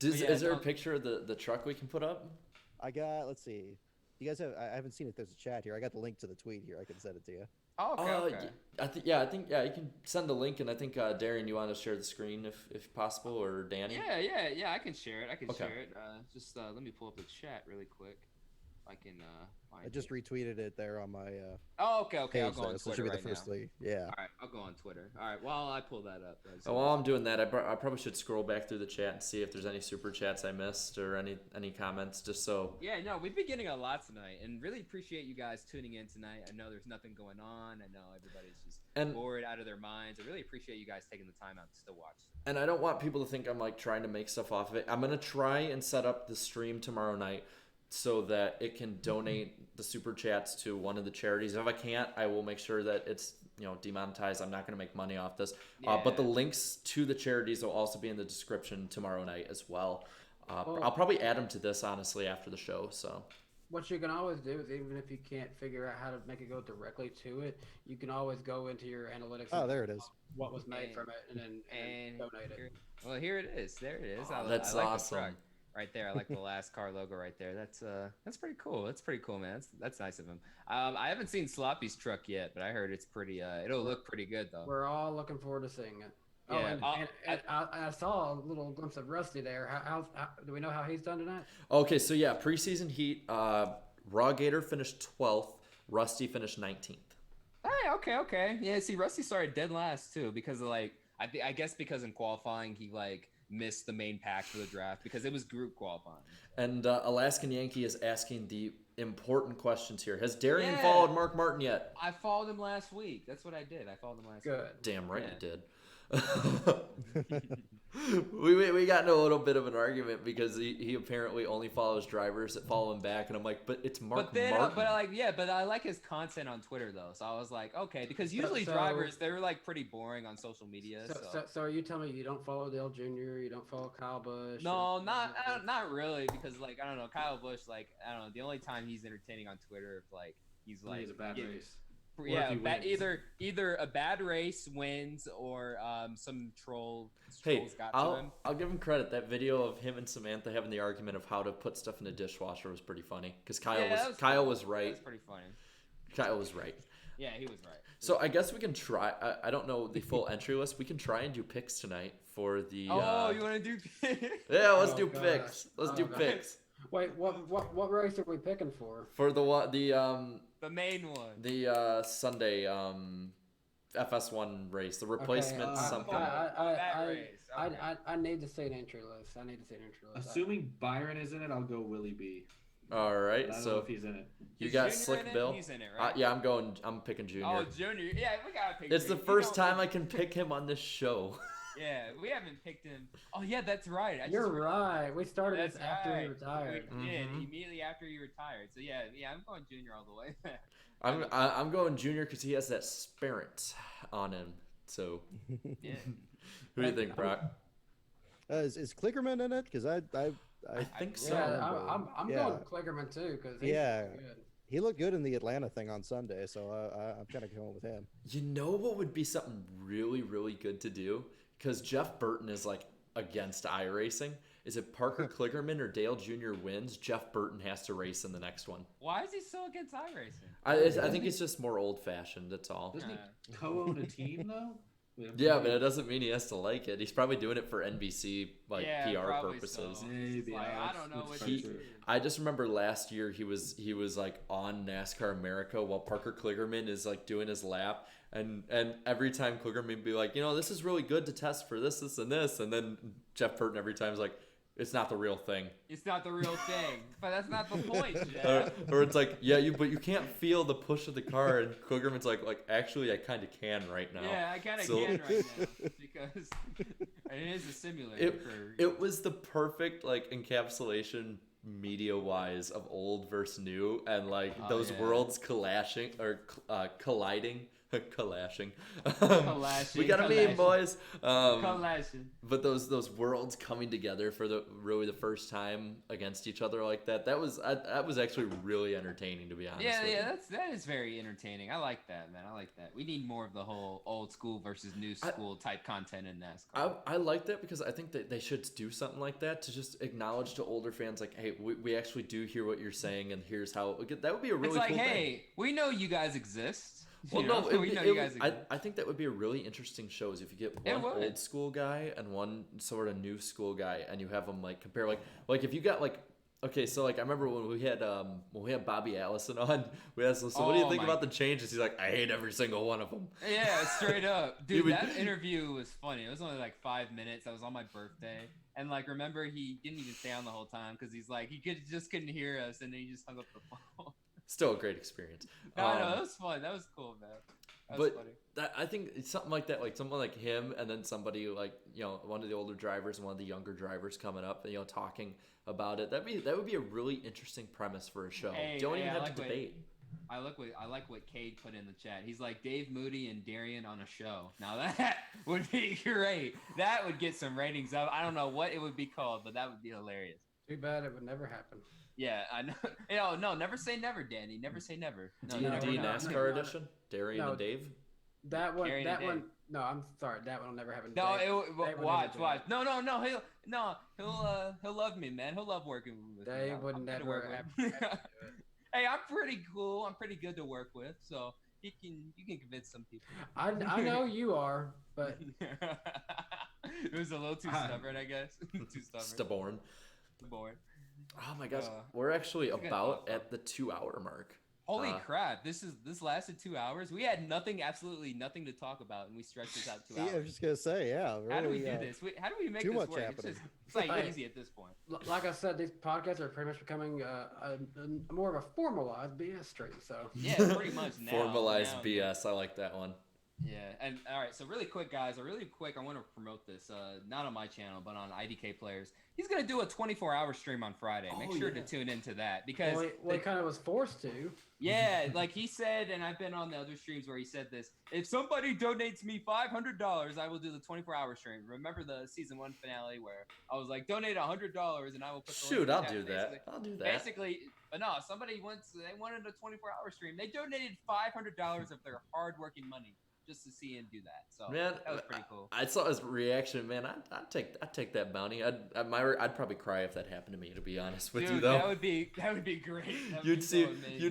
Is there a picture of the truck we can put up? I got, let's see. You guys have, I haven't seen if there's a chat here. I got the link to the tweet here. I can send it to you. Oh, okay. I think you can send the link, and I think Darian, you want to share the screen if possible, or Danny? Yeah, I can share it. Share it. Just let me pull up the chat really quick. I can find I just retweeted it there on my okay. I'll go on Twitter right now. Yeah. All right, I'll go on Twitter. All right, while I pull that up. While I'm doing that, I probably should scroll back through the chat and see if there's any super chats I missed or any comments, just so. Yeah, no, we've been getting a lot tonight, and really appreciate you guys tuning in tonight. I know there's nothing going on. I know everybody's just bored out of their minds. I really appreciate you guys taking the time out to still watch. And I don't want people to think I'm like trying to make stuff off of it. I'm gonna try and set up the stream tomorrow night so that it can donate the super chats to one of the charities. If I can't, I will make sure that it's demonetized. I'm not going to make money off this. But the links to the charities will also be in the description tomorrow night as well. I'll probably add them to this, honestly, after the show. So what you can always do is, even if you can't figure out how to make it go directly to it, you can always go into your analytics. Oh, there it is. What was made from it, and donate it. Well, here it is. There it is. That's awesome. Right there, I like the NASCAR logo right there. That's pretty cool. That's pretty cool, man. That's nice of him. I haven't seen Sloppy's truck yet, but I heard it's pretty. It'll look pretty good though. We're all looking forward to seeing it. Yeah. And I saw a little glimpse of Rusty there. How do we know how he's done tonight? Okay, so yeah, preseason heat. Raw Gator finished 12th. Rusty finished 19th. Hey, okay. Yeah, see, Rusty started dead last too because of I guess because in qualifying he missed the main pack for the draft because it was group qualifying. And Alaskan Yankee is asking the important questions here. Has Darian followed Mark Martin yet? I followed him last week. That's what I did. I followed him last week. Damn right you did. we got into a little bit of an argument because he apparently only follows drivers that follow him back, and I'm like, but it's Mark Martin. But I like his content on Twitter though, so I was like, okay, because usually drivers they're pretty boring on social media. So are you telling me you don't follow Dale Jr., you don't follow Kyle Busch? No, not really, because I don't know, Kyle Busch, I don't know, the only time he's entertaining on Twitter if he's a bad race. Yeah, if he wins. either a bad race wins or some trolls Hey, got to him. I'll give him credit. That video of him and Samantha having the argument of how to put stuff in a dishwasher was pretty funny. Because Kyle was right. That's pretty funny. Kyle was right. Yeah, he was right. So I guess we can try. I don't know the full entry list. We can try and do picks tonight for the. You want to do? Yeah, let's do gosh. picks. Let's do gosh. picks Wait, what race are we picking for? for the main one. the Sunday FS1 race, the replacement something. I need to see an entry list. Assuming Byron is in it, I'll go Willie B. All right, I don't know so if he's in it. you Is got Junior Slick in it? Bill. He's in it, right? Yeah, I'm picking Junior. Oh, Junior. Yeah, we gotta pick. It's the Junior. first time I can pick him on this show. Yeah, we haven't picked him. Oh yeah, that's right. You're right. We started That's this after he right. retired. We did Mhm. immediately after he retired. So yeah, I'm going Junior all the way. I'm going Junior because he has that spirit on him. So Yeah. who do you think, Brock? Is Klickerman in it? Because I think so. Yeah, I'm Yeah. going Klickerman too because Yeah. good. he looked good in the Atlanta thing on Sunday, so I'm kind of going with him. You know what would be something really, really good to do? Because Jeff Burton is like against iRacing. Is it Parker Kligerman or Dale Jr. wins? Jeff Burton has to race in the next one. Why is he so against iRacing? I think it's just more old fashioned. That's all. Doesn't he co-own a team though? Yeah, but it doesn't mean he has to like it. He's probably doing it for NBC Yeah, PR probably purposes. so. Maybe. Like, yeah, I don't know that's what He, he- true. I just remember last year he was like on NASCAR America while Parker Kligerman is like doing his lap, and every time Kligerman would be like, this is really good to test for this, and this, and then Jeff Burton every time is like, it's not the real thing. It's not the real thing, but that's not the point, Jeff. Or it's like, but you can't feel the push of the car, and Kligerman's like actually I kind of can right now. Yeah, I kind of So- can right now because it is a simulator. It was the perfect like encapsulation media wise of old versus new, and like Oh, those yeah. worlds collashing or colliding. Collashing. Collashing, We got a meme, collashing. boys. Collashing. But those worlds coming together for the first time against each other like that was actually really entertaining, to be honest. Yeah, with you. that is very entertaining. I like that, man. I like that. We need more of the whole old school versus new school type content in NASCAR. I like that because I think that they should do something like that to just acknowledge to older fans, like, hey, we actually do hear what you're saying, and here's how that would be a really It's like, cool hey, thing. we know you guys exist. Well, You no, know? We know you guys exist. I think that would be a really interesting show is if you get It one would. old school guy and one sort of new school guy, and you have them like compare like if you got like. Okay, so like I remember when we had Bobby Allison on, we asked him, so what do you think about the changes? He's like, I hate every single one of them. Yeah, straight up. Dude, He would- that interview was funny. It was only like 5 minutes. I was on my birthday. And like, remember, he didn't even stay on the whole time because he's like, just couldn't hear us. And then he just hung up the phone. Still a great experience. No, that was fun. That was cool, man. That was funny. I think it's something like that, like someone like him, and then somebody like one of the older drivers and one of the younger drivers coming up, and talking about it. That would be a really interesting premise for a show. Hey, Don't even hey, I have like to debate. I like what Cade put in the chat. He's like Dave Moody and Darian on a show. Now that would be great. That would get some ratings up. I don't know what it would be called, but that would be hilarious. Too bad it would never happen. Yeah, I know. No, never say never, Danny. Never say never. No, D&D never. NASCAR edition, Darian No. and Dave. That one. Gary That Dave. one. No, I'm sorry. That one will never happen. No, Dave- Dave would watch. never do it. No. He'll love me, man. He'll love working with me. Dave I'm would good to never work ever, with. ever do it. Hey, I'm pretty cool. I'm pretty good to work with, so you can convince some people. I know you are, but It was a little too stubborn, I guess. Too stubborn. Stubborn. Oh my gosh, Uh, we're actually it's a good about thought, at the 2-hour mark. Holy Uh, crap! This lasted 2 hours. We had absolutely nothing to talk about, and we stretched this out 2 Yeah, I was hours. just gonna say, yeah. Really, How do we do this? How do we make too this much work? happening. It's like Right. easy at this point. like I said, these podcasts are pretty much becoming more of a formalized BS stream. So Yeah, pretty much now. Formalized now. BS. I like that one. Yeah, and all right, so really quick, guys, I want to promote this, not on my channel, but on IDK Players. He's going to do a 24-hour stream on Friday. Make sure to tune into that because... Well, he kind of was forced to. Yeah, like he said, and I've been on the other streams where he said this, if somebody donates me $500, I will do the 24-hour stream. Remember the season 1 finale where I was like, donate $100 and I will put the Shoot, I'll do that. I'll do that. Basically, but no, they wanted a 24-hour stream. They donated $500 of their hard-working money just to see him do that. So man, that was pretty cool. I saw his reaction, man. I'd take that bounty. I'd probably cry if that happened to me. To be honest with you, though, that would be great. You'd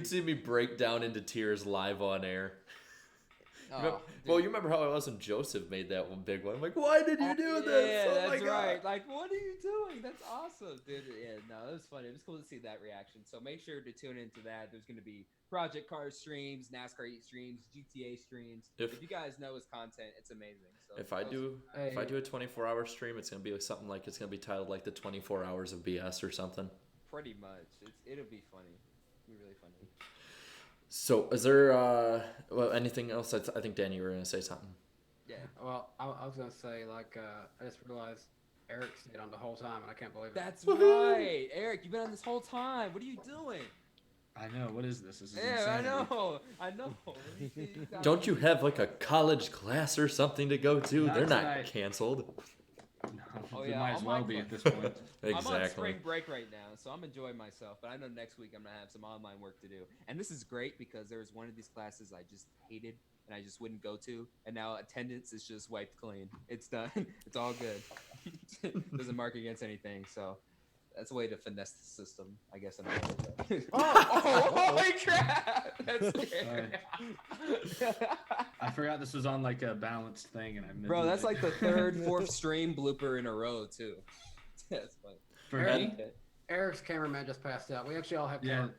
see me break down into tears live on air. You remember how I was when Joseph made that one big one? I'm like, why did you do this? Yeah, that's right. Like, what are you doing? That's awesome, dude. Yeah, no, it was funny. It was cool to see that reaction. So make sure to tune into that. There's going to be Project Cars streams, NASCAR streams, GTA streams. If you guys know his content, it's amazing. So if I do a 24-hour stream, it's going to be like something like it's going to be titled like the 24 hours of BS or something. Pretty much. It'll be funny. It'll be really funny. So, is there anything else? I think, Danny, you were going to say something. Yeah. Well, I was going to say, like, I just realized Eric stayed on the whole time, and I can't believe it. That's right. Eric, you've been on this whole time. What are you doing? I know. What is this? This is insanity. I know. Don't you have, like, a college class or something to go to? They're not canceled. No, they might as well be at this point. Exactly. I'm on spring break right now, so I'm enjoying myself. But I know next week I'm going to have some online work to do. And this is great because there was one of these classes I just hated and I just wouldn't go to. And now attendance is just wiped clean. It's done. It's all good. Doesn't mark against anything. So that's a way to finesse the system, I guess. Holy crap! That's scary. I forgot this was on like a balanced thing, and I missed Bro, that's like the third, fourth stream blooper in a row too. That's funny. For me? Eric's cameraman just passed out. We actually all have cameras.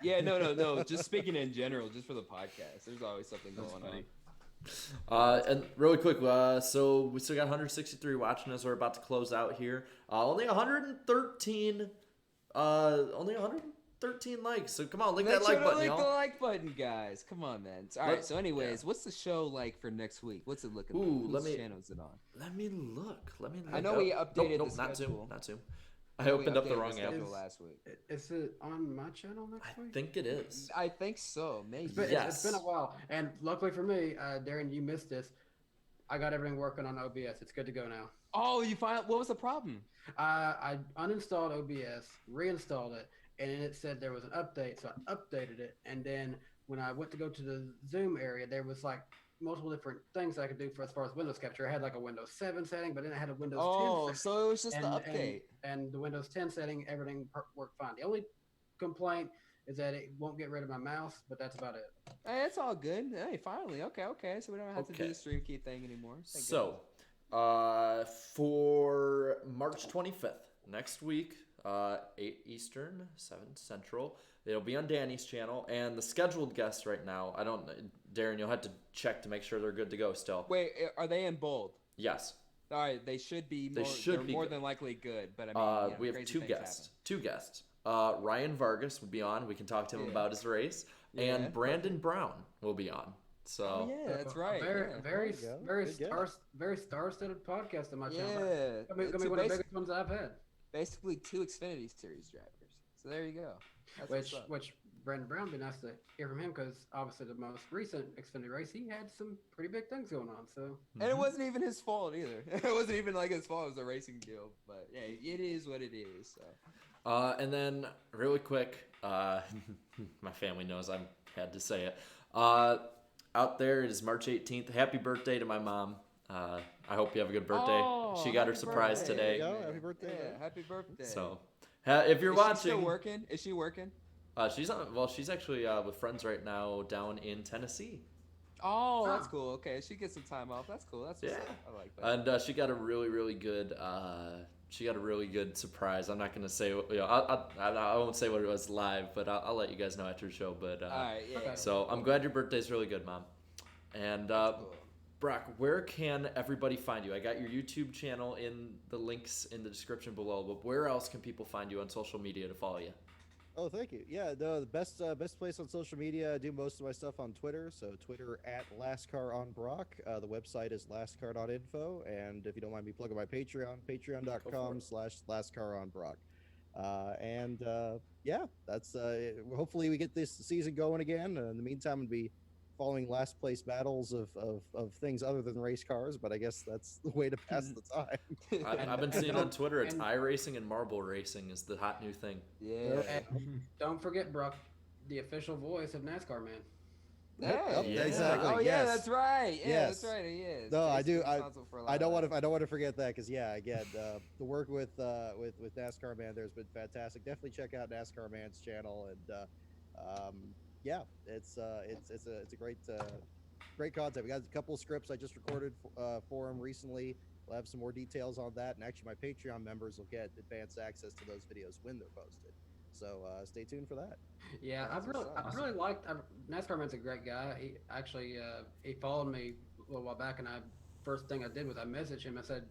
Yeah, no. Just speaking in general, just for the podcast, there's always something going on. And really quick, so we still got 163 watching as we're about to close out here. Only 113 likes. So come on, click that like button, y'all. Click the like button, guys. Come on, man. All right. So, anyways, what's the show like for next week? What's it looking like? Whose channel is it on? Let me look. I know we updated the schedule. Not Zoom. I opened up the wrong app last week. Is it on my channel next week? I think it is. I think so. Maybe. It's been a while, and luckily for me, Darren, you missed this. I got everything working on OBS. It's good to go now. Oh, you found what was the problem? I uninstalled OBS, reinstalled it, and then it said there was an update, so I updated it. And then when I went to go to the Zoom area, there was like multiple different things I could do for as far as Windows capture. I had like a Windows 7 setting, but then I had a Windows 10 setting. So it was just the update. And the Windows 10 setting, everything worked fine. The only complaint is that it won't get rid of my mouse, but that's about it. Hey, it's all good. Hey, finally. Okay. So we don't have to do the stream key thing anymore. So, for March 25th, next week, 8 Eastern, 7 Central, it'll be on Danny's channel. And the scheduled guests right now, Darren, you'll have to check to make sure they're good to go still. Wait, are they in bold? Yes. All right, they should be. They're more than likely good, but I mean, we have two guests. Ryan Vargas will be on. We can talk to him about his race, and Brandon Brown will be on. So that's right. Very star-studded podcast on my channel. Yeah, I mean, one of the biggest ones I've had. Basically, 2 Xfinity Series drivers. So there you go. Which Brandon Brown, be nice to hear from him because obviously the most recent Xfinity race, he had some pretty big things going on. So and it wasn't even his fault either. It wasn't even like his fault. It was a racing deal. But yeah, it is what it is. So. And then really quick, my family knows I had to say it. Out there it is March 18th. Happy birthday to my mom. I hope you have a good birthday. She got her surprise today. Happy birthday. Yeah, happy birthday. So, if you're watching, still working? Is she working? She's actually with friends right now down in Tennessee. Oh, that's cool. Okay, she gets some time off. That's cool. That's what's up. I like that. And she got a really good. She got a really good surprise. I'm not gonna say. I won't say what it was live, but I'll let you guys know after the show. But all right, yeah. So I'm glad your birthday's really good, Mom. And cool. Brock, where can everybody find you? I got your YouTube channel in the links in the description below, but where else can people find you on social media to follow you? Oh, thank you. Yeah, the best place on social media. I do most of my stuff on Twitter. So Twitter at LastCar on Brock. The website is lastcar.info. And if you don't mind me plugging my Patreon, patreon.com/lastcar on Brock. Yeah, that's hopefully we get this season going again. In the meantime, I'll be following last place battles of things other than race cars, but I guess that's the way to pass the time. I've been seeing on don't- Twitter it's and- iRacing and marble racing is the hot new thing. Yeah. And don't forget, Brock, the official voice of NASCAR, man. Hey. Yeah. Exactly. Oh yes. yeah, that's right. Yeah, Yes. that's right. He is. No, I He's do. responsible for a lot I of don't that. want to forget that because again, the work with NASCAR Man there's been fantastic. Definitely check out NASCAR Man's channel yeah, it's a great content. We got a couple of scripts I just recorded for him recently. We'll have some more details on that, and actually my Patreon members will get advanced access to those videos when they're posted. So stay tuned for that. Yeah, That's what's up. I really liked NASCAR Man's a great guy. He actually he followed me a little while back, and first thing I did was I messaged him. I said,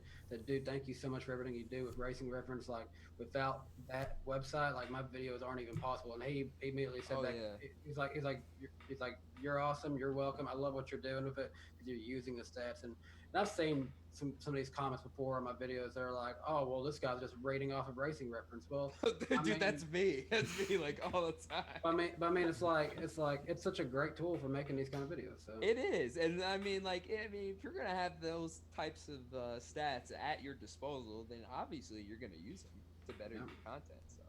dude, thank you so much for everything you do with Racing Reference. Like without that website, like my videos aren't even possible. And he immediately said Oh, back, yeah. he's like, you're awesome. You're welcome. I love what you're doing with it because you're using the stats. And I've seen some of these comments before on my videos. They're like, oh, well, this guy's just rating off of Racing Reference. Well, Dude, I mean- that's me. That's me, like all the time. I mean, it's such a great tool for making these kind of videos. So It is, and I mean, if you're gonna have those types of stats at your disposal, then obviously you're gonna use them to better Yeah. your content. So,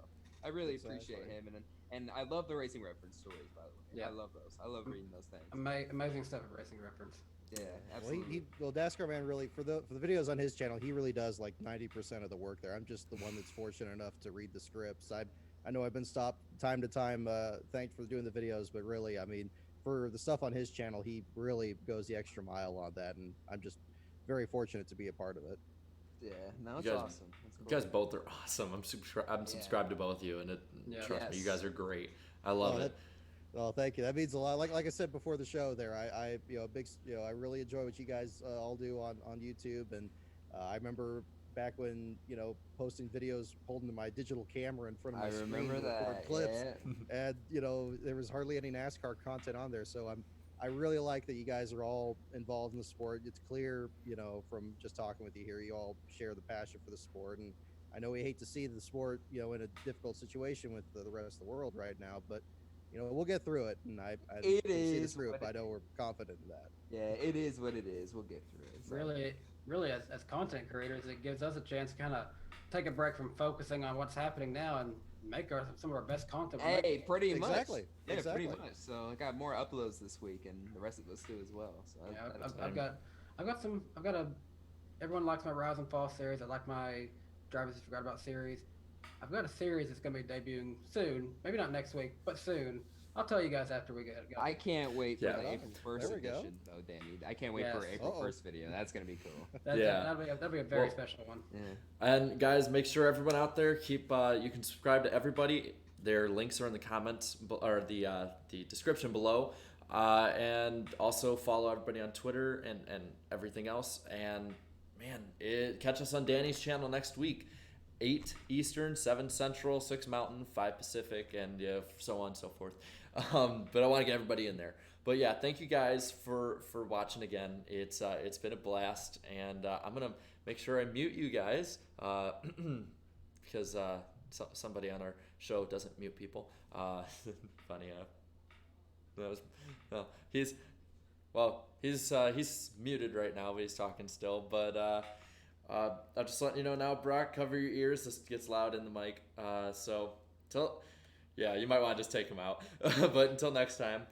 I really Exactly. appreciate him, and I love the Racing Reference stories, by the way. Yeah. I love those. I love reading those things. amazing stuff at Racing Reference. Yeah, Well, absolutely. NASCAR Man really for the videos on his channel, he really does like 90% of the work there. I'm just the one that's fortunate enough to read the scripts. I know I've been stopped time to time, thanked for doing the videos, but really, I mean, for the stuff on his channel, he really goes the extra mile on that, and I'm just very fortunate to be a part of it. Yeah, no, it's You guys- awesome. That's You cool. guys both are awesome. I'm subscribed to both of you, and Yeah. trust me, you Yes. guys are great. I love Oh, it. Well, thank you. That means a lot. Like I said before the show, there, I I really enjoy what you guys all do on YouTube, and I remember back when posting videos holding my digital camera in front of my I screen remember to record that. clips, Yeah. and there was hardly any NASCAR content on there. So I really like that you guys are all involved in the sport. It's clear, from just talking with you here, you all share the passion for the sport, and I know we hate to see the sport, in a difficult situation with the rest of the world right now, but we'll get through it, and I It can see this is through it. what But I it know we're confident in that. Yeah, it is what it is. We'll get through it. So. Really, as content creators, it gives us a chance to kind of take a break from focusing on what's happening now and make some of our best content. Hey, pretty much. Exactly. Yeah, Exactly. pretty much. So I got more uploads this week, and the rest of us do as well. So Yeah, that's I've got everyone likes my Rise and Fall series. I like my Drivers Who Forgot About series. I've got a series that's going to be debuting soon. Maybe not next week, but soon. I'll tell you guys after we get it. I can't wait for Yeah. the April 1st There we go. edition, though, Danny. I can't wait for Yes. April Uh-oh. 1st video. That's gonna be cool. Yeah. That'll be a very Well- special one. Yeah. And guys, make sure everyone out there you can subscribe to everybody. Their links are in the comments or the description below, and also follow everybody on Twitter and everything else. And man, catch us on Danny's channel next week, 8 Eastern, 7 Central, 6 Mountain, 5 Pacific, and so on and so forth. But I want to get everybody in there. But yeah, thank you guys for watching again. It's been a blast, and I'm gonna make sure I mute you guys because somebody on our show doesn't mute people. Funny. He's muted right now, but he's talking still. But I'm just letting you know now, Brock, cover your ears. This gets loud in the mic. You might want to just take him out. But until next time.